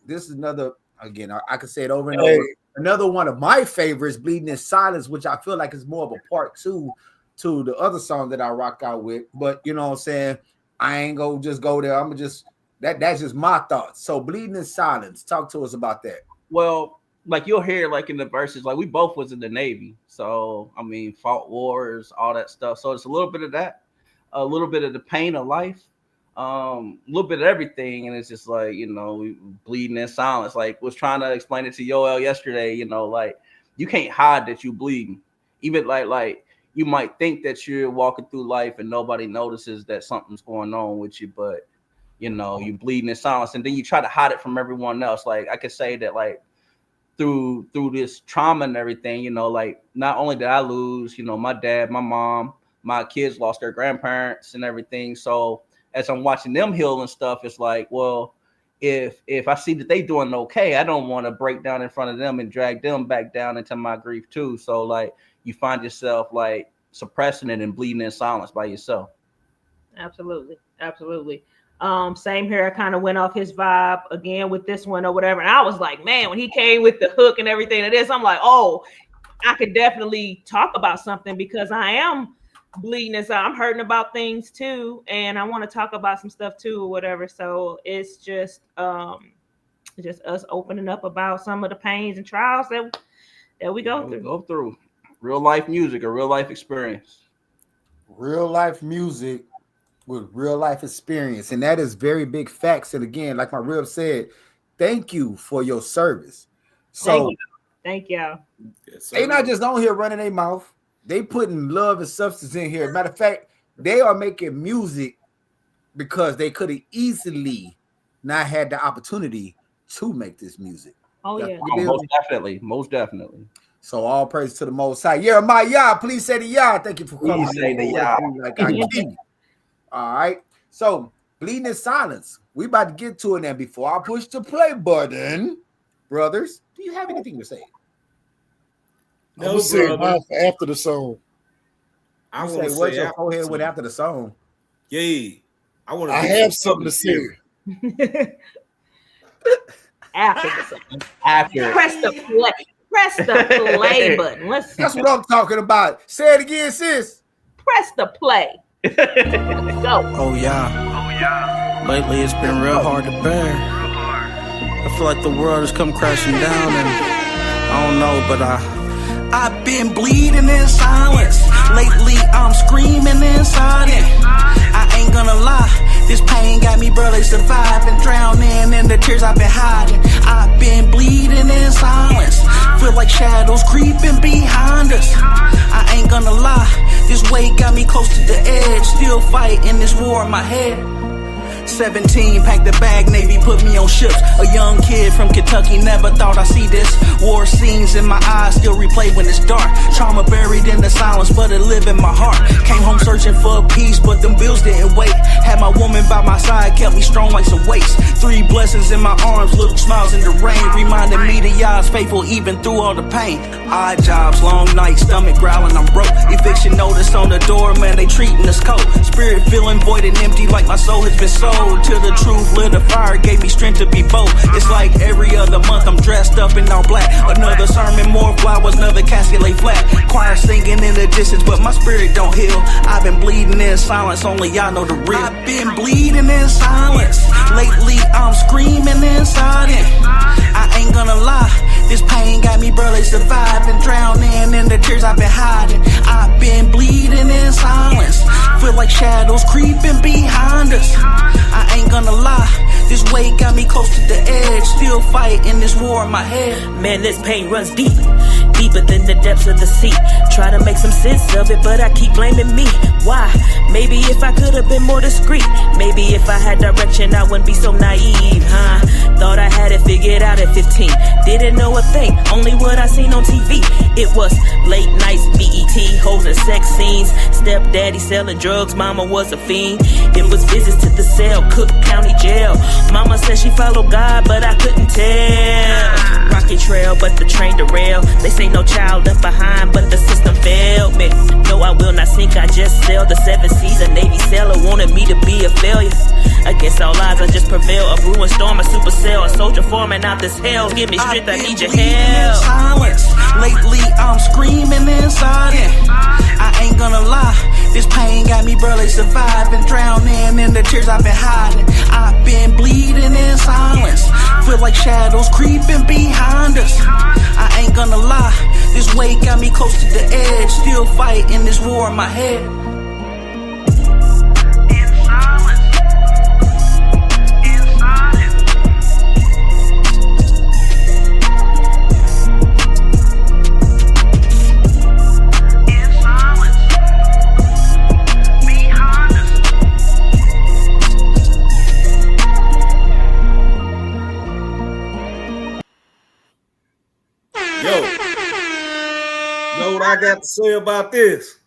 this is another, again, I could say it over and over. Another one of my favorites, Bleeding in Silence, which I feel like is more of a part 2 to the other song that I rock out with. But you know what I'm saying? I ain't gonna just go there. I'm gonna just that's just my thoughts. So Bleeding in Silence, talk to us about that. Well, like you'll hear like in the verses, like we both was in the Navy. So I mean, fought wars, all that stuff. So it's a little bit of that, a little bit of the pain of life, a little bit of everything. And it's just like, you know, we bleeding in silence. Like was trying to explain it to Yoel yesterday, you know, like you can't hide that you bleeding. Even like you might think that you're walking through life and nobody notices that something's going on with you, but you know, you bleeding in silence, and then you try to hide it from everyone else. Like I could say that like through this trauma and everything, you know, like not only did I lose, you know, my dad, my mom, my kids lost their grandparents and everything. So as I'm watching them heal and stuff, it's like, well, if I see that they doing okay, I don't want to break down in front of them and drag them back down into my grief too. So like you find yourself like suppressing it and bleeding in silence by yourself. Absolutely. Same here. I kind of went off his vibe again with this one or whatever. And I was like, man, when he came with the hook and everything of this, I'm like, oh, I could definitely talk about something because I am bleeding inside. I'm hurting about things too. And I want to talk about some stuff too or whatever. So it's just us opening up about some of the pains and trials that we go through. Real life music, a real life experience. Real life music with real life experience. And that is very big facts. And again, like my rib said, thank you for your service. So thank y'all. Yes, they not just on here running their mouth. They putting love and substance in here. Matter of fact, they are making music because they could have easily not had the opportunity to make this music. Oh, yeah. Most definitely. So all praise to the Most High. Yeah, my Yah, please say the Yah. Thank you for coming. Please say the Yah. Like I keep. All right. So bleeding in silence. We about to get to it now. Before I push the play button, brothers, do you have anything to say? No, brother. After the song. I want to say what your forehead went after the song. Yeah. I have something to say. After the song. After. Press the play button. That's what I'm talking about. Say it again, sis. Press the play. Go. Oh yeah. Lately it's been real hard to bear. I feel like the world has come crashing down and I don't know, but I've been bleeding in silence. Lately I'm screaming inside it. I ain't gonna lie, this pain got me barely surviving, drowning in the tears I've been hiding. I've been bleeding in silence. Feel like shadows creeping behind us. I ain't gonna lie, this weight got me close to the edge. Still fighting this war in my head. 17, packed the bag, Navy put me on ships. A young kid from Kentucky, never thought I'd see this. War scenes in my eyes, still replay when it's dark. Trauma buried in the silence, but it live in my heart. Came home searching for peace, but them bills didn't wait. Had my woman by my side, kept me strong like some weights. 3 blessings in my arms, little smiles in the rain. Reminded me that Yah's faithful even through all the pain. Odd jobs, long nights, stomach growling, I'm broke. Eviction notice on the door, man, they treating us cold. Spirit feeling void and empty like my soul has been sold. Till the truth lit a fire, gave me strength to be bold. It's like every other month I'm dressed up in all black. Another sermon, more flowers, another casket lay flat. Choir singing in the distance, but my spirit don't heal. I've been bleeding in silence, only y'all know the real. I've been bleeding in silence. Lately I'm screaming inside it. I ain't gonna lie, this pain got me barely surviving, drowning in the tears I've been hiding. I've been bleeding in silence. Feel like shadows creeping behind us. I ain't gonna lie, this weight got me close to the edge. Still fighting this war in my head. Man, this pain runs deep, deeper than the depths of the sea. Try to make some sense of it, but I keep blaming me. Why? Maybe if I could have been more discreet. Maybe if I had direction, I wouldn't be so naive, huh? Thought I had it figured out at 15. Didn't know a thing, only what I seen on TV. It was late nights, BET, hoes and sex scenes. Stepdaddy selling drugs, mama was a fiend. It was visits to the cell, Cook County Jail. Mama said she followed God, but I couldn't tell. Rocky trail, but the train derailed. They say no child left behind, but the system failed me. No, I will not sink, I just sailed the 7 seas. A Navy sailor wanted me to be a failure. Against all odds, I just prevail. A brewing storm, a supercell, a soldier forming out this hell. Give me strength, I need your help. Silence. Lately I'm screaming inside it. I ain't gonna lie, this pain got me barely surviving, drowning in the tears I've been hiding. I've been bleeding in silence. Feel like shadows creeping behind us. I ain't gonna lie, this weight got me close to the edge. Still fighting this war in my head. I got to say about this.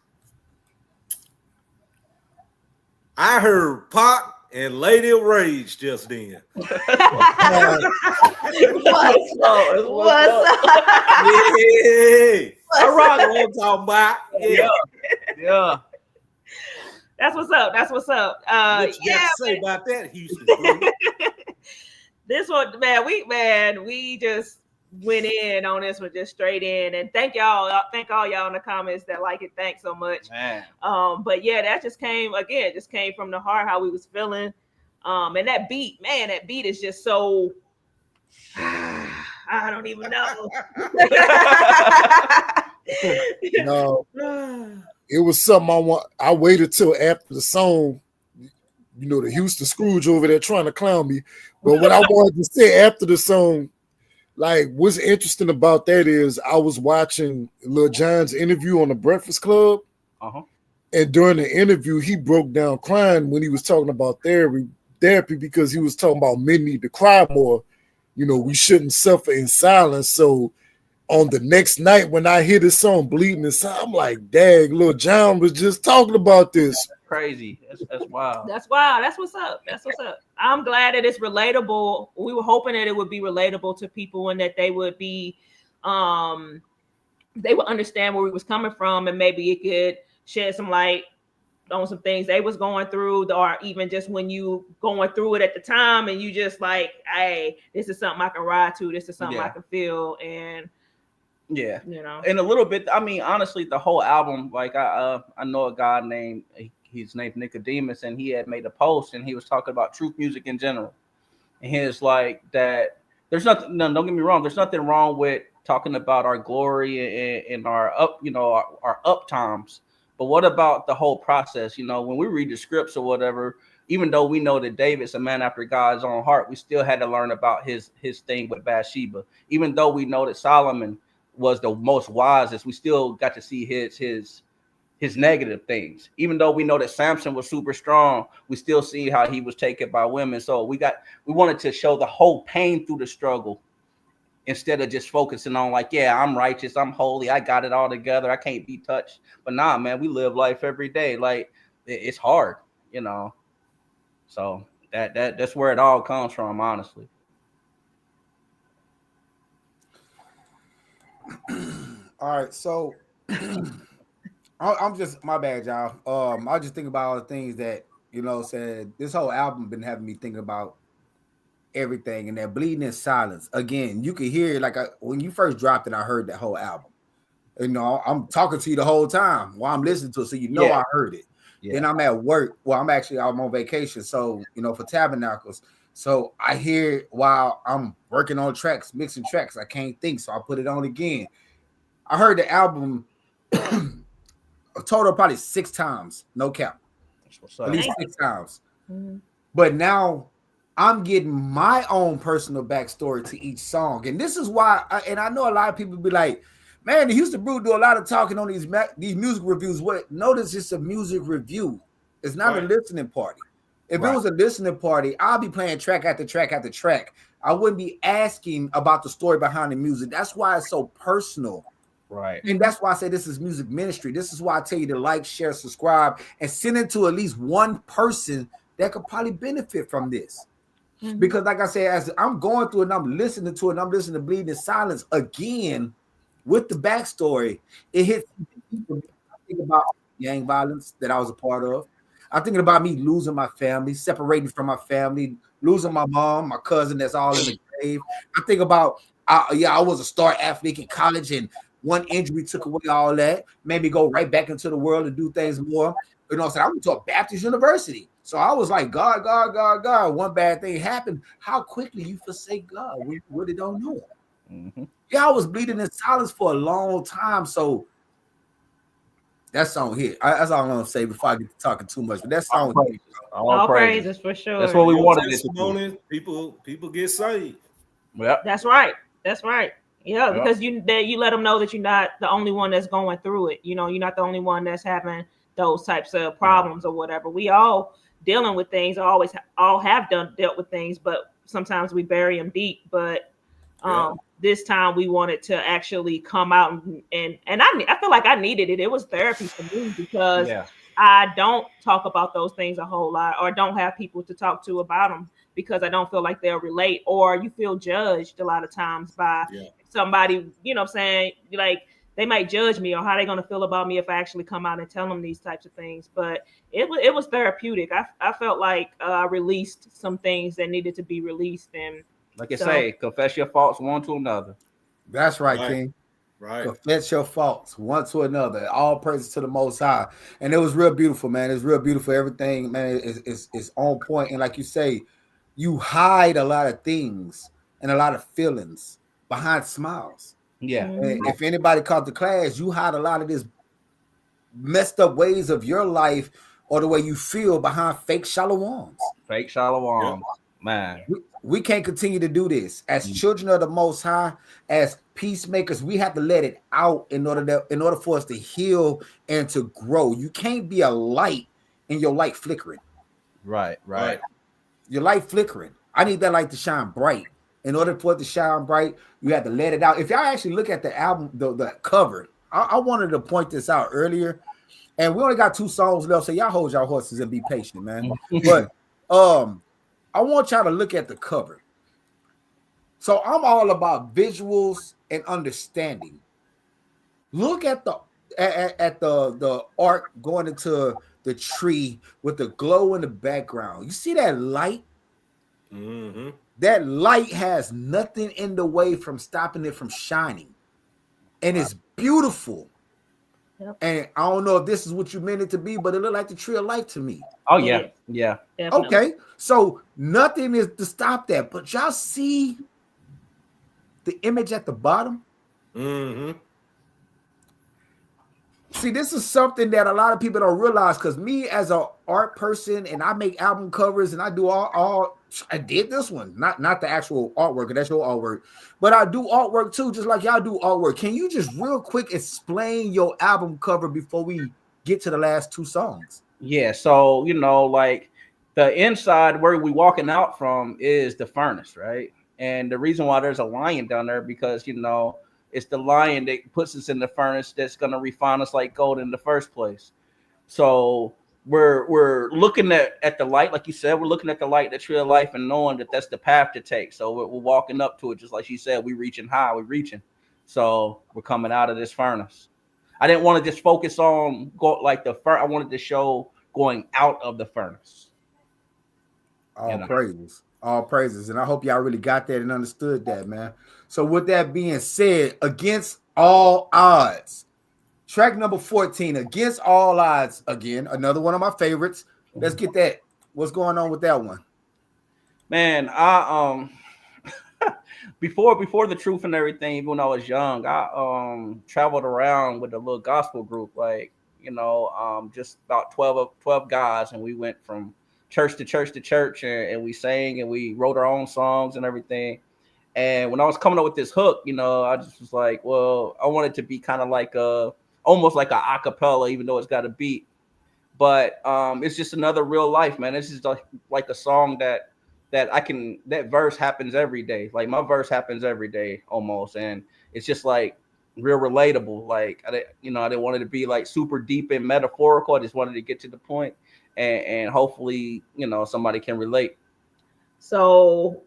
I heard Pac and Lady of Rage just then. What's up? Yeah. I rock what I'm talking about. Yeah. Yeah. That's what's up. That's what's up. What you got to say about that, Houston? Brew? This one, we just went in on this one, just straight in. And thank all y'all in the comments that like it. Thanks so much. Man. But yeah, that just came from the heart, how we was feeling. And that beat is just so I don't even know. No, it was something I waited till after the song. You know, the Houston Scrooge over there trying to clown me. But what I wanted to say after the song, like, what's interesting about that is I was watching Lil Jon's interview on the Breakfast Club. And during the interview, he broke down crying when he was talking about therapy because he was talking about men need to cry more. You know, we shouldn't suffer in silence. So on the next night when I hear this song Bleeding Inside, I'm like, dang, Lil Jon was just talking about this. Crazy. That's wild. That's wild. That's what's up. I'm glad that it's relatable. We were hoping that it would be relatable to people and that they would be they would understand where we was coming from, and maybe it could shed some light on some things they was going through, or even just when you going through it at the time and you just like, hey, this is something I can ride to, this is something I can feel. And yeah, you know, and a little bit, I mean, honestly, the whole album, like I know a guy named, his name's Nicodemus, and he had made a post and he was talking about truth music in general. And he's like that there's nothing, no, don't get me wrong, there's nothing wrong with talking about our glory and our up, you know, our up times. But what about the whole process? You know, when we read the scripts or whatever, even though we know that David's a man after God's own heart, we still had to learn about his thing with Bathsheba. Even though we know that Solomon was the most wisest, we still got to see his negative things. Even though we know that Samson was super strong, we still see how he was taken by women. So we wanted to show the whole pain through the struggle, instead of just focusing on like, yeah, I'm righteous, I'm holy, I got it all together, I can't be touched. But nah, man, we live life every day. Like, it's hard, you know. So that's where it all comes from, honestly. All right, so I'm just, my bad, y'all. I just think about all the things that, you know, said this whole album been having me thinking about everything, and that Bleeding in Silence. Again, you can hear it like when you first dropped it, I heard that whole album. You know, I'm talking to you the whole time while I'm listening to it, so you know I heard it. Then I'm at work. Well, I'm on vacation, so you know, for Tabernacles. So I hear it while I'm working on tracks, mixing tracks. I can't think, so I put it on again. I heard the album a total of probably 6 times, no cap. At least 6 times. Mm-hmm. But now I'm getting my own personal backstory to each song. And this is why, and I know a lot of people be like, man, the Houston Brew do a lot of talking on these music reviews. Notice it's a music review. It's not a listening party. If it was a listening party, I'll be playing track after track after track. I wouldn't be asking about the story behind the music. That's why it's so personal. Right. And that's why I say this is music ministry. This is why I tell you to like, share, subscribe, and send it to at least one person that could probably benefit from this. Mm-hmm. Because like I said, as I'm going through it and I'm listening to it, and I'm listening to Bleeding in Silence again with the backstory, it hits people. I think about gang violence that I was a part of. I'm thinking about me losing my family, separating from my family, losing my mom, my cousin that's all in the grave. I think about, I was a star athlete in college, and one injury took away all that, made me go right back into the world and do things more. You know what I'm saying? I went to a Baptist university. So I was like, God. One bad thing happened. How quickly you forsake God when you really don't know him. Mm-hmm. Yeah, I was bleeding in silence for a long time. So that song hit. That's all I'm going to say before I get to talking too much. But that song hit. All praises for sure. That's what we wanted it to be. People get saved. Yep. That's right. Yeah, because you let them know that you're not the only one that's going through it. You know, you're not the only one that's having those types of problems or whatever. We all dealing with things. All have dealt with things, but sometimes we bury them deep. But this time we wanted to actually come out and I feel like I needed it. It was therapy for me because I don't talk about those things a whole lot, or don't have people to talk to about them because I don't feel like they'll relate, or you feel judged a lot of times by somebody, you know what I'm saying? Like, they might judge me, or how they're going to feel about me if I actually come out and tell them these types of things. But it was therapeutic. I felt like I released some things that needed to be released. And like I say, confess your faults one to another. That's right, King. Right. Confess your faults one to another. All praises to the Most High. And it was real beautiful, man. It's real beautiful. Everything, man, is on point. And like you say, you hide a lot of things and a lot of feelings behind smiles. Yeah. And if anybody caught the class, you hide a lot of this messed up ways of your life or the way you feel behind fake shalawams. Fake shalawams, man. We can't continue to do this as children of the Most High, as peacemakers. We have to let it out in order for us to heal and to grow. You can't be a light and your light flickering. Right. Your light flickering. I need that light to shine bright. In order for it to shine bright, you have to let it out. If y'all actually look at the album, the cover, I wanted to point this out earlier, and we only got 2 songs left, so y'all hold y'all horses and be patient, man. But I want y'all to look at the cover. So I'm all about visuals and understanding. Look at the art going into the tree with the glow in the background. You see that light? Mm-hmm. That light has nothing in the way from stopping it from shining. And it's beautiful. Yep. And I don't know if this is what you meant it to be, but it looked like the tree of life to me. Oh, yeah. Yeah. Okay. So nothing is to stop that. But y'all see the image at the bottom? Mm-hmm. See, this is something that a lot of people don't realize, because me as an art person, and I make album covers and I do all I did this one, not the actual artwork, that's your artwork, but I do artwork too, just like y'all do artwork. Can you just real quick explain your album cover before we get to the last 2 songs? Yeah, so like the inside where we walking out from is the furnace, right? And the reason why there's a lion down there, because it's the lion that puts us in the furnace that's going to refine us like gold in the first place. So we're looking at the light, like you said, we're looking at the light, the tree of life, and knowing that that's the path to take. So we're walking up to it, just like she said, we're reaching high, we're reaching. So we're coming out of this furnace. I didn't want to just focus on I wanted to show going out of the furnace. All praises. And I hope y'all really got that and understood that, man. So with that being said, Against All Odds, track number 14, Against All Odds, again, another one of my favorites. Let's get that. What's going on with that one? Man, I before the truth and everything, even when I was young, I traveled around with a little gospel group, just about 12 guys, and we went from church to church to church, and we sang and we wrote our own songs and everything. And when I was coming up with this hook, I just was like, well, I want it to be kind of like almost like a acapella, even though it's got a beat. But it's just another real life, man. It's just like a song that verse happens every day. Like my verse happens every day almost. And it's just like real relatable. Like, I didn't want it to be like super deep and metaphorical. I just wanted to get to the point and hopefully, somebody can relate. So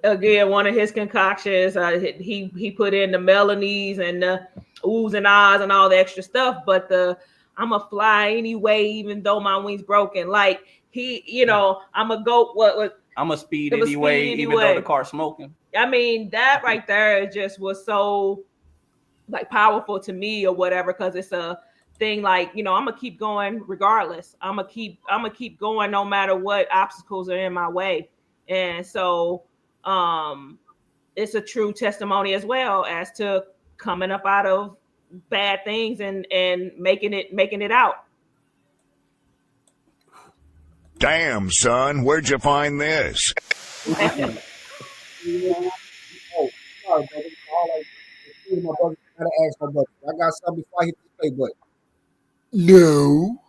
again, one of his concoctions, he put in the melodies and the oohs and ahs and all the extra stuff, but I'm a fly anyway, even though my wings broken. Like I'm a goat. What? I'm a speed anyway, even though the car's smoking. I mean, that right there just was so like powerful to me or whatever, because it's a thing like, I'm gonna keep going regardless. I'm gonna keep going no matter what obstacles are in my way. And so it's a true testimony as well as to coming up out of bad things and making it out. Damn, son, where'd you find this? I got something before I hit the play button. No.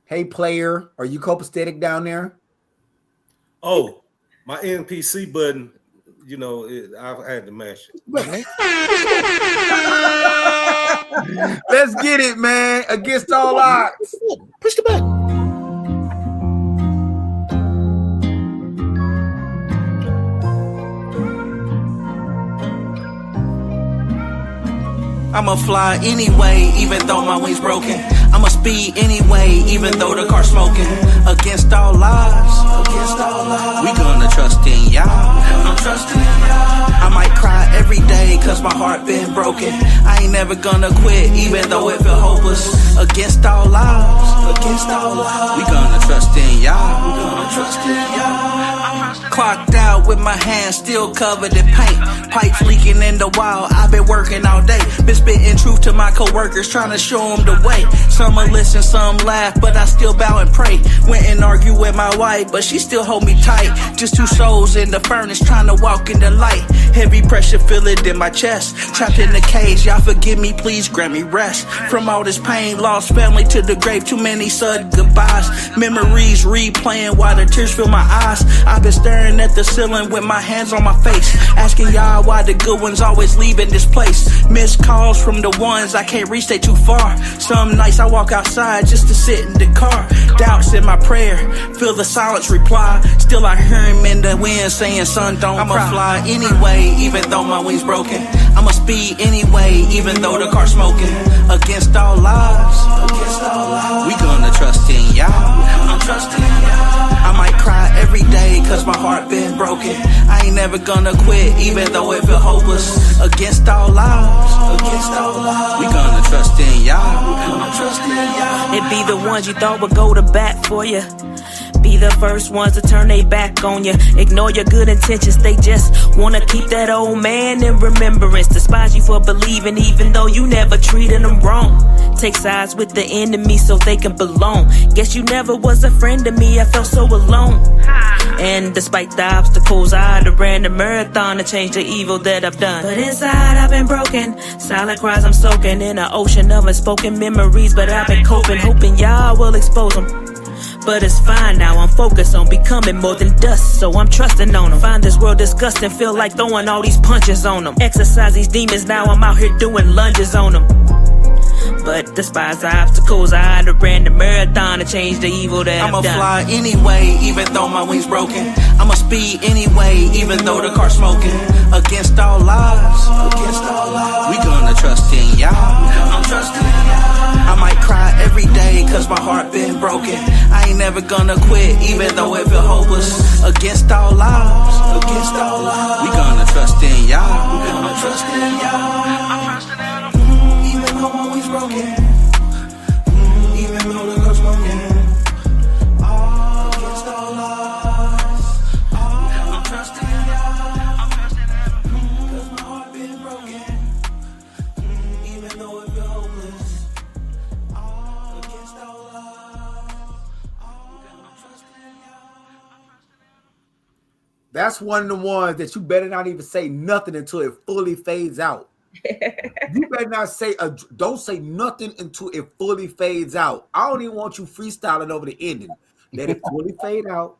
Hey, player, are you copacetic down there? Oh, my NPC button, I had to mash it. Let's get it, man. Against All Odds. Push the button. I'ma fly anyway, even though my wings broken. I'ma speed anyway, even though the car's smoking. Against all odds, we gonna trust in y'all. I'm trusting in y'all. I might cry every day, cause my heart been broken. I ain't never gonna quit, even though it feel hopeless. Against all odds, we gonna trust in y'all. We gonna trust in y'all. Clocked out with my hands still covered in paint. Pipes leaking in the wall, I've been working all day. Been spitting truth to my coworkers, trying to show them the way. Some will listen, some laugh, but I still bow and pray. Went and argue with my wife, but she still hold me tight. Just two souls in the furnace, trying to walk in the light. Heavy pressure, feel it in my chest. Trapped in the cage, y'all forgive me, please grant me rest. From all this pain, lost family to the grave, too many sudden goodbyes. Memories replaying while the tears fill my eyes. I've been staring at the ceiling with my hands on my face, asking y'all why the good ones always leaving this place. Missed calls from the ones I can't reach, they too far. Some nights I walk outside just to sit in the car. Doubts in my prayer, feel the silence reply. Still I hear him in the wind saying, son, don't I'ma cry. Fly anyway, even though my wings broken. I'ma speed anyway, even though the car's smoking. Against all odds, we gonna trust in y'all. I'm trusting in y'all. I might cry every day, cause my heart been broken. I ain't never gonna quit, even though it feel hopeless. Against all odds, we gonna trust in y'all. It be the ones you thought would go to bat for you. Be the first ones to turn their back on you. Ignore your good intentions, they just wanna keep that old man in remembrance. Despise you for believing even though you never treated them wrong. Take sides with the enemy so they can belong. Guess you never was a friend to me, I felt so alone. And despite the obstacles, I'd have ran the marathon to change the evil that I've done. But inside I've been broken, silent cries I'm soaking in an ocean of unspoken memories. But I've been coping, hoping y'all will expose them. But it's fine now, I'm focused on becoming more than dust, so I'm trusting on them. Find this world disgusting, feel like throwing all these punches on them. Exercise these demons, now I'm out here doing lunges on them. But despise the obstacles, I'd have ran the marathon to change the evil that I've done. I'ma fly anyway, even though my wings broken. I'ma speed anyway, even though the car's smoking. Against all odds, we gonna trust in y'all. I'm trusting in y'all. I might cry every day, cause my heart been broken. I ain't never gonna quit, even though it feel hopeless. Against all odds, we gonna trust in y'all. I'm trusting in y'all. Even though my wings broken. Even though the car's smoking. Against all odds, I'm trusting in y'all. Cause my heart been broken. Even though it feel hopeless. That's one of the ones that you better not even say nothing until it fully fades out. You better not say, don't say nothing until it fully fades out. I don't even want you freestyling over the ending. Let it fully fade out,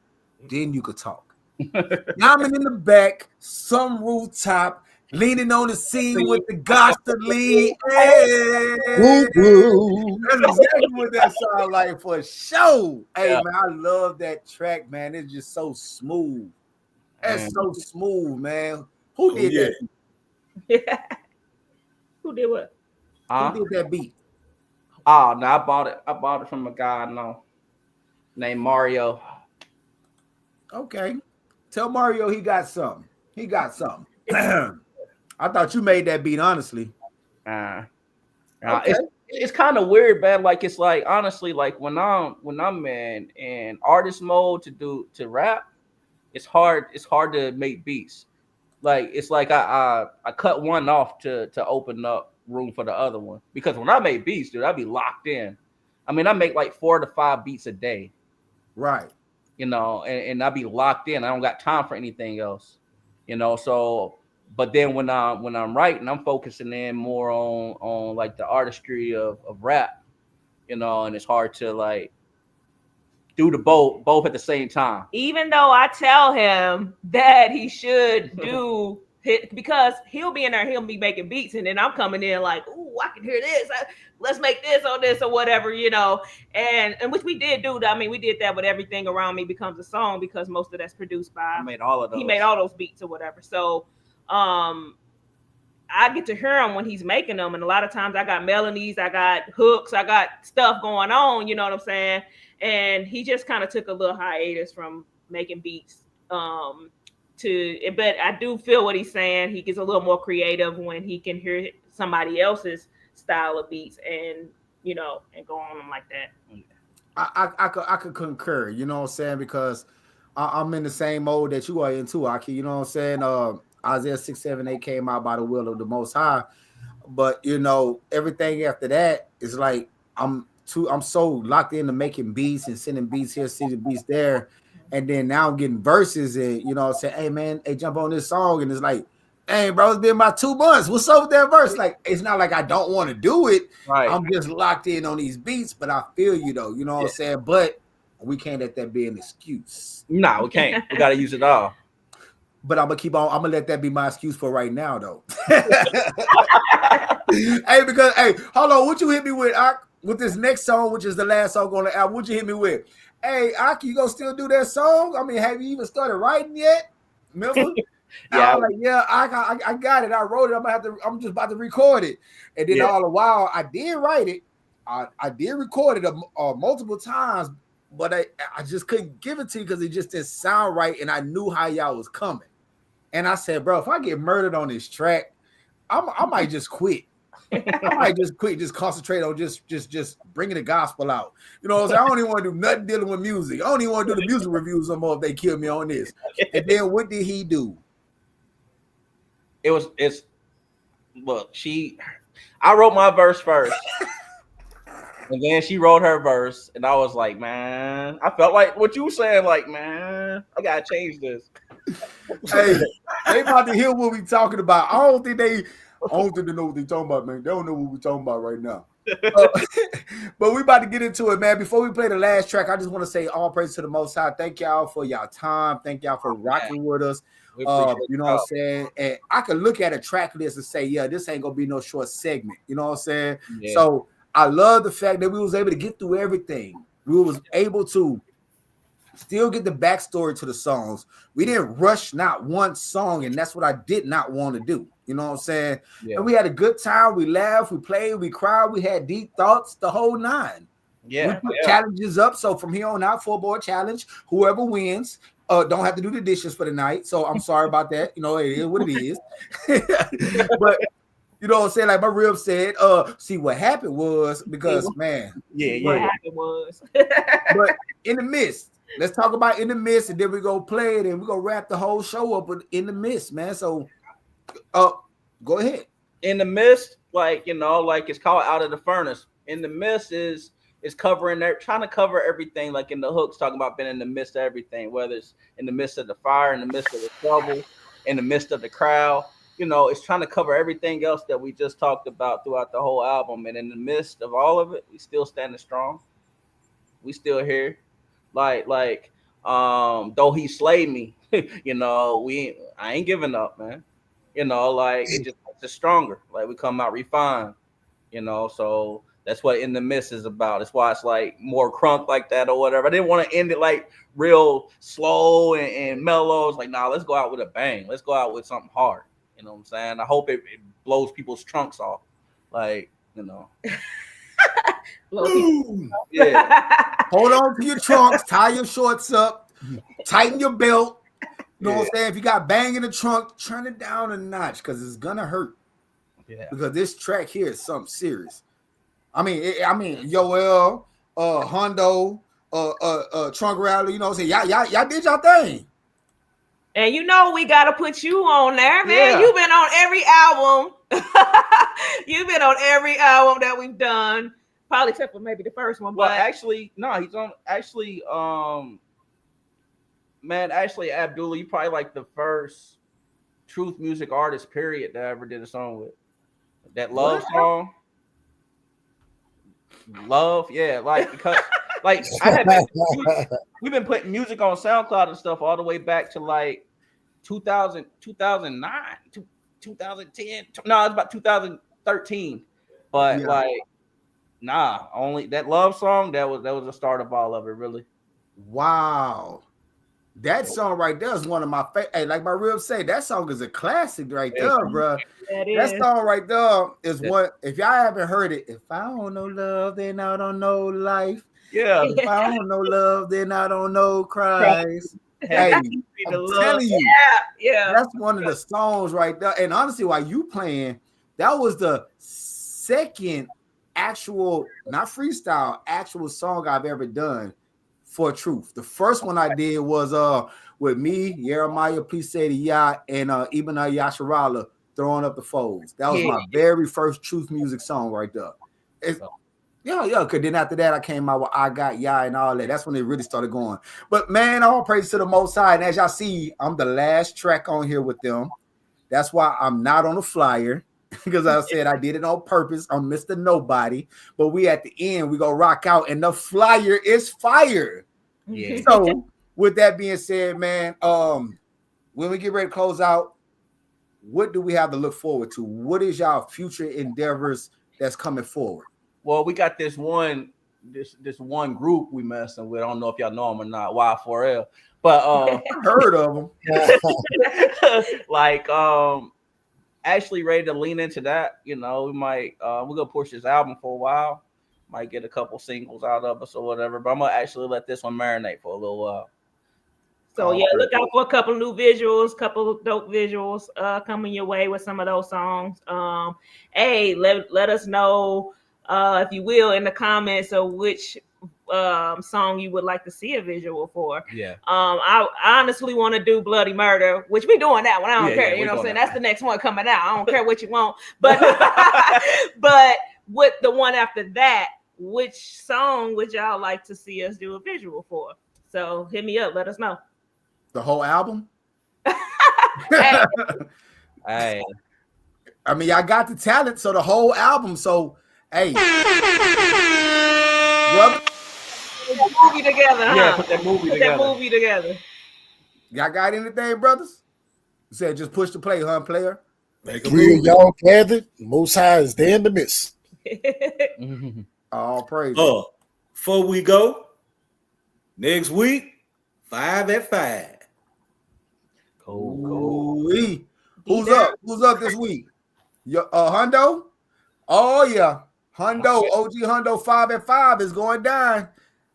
then you could talk. Yaman in the back, some rooftop, leaning on the scene with the gospel lead. Hey. That's exactly what that sounds like for sure. Hey, man, I love that track, man. It's just so smooth. That's so smooth, man. Who did that? Yeah. Who did what? Who did that beat? Oh no, I bought it from a guy I know named Mario. Okay. Tell Mario he got something. He got something. I thought you made that beat, honestly. Okay. It's kind of weird, man. Like it's like honestly, like when I'm in artist mode to rap, it's hard to make beats. Like it's like I cut one off to open up room for the other one. Because when I make beats, dude, I'd be locked in. I mean, I make like 4 to 5 beats a day. Right. You know, and I'd be locked in. I don't got time for anything else. You know, so but then when I'm writing, I'm focusing in more on like the artistry of rap, you know, and it's hard to like do the both at the same time. Even though I tell him that he should do it, because he'll be in there, he'll be making beats, and then I'm coming in like, ooh, I can hear this. Let's make this on this or whatever, you know. And which we did do. I mean, we did that with Everything Around Me Becomes a Song, because most of that's produced by. I made all of those. He made all those beats or whatever. So, I get to hear him when he's making them, and a lot of times I got melodies, I got hooks, I got stuff going on, you know what I'm saying? And he just kind of took a little hiatus from making beats. But I do feel what he's saying. He gets a little more creative when he can hear somebody else's style of beats, and and go on like that. I could concur, you know what I'm saying, because I'm in the same mode that you are in too, Aki. You know what I'm saying? Isaiah 678 came out by the will of the Most High, but everything after that is like I'm so locked into making beats and sending beats here, sending beats there, and then now I'm getting verses and saying, hey man, hey, jump on this song, and it's like, hey bro, it's been about 2 months. What's up with that verse? Like, it's not like I don't want to do it. Right. I'm just locked in on these beats, but I feel you though. You know what I'm saying? But we can't let that be an excuse. No, we can't. We got to use it all. But I'm gonna let that be my excuse for right now, though. Because hold on, what you hit me with this next song, which is the last song on the album? What you hit me with? Hey, Aki, you gonna still do that song? I mean, have you even started writing yet? Remember? Yeah, I was like, yeah, I got it. I wrote it. I'm just about to record it. And then all the while, I did write it. I did record it multiple times, but I just couldn't give it to you because it just didn't sound right, and I knew how y'all was coming. And I said, bro, if I get murdered on this track, I might just quit. I might just quit, just concentrate on just bringing the gospel out. You know what I'm saying? I don't even want to do nothing dealing with music. I don't even want to do the music reviews no more if they kill me on this. And then what did he do? I wrote my verse first. And then she wrote her verse, and I was like, man, I felt like what you were saying, like, man, I gotta change this. Hey, they about to hear what we talking about. I don't think they know what they talking about, man. They don't know what we talking about right now. But we about to get into it, man. Before we play the last track, I just want to say all praise to the Most High. Thank y'all for y'all time. Thank y'all for rocking with us. You know what I'm saying? And I could look at a track list and say, yeah, this ain't gonna be no short segment. You know what I'm saying? Yeah. So I love the fact that we was able to get through everything. We was able to still get the backstory to the songs. We didn't rush not one song, and that's what I did not want to do. You know what I'm saying? Yeah. And we had a good time. We laughed, we played, we cried, we had deep thoughts, the whole nine. Yeah. We put challenges up. So from here on out, 4-board challenge, whoever wins don't have to do the dishes for the night. So I'm sorry about that. You know, it is what it is. But you know what I'm saying? Like my rib said, see what happened was because what happened was. But in the midst, let's talk about in the midst, and then we go play it, and we're gonna wrap the whole show up with in the midst, man. So go ahead. In the midst, like it's called Out of the Furnace. In the midst is covering there, trying to cover everything, like in the hooks, talking about being in the midst of everything, whether it's in the midst of the fire, in the midst of the trouble, in the midst of the crowd. It's trying to cover everything else that we just talked about throughout the whole album. And in the midst of all of it, we still standing strong. We still here. Like though he slayed me, I ain't giving up, man. It just makes us stronger. Like we come out refined, so that's what In the Midst is about. That's why it's like more crunk like that or whatever. I didn't want to end it like real slow and mellow. It's like, nah, let's go out with a bang. Let's go out with something hard. You know what I'm saying? I hope it blows people's trunks off. Like, Yeah. Hold on to your trunks, tie your shorts up, tighten your belt. You know what I'm saying? If you got bang in the trunk, turn it down a notch because it's gonna hurt. Yeah. Because this track here is something serious. I mean, Yoel, Hondo, Trunk Rally, you know what I'm saying? Y'all did y'all thing. And we gotta put you on there, man. Yeah. You've been on every album. You've been on every album that we've done, probably except for maybe the first one. Well, but actually, no, he's on. Actually, Abdullah, you probably like the first truth music artist, period, that I ever did a song with. That love song. Love, yeah, because we've been putting music on SoundCloud and stuff all the way back to like 2000, 2009, 2010. No, it's about 2013. But only that love song that was the start of all of it, really. Wow. That song right there is one of my favorite. Hey, like my rib say, that song is a classic right there, bro. That song right there is one. If y'all haven't heard it, if I don't know love, then I don't know life. Yeah. If I don't know love, then I don't know Christ. Hey, I'm telling you, yeah, that's one of the songs right there. And honestly, while you playing, that was the second actual, not freestyle, actual song I've ever done for Truth. The first one I did was with me, Jeremiah, please say the Yah, and Ibn Yasharala throwing up the foes. That was my very first Truth music song right there. Yeah, because then after that, I came out with I Got Yah and all that. That's when it really started going. But man, all praise to the Most High. And as y'all see, I'm the last track on here with them. That's why I'm not on the flyer, because I said I did it on purpose. I'm Mr. Nobody. But we at the end, we go rock out, and the flyer is fire. Yeah. So with that being said, man, when we get ready to close out, what do we have to look forward to? What is y'all future endeavors that's coming forward? Well, we got this one group we messing with. I don't know if y'all know them or not, Y4L. But I heard of them. Like actually ready to lean into that. You know, we might we're gonna push this album for a while. Might get a couple singles out of us or whatever, but I'm gonna actually let this one marinate for a little while. So yeah, look out for a couple new visuals, couple of dope visuals coming your way with some of those songs. Hey, let us know if you will in the comments of which song you would like to see a visual for. Yeah. I honestly want to do Bloody Murder, which we doing that one. I don't care. Yeah, you know what I'm saying? that. That's the next one coming out. I don't care what you want. But but with the one after that, which song would y'all like to see us do a visual for? So hit me up. Let us know. The whole album? Hey. I mean, I got the talent, so the whole album. So, hey. Put that movie together, huh? Yeah, put that movie together. Y'all got anything, brothers? You said just push the play, huh, player? Make a movie. Y'all gathered. Most High is there in the midst. All praise. Before we go, next week, 5 at 5. Cool. Who's up? Who's up this week? Hondo? Oh yeah. Hondo, OG Hondo 5 at 5 is going down.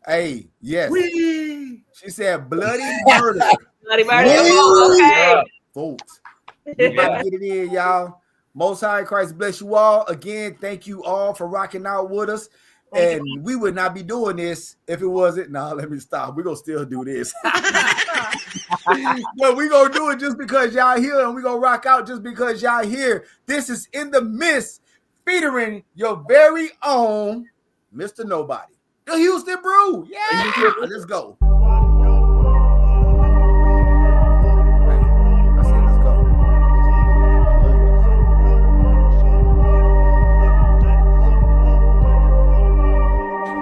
Hey, yes. Wee. She said bloody murder. Bloody murder. Okay. Folks. We about to get it in, y'all. Most High Christ bless you all. Again, thank you all for rocking out with us. And we would not be doing this if it wasn't. Nah, let me stop. We're going to still do this. But we're going to do it just because y'all here, and we're going to rock out just because y'all here. This is In the Midst, featuring your very own Mr. Nobody. The Houston Brew. Yeah. Let's go.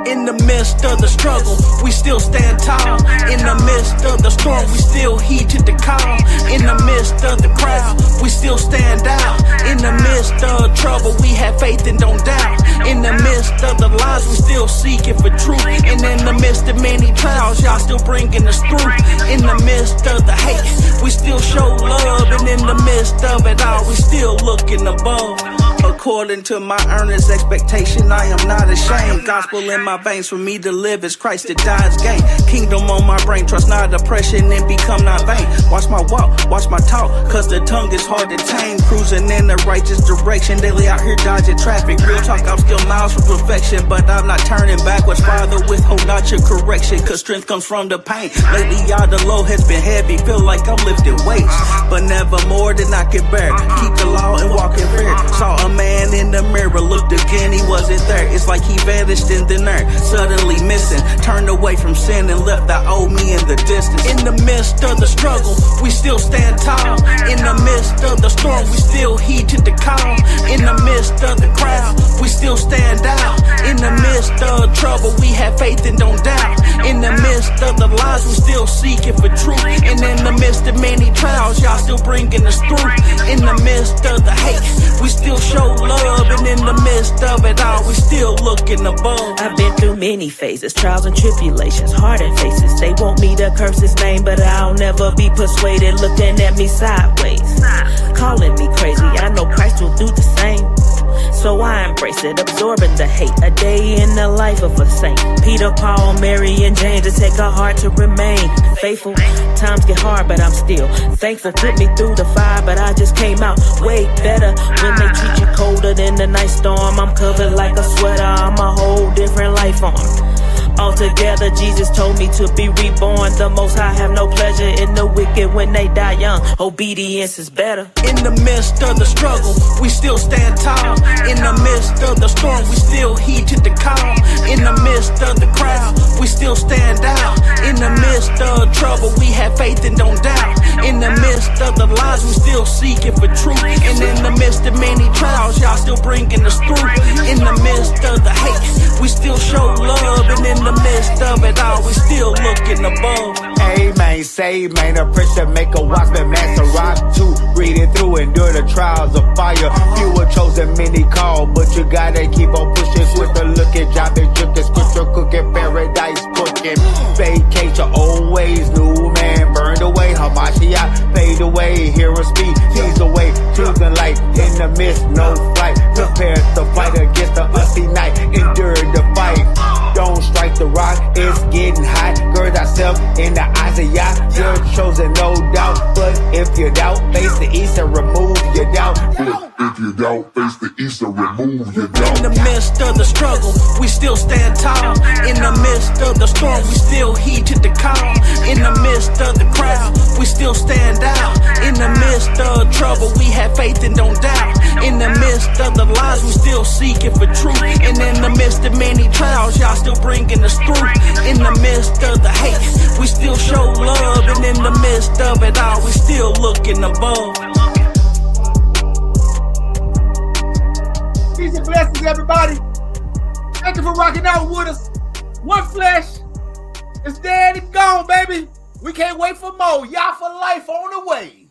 In the midst of the struggle, we still stand tall. In the midst of the storm, we still heed to the call. In the midst of the crowd, we still stand out. In the midst of trouble, we have faith and don't doubt. In the midst of the lies, we still seeking for truth. And in the midst of many trials, y'all still bringing us through. In the midst of the hate, we still show love. And in the midst of it all, we still looking above. According to my earnest expectation, I am not ashamed. Gospel in my veins, for me to live is Christ, to die is gain. Kingdom on my brain, trust not oppression and become not vain. Watch my walk, watch my talk, cause the tongue is hard to tame. Cruising in the righteous direction, daily out here dodging traffic. Real talk, I'm still miles from perfection, but I'm not turning backwards. Father, withhold not your correction, cause strength comes from the pain. Lately, y'all, the load has been heavy, feel like I'm lifting weights, but never more than I can bear. Keep the law and walk in fear. Saw a man in the mirror, looked again, he wasn't there. It's like he vanished in the night, suddenly missing. Turned away from sin and left the old me in the distance. In the midst of the struggle, we still stand tall. In the midst of the storm, we still heed to the call. In the midst of the crowd, we still stand out. In the midst of trouble, we have faith and don't doubt. In the midst of the lies, we still seeking for truth. And in the midst of many trials, y'all still bringing us through. In the midst of the hate, we still show love. And in the midst of it all, we still looking above. I've been through many phases, trials and tribulations, hard and faces. They want me to curse his name, but I'll never be persuaded. Looking at me sideways, calling me crazy. I know Christ will do the same, so I embrace it, absorbing the hate. A day in the life of a saint. Peter, Paul, Mary, and James. It take a heart to remain faithful. Times get hard, but I'm still thankful. Put me through the fire, but I just came out way better. When they treat you colder than the night storm, I'm covered like a sweater. I'm a whole different life form. Altogether, Jesus told me to be reborn. The Most High have no pleasure in the wicked when they die young. Obedience is better. In the midst of the struggle, we still stand tall. In the midst of the storm, we still heed to the call. In the midst of the crowd, we still stand out. In the midst of trouble, we have faith and don't doubt. In the midst of the lies, we still seeking for truth. And in the midst of many trials, y'all still bringing us through. In the midst of the hate, we still show love. And in the midst of it all, we still looking above. Amen, say man, a pressure make a watchman, master rock too. Read it through, endure the trials of fire. Few were chosen, many called, but you gotta keep on pushing. With a look at job and drinking, scripture cooking, paradise cooking. Vacate your old ways, new man burned away. Hamashiach fade away, hear him speak, tease away. Choosing light in the mist, no flight. Prepare to fight against the ugly night. Endure the fight. Don't strike the rock, it's getting hot. Gird thyself in the eyes of Yah. You're chosen, no doubt. But if you doubt, face the east and remove your doubt. If you doubt, face the east and remove your doubt. In the midst of the struggle, we still stand tall. In the midst of the storm, we still heed to the call. In the midst of the crowd, we still stand out. In the midst of trouble, we have faith and don't doubt. In the midst of the lies, we still seeking for truth. And in the midst of many trials, y'all still bringing us through. In the midst of the hate, we still show love. And in the midst of it all, we still looking above. Peace and blessings, everybody. Thank you for rocking out with us. 1Flesh is dead and gone, baby. We can't wait for more. Y'all for life on the way.